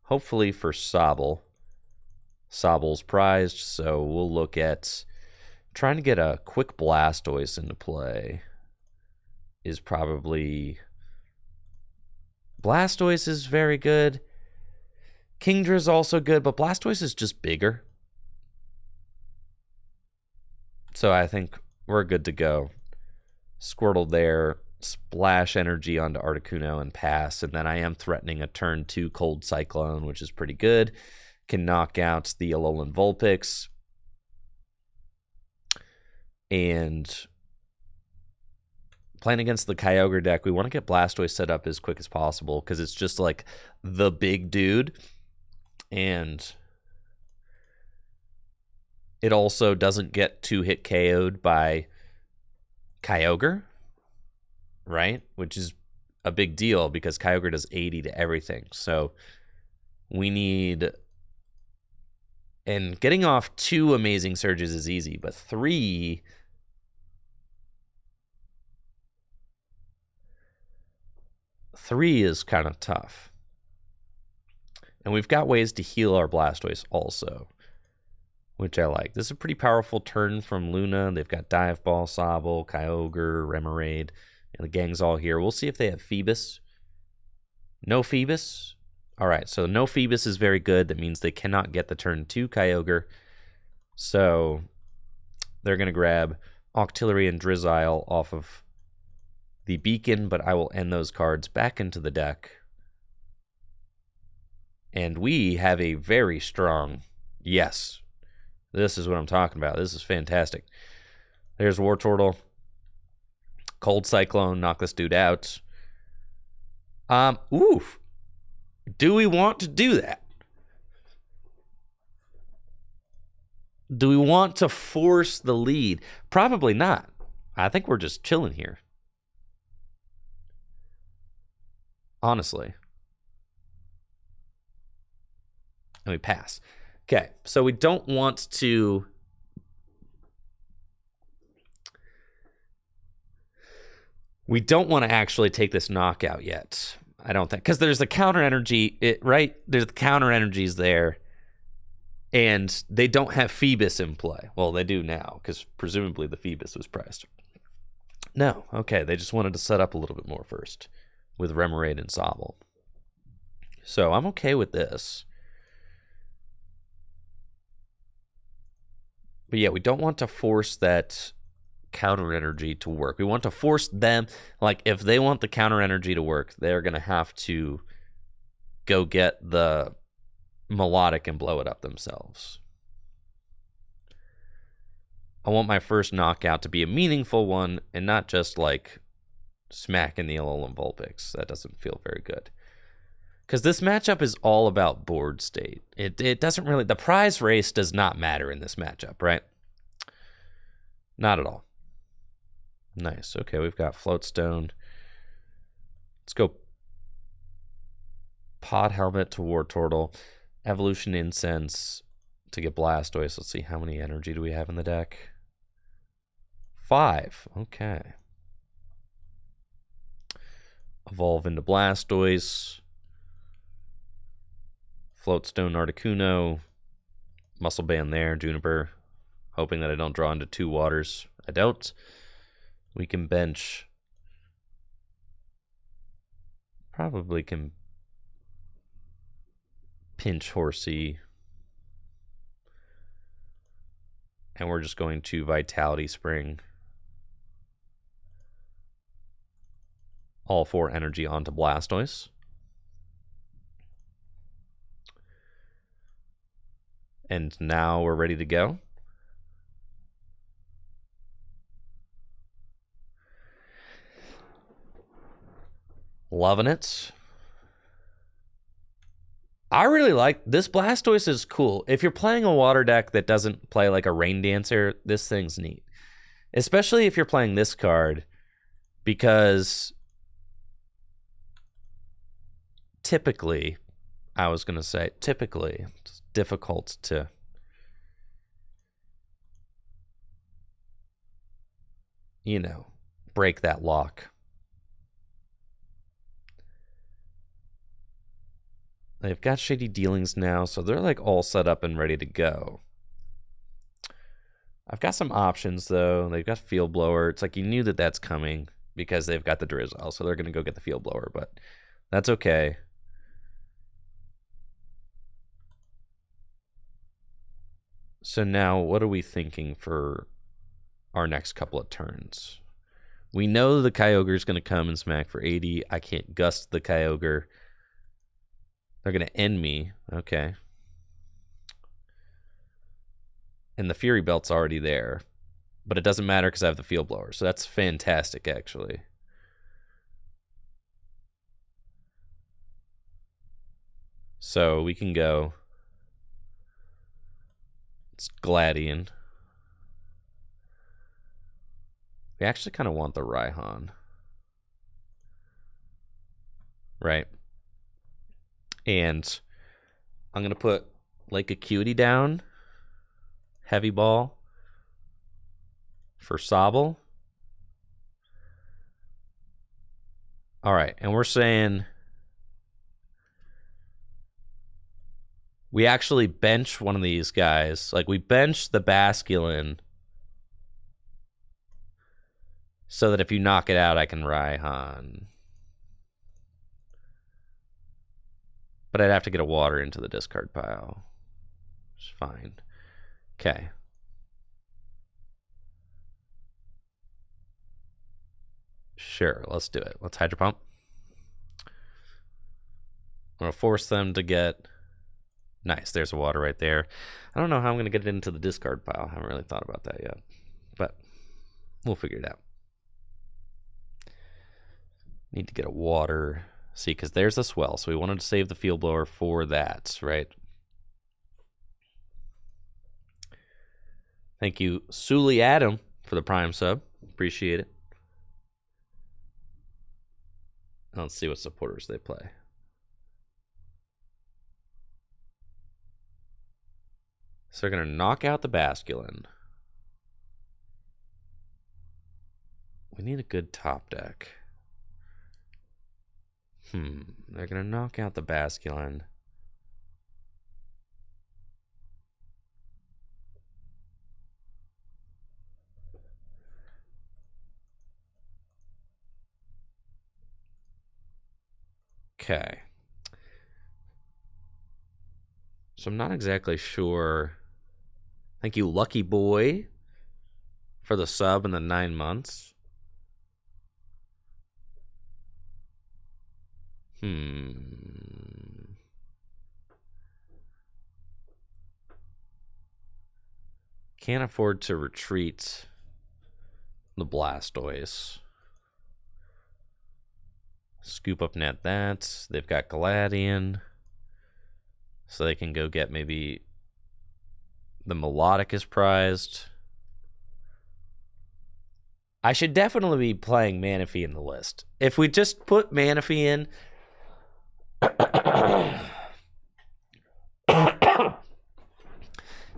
hopefully for Sobble. Sobble's prized, so we'll look at trying to get a quick Blastoise into play. Is probably... Blastoise is very good. Kingdra's also good, but Blastoise is just bigger. So I think we're good to go. Squirtle there, splash energy onto Articuno and pass, and then I am threatening a turn 2 Cold Cyclone, which is pretty good. Can knock out the Alolan Vulpix. And playing against the Kyogre deck, we want to get Blastoise set up as quick as possible because it's just like the big dude. And it also doesn't get 2-hit KO'd by Kyogre, right? Which is a big deal because Kyogre does 80 to everything. So we need... And getting off 2 amazing surges is easy, but 3... is kind of tough. And we've got ways to heal our Blastoise also, which I like. This is a pretty powerful turn from Luna. They've got Dive Ball, Sobble, Kyogre, Remoraid, and the gang's all here. We'll see if they have Phoebus. No Phoebus? All right, so no Phoebus is very good. That means they cannot get the turn 2 Kyogre. So they're going to grab Octillery and Drizzile off of the Beacon, but I will end those cards back into the deck. And we have a very strong... Yes, this is what I'm talking about. This is fantastic. There's Wartortle. Cold Cyclone, knock this dude out. Oof. Do we want to do that? Do we want to force the lead? Probably not. I think we're just chilling here. Honestly. And we pass. Okay, so we don't want to... We don't want to actually take this knockout yet. I don't think, because there's the counter energy, right? There's the counter energies there, and they don't have Phoebus in play. Well, they do now, because presumably the Phoebus was priced. No, okay, they just wanted to set up a little bit more first with Remoraid and Sobble. So I'm okay with this. But yeah, we don't want to force that counter energy to work. We want to force them, like if they want the counter energy to work, they're going to have to go get the melodic and blow it up themselves. I want my first knockout to be a meaningful one and not just like smacking the Alolan Vulpix. That doesn't feel very good. Because this matchup is all about board state. It doesn't really... The prize race does not matter in this matchup, right? Not at all. Nice. Okay, we've got Floatstone. Let's go Pod Helmet to War Turtle. Evolution Incense to get Blastoise. Let's see, how many energy do we have in the deck? 5. Okay. Evolve into Blastoise. Floatstone Articuno. Muscle Band there, Juniper. Hoping that I don't draw into 2 waters. I don't. We can bench. Probably can pinch Horsey. And we're just going to Vitality Spring. All 4 energy onto Blastoise. And now we're ready to go. Loving it. I really like this. Blastoise is cool. If you're playing a water deck that doesn't play like a Rain Dancer, this thing's neat. Especially if you're playing this card, because typically, typically, it's difficult to break that lock. They've got Shady Dealings now, so they're like all set up and ready to go. I've got some options, though. They've got Field Blower. It's like you knew that that's coming because they've got the Drizzle, so they're going to go get the Field Blower, but that's okay. So now, what are we thinking for our next couple of turns? We know the Kyogre is going to come and smack for 80. I can't gust the Kyogre. They're going to end me. Okay. And the Fury Belt's already there. But it doesn't matter because I have the Field Blower. So that's fantastic, actually. So we can go. It's Gladian. We actually kind of want the Raihan. Right. And I'm going to put Lake Acuity down. Heavy Ball. For Sobble. All right. And we're saying we actually bench one of these guys. Like we bench the Basculin so that if you knock it out, I can Raihan. But I'd have to get a water into the discard pile. It's fine. Okay. Sure, let's do it. Let's Hydro Pump. I'm going to force them to get... Nice, there's a water right there. I don't know how I'm going to get it into the discard pile. I haven't really thought about that yet. But we'll figure it out. Need to get a water... See, because there's a Swell, so we wanted to save the Field Blower for that, right? Thank you, Sully Adam, for the Prime sub. Appreciate it. Let's see what supporters they play. So they're going to knock out the Basculin. We need a good top deck. They're going to knock out the Basculin. Okay. So I'm not exactly sure. Thank you, Lucky Boy, for the sub and the 9 months. Can't afford to retreat the Blastoise. Scoop up net that. They've got Gladian. So they can go get maybe the Melodic is prized. I should definitely be playing Manaphy in the list. If we just put Manaphy in,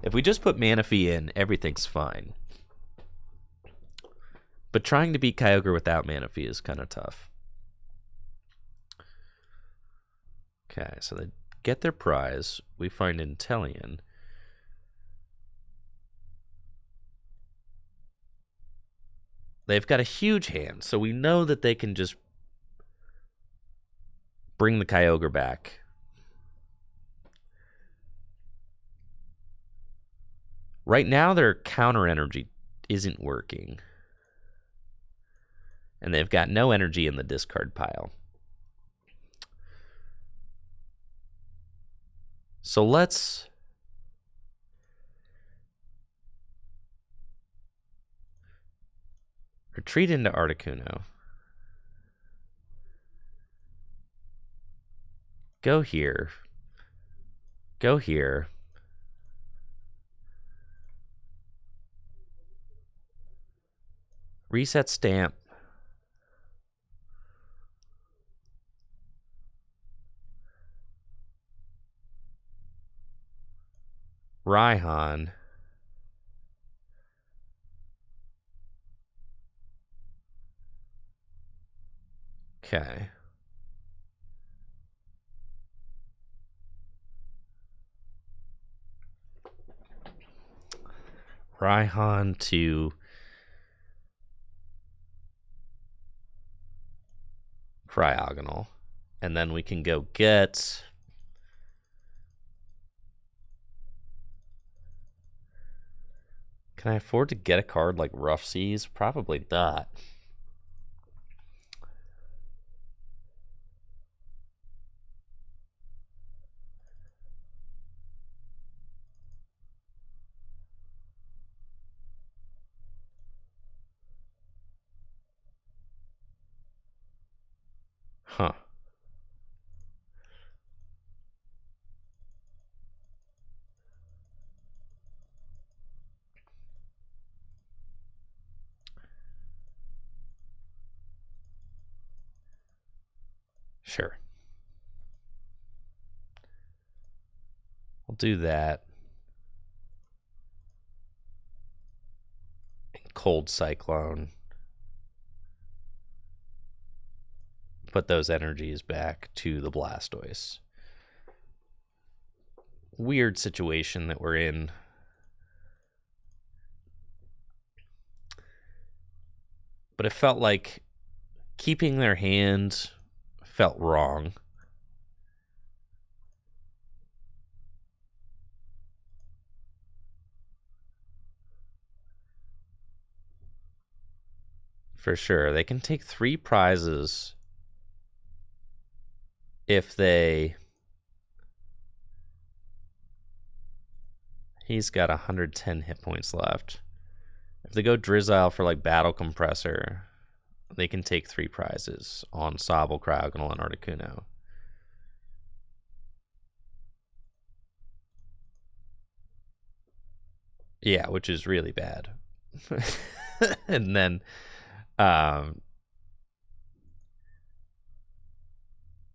If we just put Manaphy in, everything's fine. But trying to beat Kyogre without Manaphy is kind of tough. Okay, so they get their prize. We find Inteleon. They've got a huge hand, so we know that they can just bring the Kyogre back. Right now, their counter energy isn't working. And they've got no energy in the discard pile. So let's retreat into Articuno. Go here. Go here. Reset stamp. Raihan. Okay. Raihan to Cryogonal. And then we can go get... Can I afford to get a card like Rough Seas? Probably not. Huh. Sure. We'll do that. Cold Cyclone. Put those energies back to the Blastoise. Weird situation that we're in. But it felt like keeping their hand felt wrong. For sure. They can take 3 prizes if they... He's got 110 hit points left. If they go Drizzile for like Battle Compressor, they can take 3 prizes on Sobble, Cryogonal, and Articuno. Yeah, which is really bad. And then,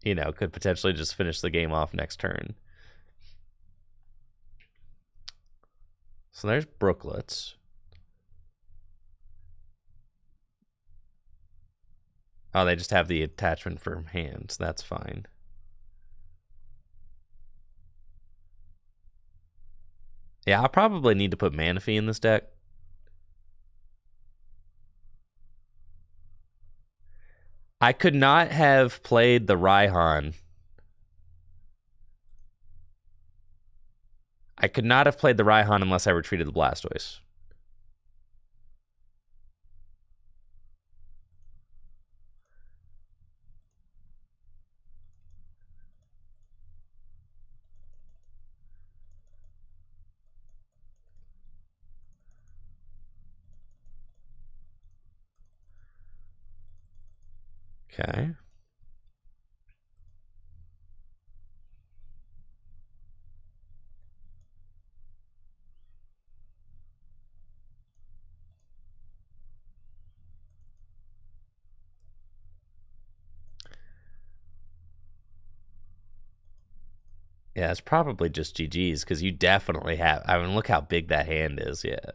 you know, could potentially just finish the game off next turn. So there's Brooklets. Oh, they just have the attachment for hands. That's fine. Yeah, I'll probably need to put Manaphy in this deck. I could not have played the Raihan. I could not have played the Raihan unless I retreated the Blastoise. Okay. Yeah, it's probably just GG's because you definitely have. I mean, look how big that hand is. Yeah.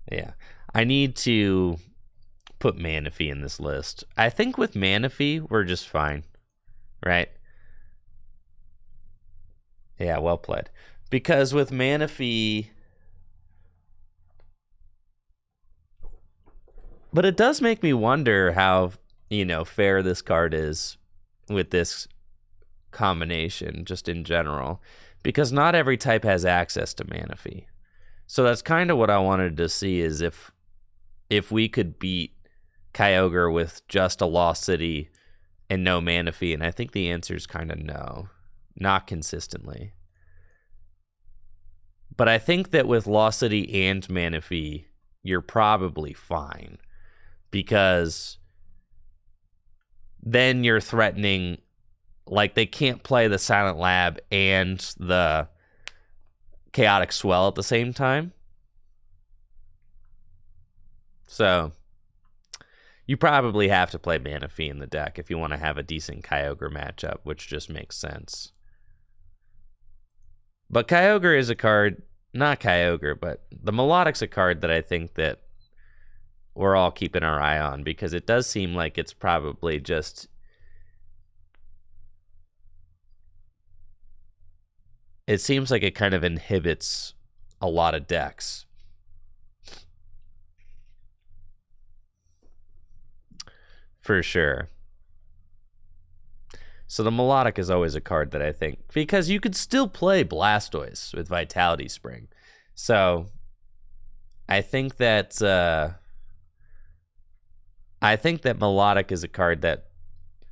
Yeah. I need to put Manaphy in this list. I think with Manaphy, we're just fine. Right? Yeah, well played. Because with Manaphy... But it does make me wonder how, fair this card is with this combination, just in general. Because not every type has access to Manaphy. So that's kind of what I wanted to see, is if we could beat Kyogre with just a Lost City and no Manaphy, and I think the answer is kind of no. Not consistently. But I think that with Lost City and Manaphy, you're probably fine. Because then you're threatening, like, they can't play the Silent Lab and the Chaotic Swell at the same time. So you probably have to play Manaphy in the deck if you want to have a decent Kyogre matchup, which just makes sense. But Kyogre is a card, not Kyogre, but the Melodic's a card that I think that we're all keeping our eye on, because it does seem like it's probably just... It seems like it kind of inhibits a lot of decks. For sure. So the Melodic is always a card that I think... Because you could still play Blastoise with Vitality Spring. So I think that... I think that Melodic is a card that,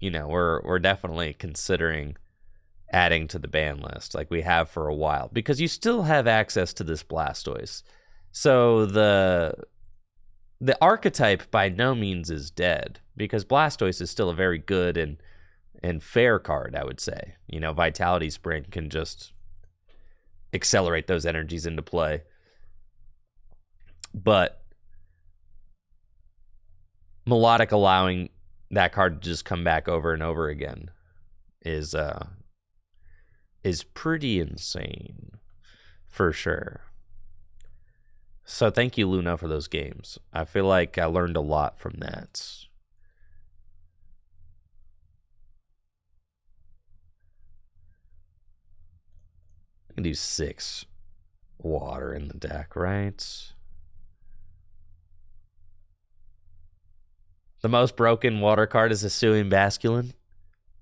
we're definitely considering adding to the ban list, like we have for a while, because you still have access to this Blastoise. So the archetype by no means is dead, because Blastoise is still a very good and fair card, I would say. Vitality Spring can just accelerate those energies into play. But Melodic allowing that card to just come back over and over again is pretty insane, for sure. So thank you, Luna, for those games. I feel like I learned a lot from that. I can do 6 water in the deck, right? The most broken water card is Hisuian Basculin.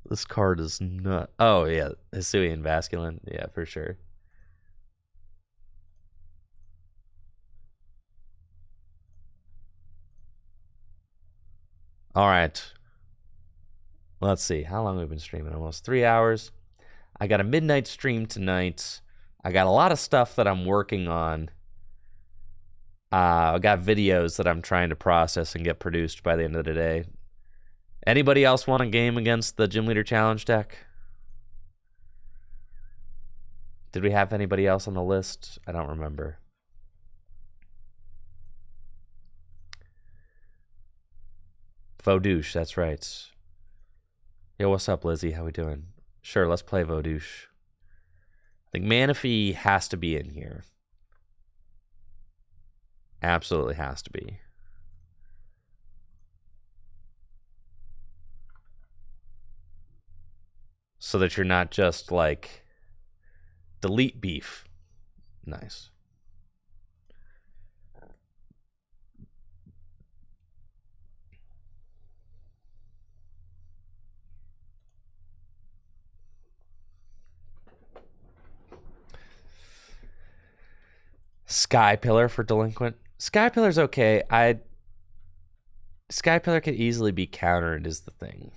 This card is not... Oh, yeah. Hisuian Basculin. Yeah, for sure. All right. Let's see. How long have we been streaming? Almost 3 hours. I got a midnight stream tonight. I got a lot of stuff that I'm working on. I got videos that I'm trying to process and get produced by the end of the day. Anybody else want a game against the Gym Leader Challenge deck? Did we have anybody else on the list? I don't remember. Vodouche, that's right. Yo, what's up, Lizzie? How we doing? Sure, let's play Vodouche. I think Manaphy has to be in here. Absolutely has to be. So that you're not just like delete beef. Nice. Sky Pillar for Delinquent. Sky Pillar's okay. Sky Pillar could easily be countered is the thing.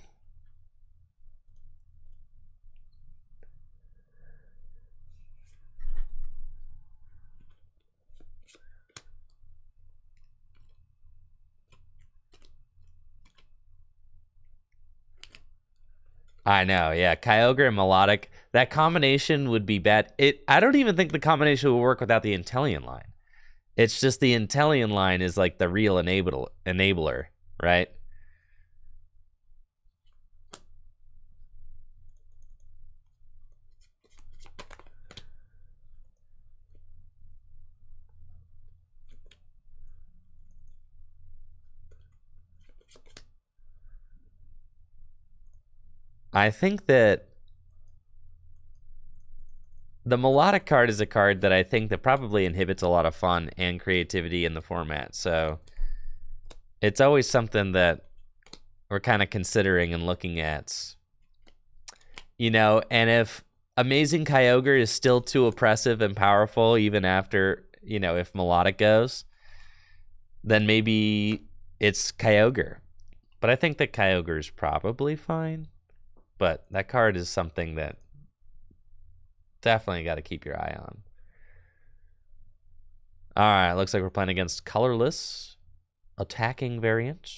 I know, yeah. Kyogre and Melodic, that combination would be bad. I don't even think the combination would work without the Inteleon line. It's just the Inteleon line is like the real enabler, right? I think that the melodic card is a card that I think that probably inhibits a lot of fun and creativity in the format. So it's always something that we're kind of considering and looking at. You know, and if Amazing Kyogre is still too oppressive and powerful, even after, you know, if melodic goes, then maybe it's Kyogre. But I think that Kyogre is probably fine. But that card is something that definitely got to keep your eye on. All right, looks like we're playing against colorless attacking variant.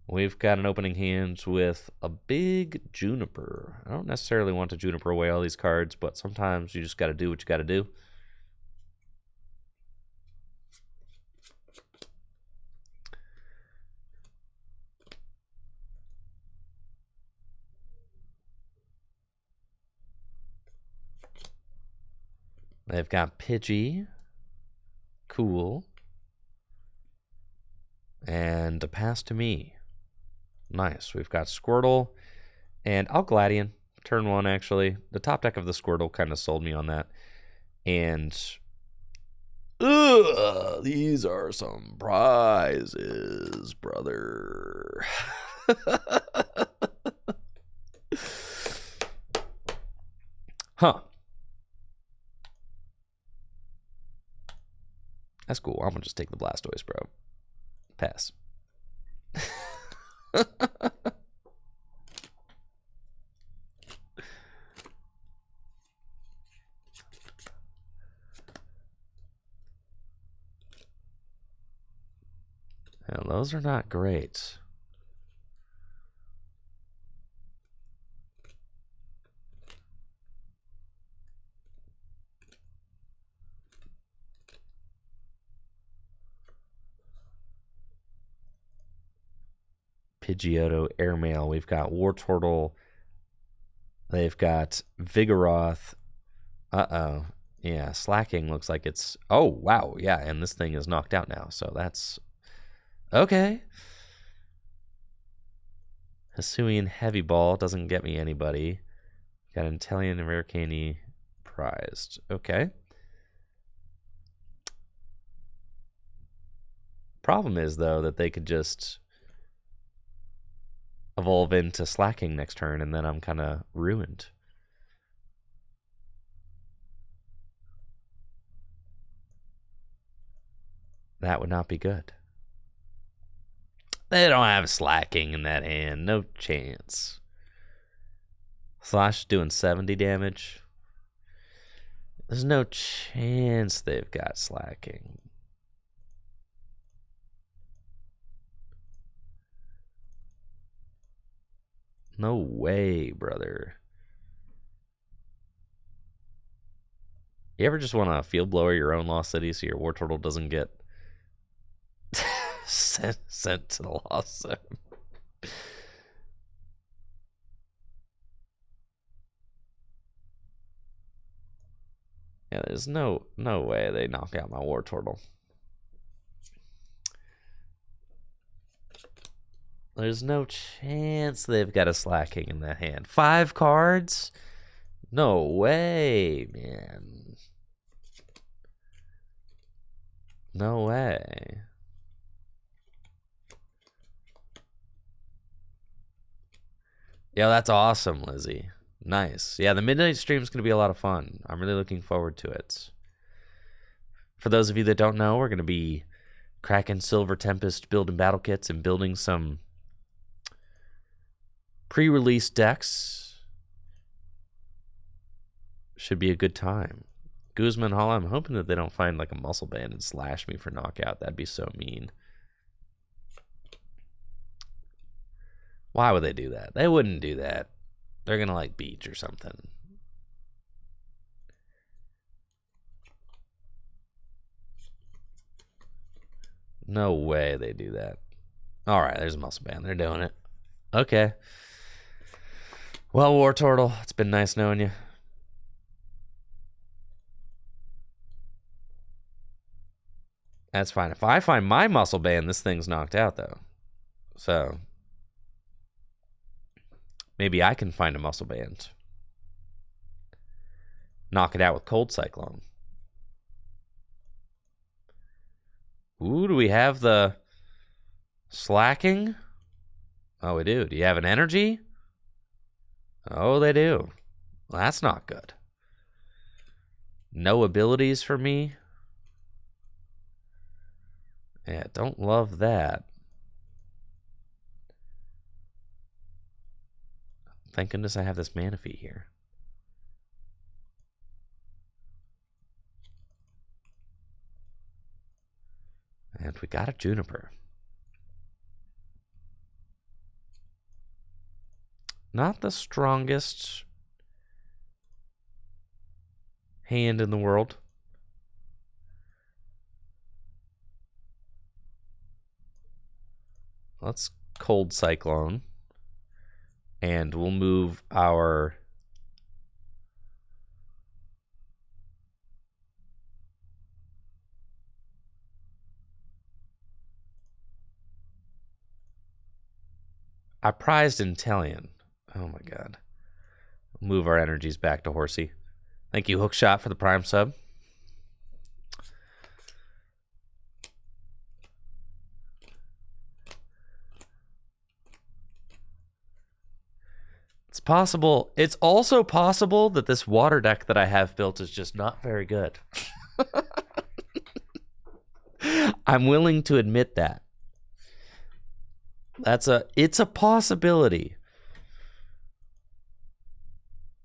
We've got an opening hands with a big Juniper. I don't necessarily want to Juniper away all these cards, but sometimes you just got to do what you got to do. They've got Pidgey, cool, and a pass to me. Nice. We've got Squirtle and Gladion. Turn one, actually. The top deck of the Squirtle kind of sold me on that. And these are some prizes, brother. Huh. That's cool. I'm going to just take the Blastoise, bro. Pass. And those are not great. Pidgeotto, Airmail. We've got Wartortle. They've got Vigoroth. Uh-oh. Yeah, Slacking looks like it's... Oh, wow. Yeah, and this thing is knocked out now, so that's... Okay. Hisuian Heavy Ball doesn't get me anybody. Got Inteleon and Rare Candy prized. Okay. Problem is, though, that they could just evolve into Slacking next turn, and then I'm kind of ruined. That would not be good. They don't have Slacking in that hand. No chance. Slash doing 70 damage. There's no chance they've got Slacking. No way, brother. You ever just want to field blower your own Lost City so your Wartortle doesn't get sent to the Lost Zone? Yeah, there's no way they knock out my Wartortle. There's no chance they've got a Slacking in that hand. 5 cards? No way, man. No way. Yeah, that's awesome, Lizzie. Nice. Yeah, the midnight stream is going to be a lot of fun. I'm really looking forward to it. For those of you that don't know, we're going to be cracking Silver Tempest, building battle kits, and building some pre-release decks. Should be a good time. Guzman Hall, I'm hoping that they don't find like a muscle band and slash me for knockout. That'd be so mean. Why would they do that? They wouldn't do that. They're going to like beach or something. No way they do that. All right, there's a muscle band. They're doing it. Okay. Well, Wartortle, it's been nice knowing you. That's fine. If I find my muscle band, this thing's knocked out, though. So... Maybe I can find a muscle band. Knock it out with Cold Cyclone. Ooh, do we have the slacking? Oh, we do. Do you have an energy? Oh, they do. Well, that's not good. No abilities for me. Yeah, don't love that. Thank goodness I have this Manaphy here. And we got a Juniper. Not the strongest hand in the world. Let's Cold Cyclone. And we'll move our... I prized Intellion. Oh my god. Move our energies back to Horsey. Thank you, Hookshot, for the Prime sub. It's possible. It's also possible that this water deck that I have built is just not very good. I'm willing to admit that. It's a possibility.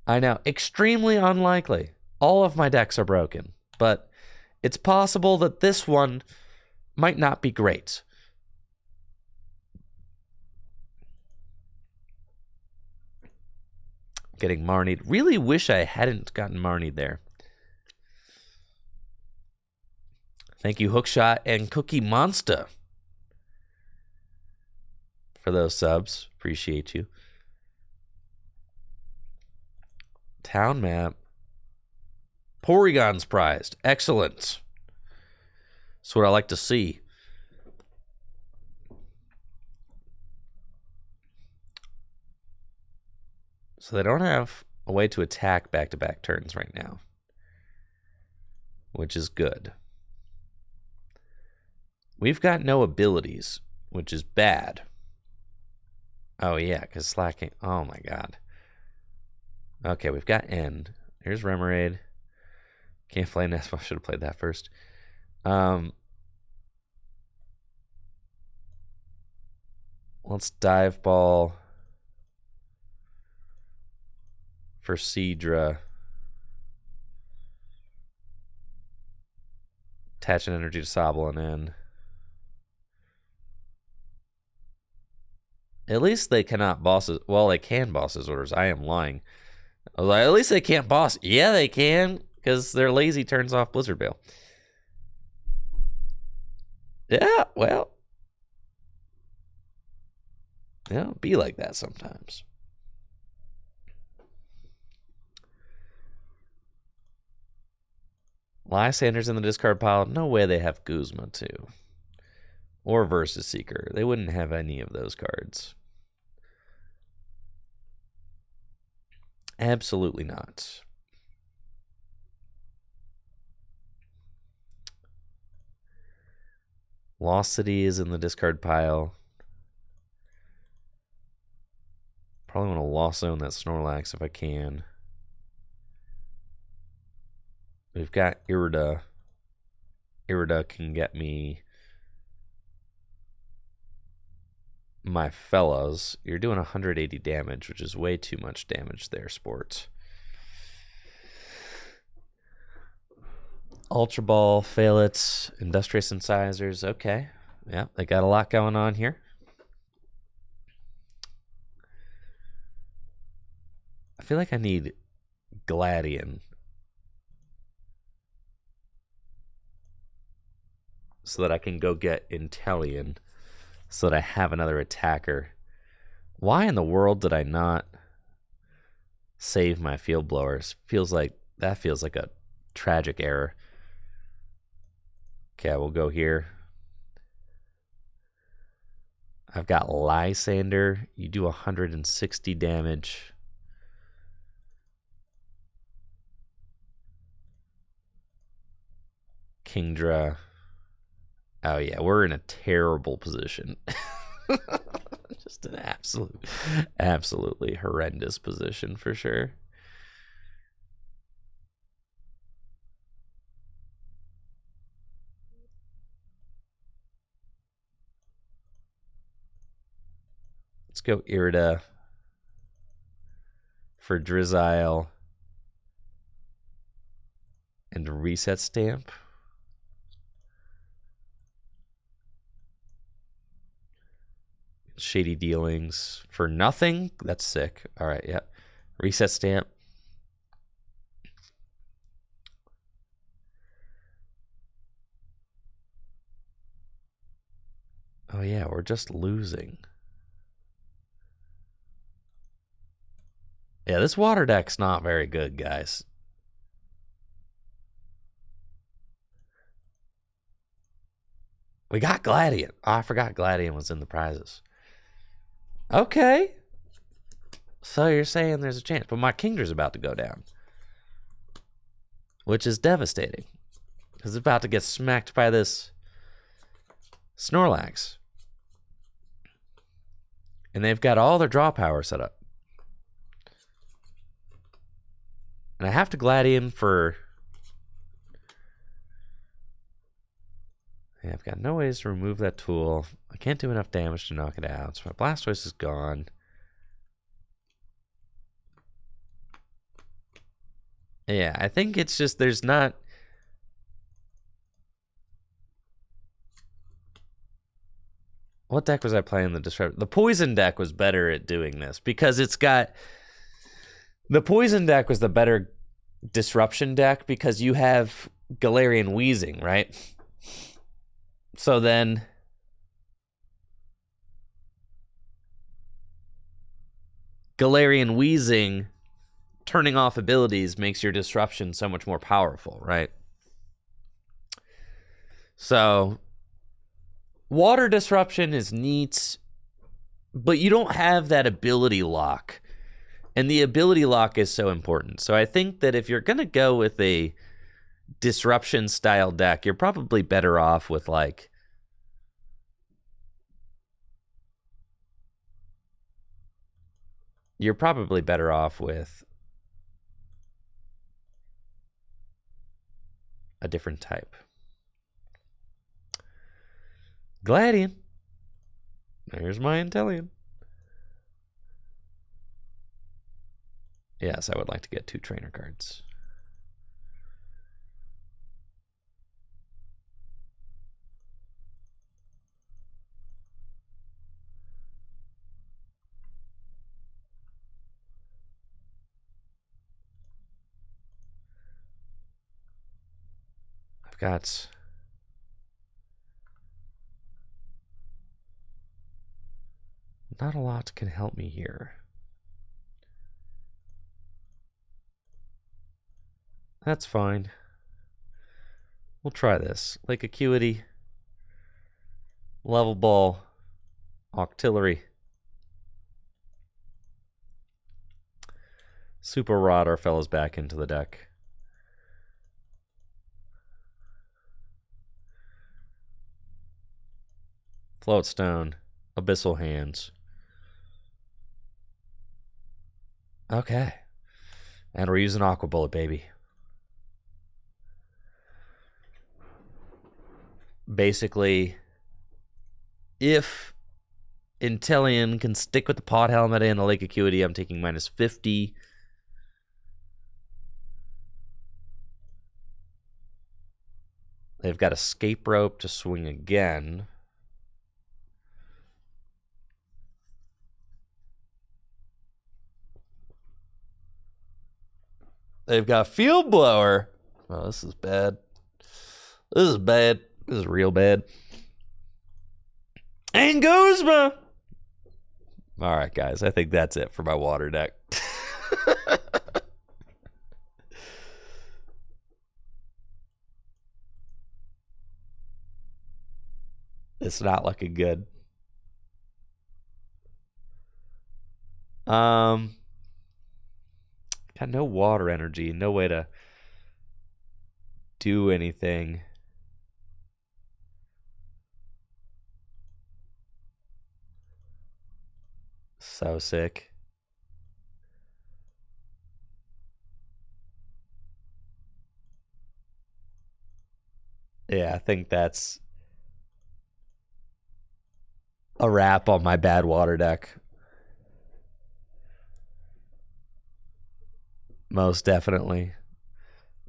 I know, extremely unlikely. All of my decks are broken, but it's possible that this one might not be great. Getting Marnied. Really wish I hadn't gotten Marnied there. Thank you, Hookshot and Cookie Monster, for those subs. Appreciate you. Town map. Porygon's prized. Excellent. That's what I like to see. So they don't have a way to attack back-to-back turns right now, which is good. We've got no abilities, which is bad. Oh, yeah, because slacking. Oh, my god. Okay, we've got End. Here's Remoraid. Can't play Nest. I should have played that first. Let's Dive Ball for Seadra. Attach an energy to Sobble and End. At least they cannot boss his... Well, they can boss his orders. I am lying. I was like, at least they can't boss. Yeah, they can, because they're lazy turns off Blizzard Veil. Yeah, well. Yeah, be like that sometimes. Lysander's in the discard pile. No way they have Guzma, too. Or Versus Seeker. They wouldn't have any of those cards. Absolutely not. Lost City is in the discard pile. Probably want to Lost Zone that Snorlax if I can. We've got Irida. Irida can get me my fellas. You're doing 180 damage, which is way too much damage there, Sports. Ultra Ball, Fail It, Industrious Incisors. Okay. Yeah, they got a lot going on here. I feel like I need Gladian so that I can go get Intellion so that I have another attacker. Why in the world did I not save my Field Blowers? That feels like a tragic error. Okay, we'll go here. I've got Lysander. You do 160 damage. Kingdra. Oh yeah, we're in a terrible position. Just an absolutely horrendous position for sure. Let's go Irida for Drizzile and Reset Stamp. Shady Dealings for nothing. That's sick. All right, yep. Reset Stamp. Oh yeah, we're just losing. Yeah, this water deck's not very good, guys. We got Gladiant. Oh, I forgot Gladiant was in the prizes. Okay. So you're saying there's a chance, but my Kingdra's about to go down, which is devastating because it's about to get smacked by this Snorlax. And they've got all their draw power set up. And I have to Gladian for... Yeah, I've got no ways to remove that tool. I can't do enough damage to knock it out, so my Blastoise is gone. Yeah, I think it's just there's not... What deck was I playing? The Poison deck was better at doing this because it's got... The Poison deck was the better disruption deck because you have Galarian Wheezing, right? So then... Galarian Wheezing turning off abilities makes your disruption so much more powerful, right? So... Water disruption is neat, but you don't have that ability lock. And the ability lock is so important. So I think that if you're going to go with a disruption style deck, you're probably better off with like... You're probably better off with a different type. Gladian. There's my Intellion. Yes, I would like to get 2 trainer cards. I've got... Not a lot can help me here. That's fine. We'll try this. Lake Acuity, Level Ball, Octillery, Super Rod our fellows back into the deck. Floatstone, Abyssal Hands. Okay. And we're using Aqua Bullet, baby. Basically, if Intellion can stick with the Pod Helmet and the Lake Acuity, I'm taking minus 50. They've got Escape Rope to swing again. They've got Field Blower. Oh, this is bad. This is bad. This is real bad. And Guzma. All right, guys. I think that's it for my water deck. It's not looking good. Got no water energy, no way to do anything. So sick. Yeah, I think that's a wrap on my bad water deck. Most definitely.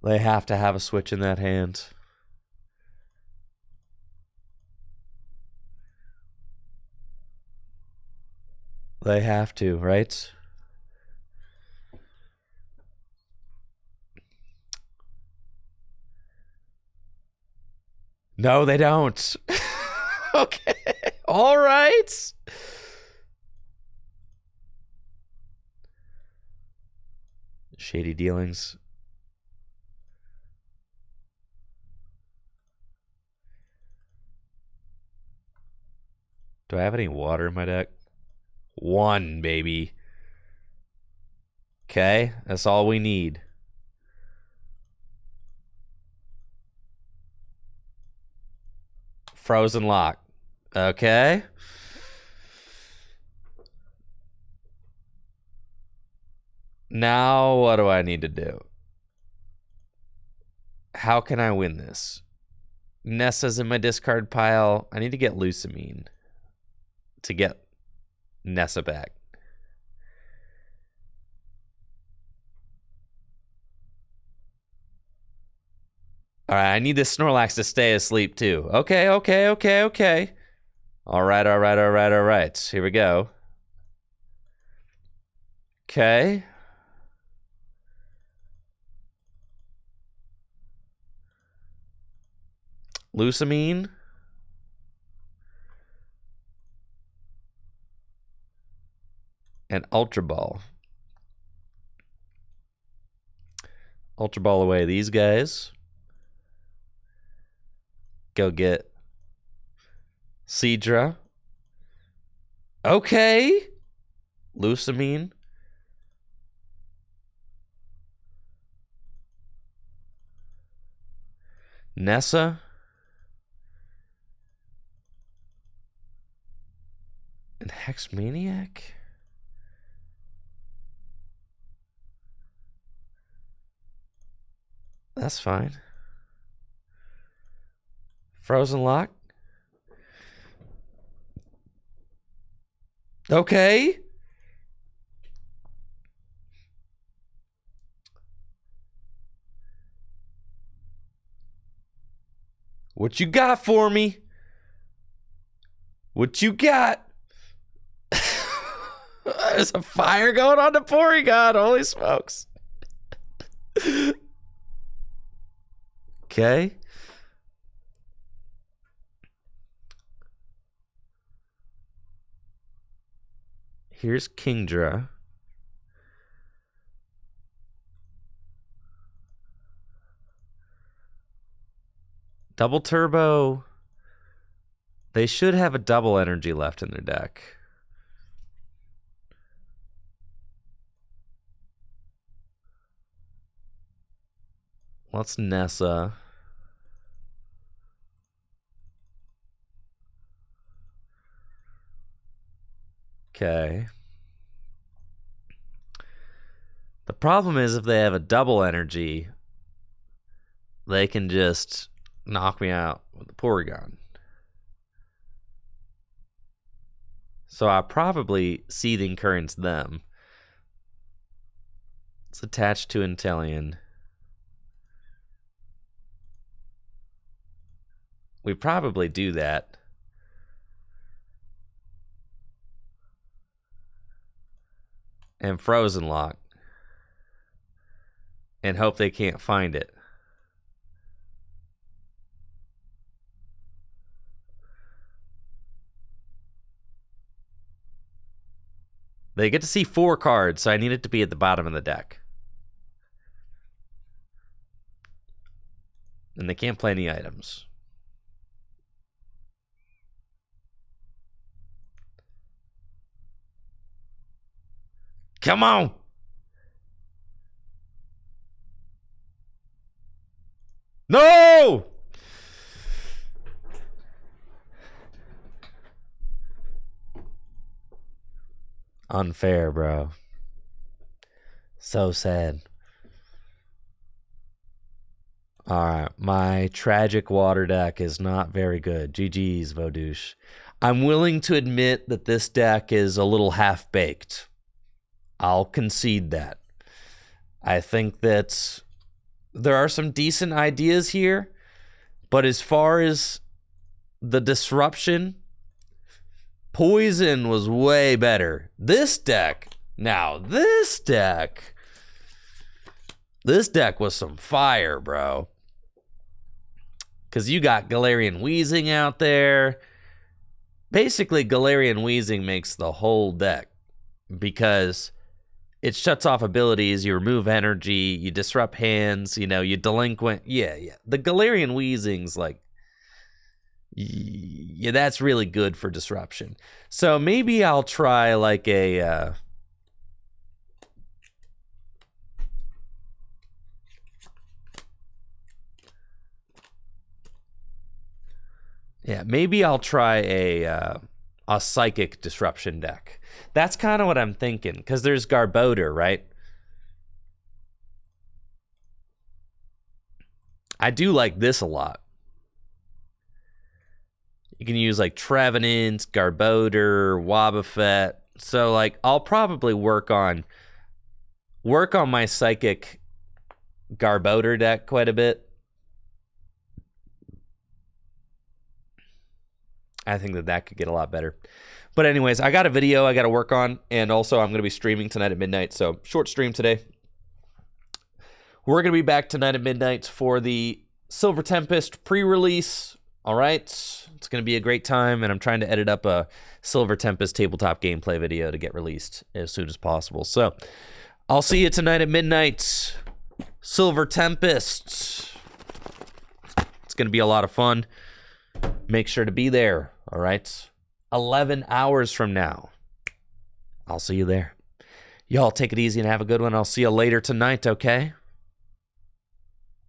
They have to have a switch in that hand. They have to, right? No, they don't. Okay. All right. Shady dealings. Do I have any water in my deck? One, baby. Okay, that's all we need. Frozen lock. Okay. Now, what do I need to do? How can I win this? Nessa's in my discard pile. I need to get Lucamine to get Nessa back. All right, I need this Snorlax to stay asleep too. Okay. All right. Here we go. Okay. Lucamine. And Ultra Ball. Ultra Ball away these guys. Go get Seadra. Okay. Lucamine. Nessa. And Hex Maniac. That's fine. Frozen Lock. Okay. What you got for me? What you got? There's a fire going on the Porygon. Holy smokes. Okay. Here's Kingdra. Double Turbo. They should have a double energy left in their deck. Let's Nessa. Okay. The problem is if they have a double energy, they can just knock me out with the Porygon. So I probably Seething Currents them. It's attached to Inteleon. We probably do that. And Frozen Lock. And hope they can't find it. They get to see 4 cards, so I need it to be at the bottom of the deck. And they can't play any items. Come on. No! Unfair, bro. So sad. Alright, my tragic water deck is not very good. GG's, Vodouche. I'm willing to admit that this deck is a little half-baked. I'll concede that. I think that there are some decent ideas here, but as far as the disruption, poison was way better. This deck was some fire, bro. Because you got Galarian Wheezing out there. Basically, Galarian Wheezing makes the whole deck because it shuts off abilities, you remove energy, you disrupt hands, you know, you delinquent. Yeah. The Galarian Wheezing's like, yeah, that's really good for disruption. So maybe I'll try like a... yeah, maybe I'll try a Psychic Disruption deck. That's kind of what I'm thinking, because there's Garbodor, right? I do like this a lot. You can use like Trevenant, Garbodor, Wobbuffet. So like I'll probably work on my Psychic Garbodor deck quite a bit. I think that could get a lot better. But anyways, I got a video I got to work on, and also I'm going to be streaming tonight at midnight, so short stream today. We're going to be back tonight at midnight for the Silver Tempest pre-release. All right, it's going to be a great time, and I'm trying to edit up a Silver Tempest tabletop gameplay video to get released as soon as possible. So I'll see you tonight at midnight. Silver Tempest. It's going to be a lot of fun. Make sure to be there, all right? 11 hours from now. I'll see you there. Y'all take it easy and have a good one. I'll see you later tonight, okay?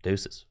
Deuces.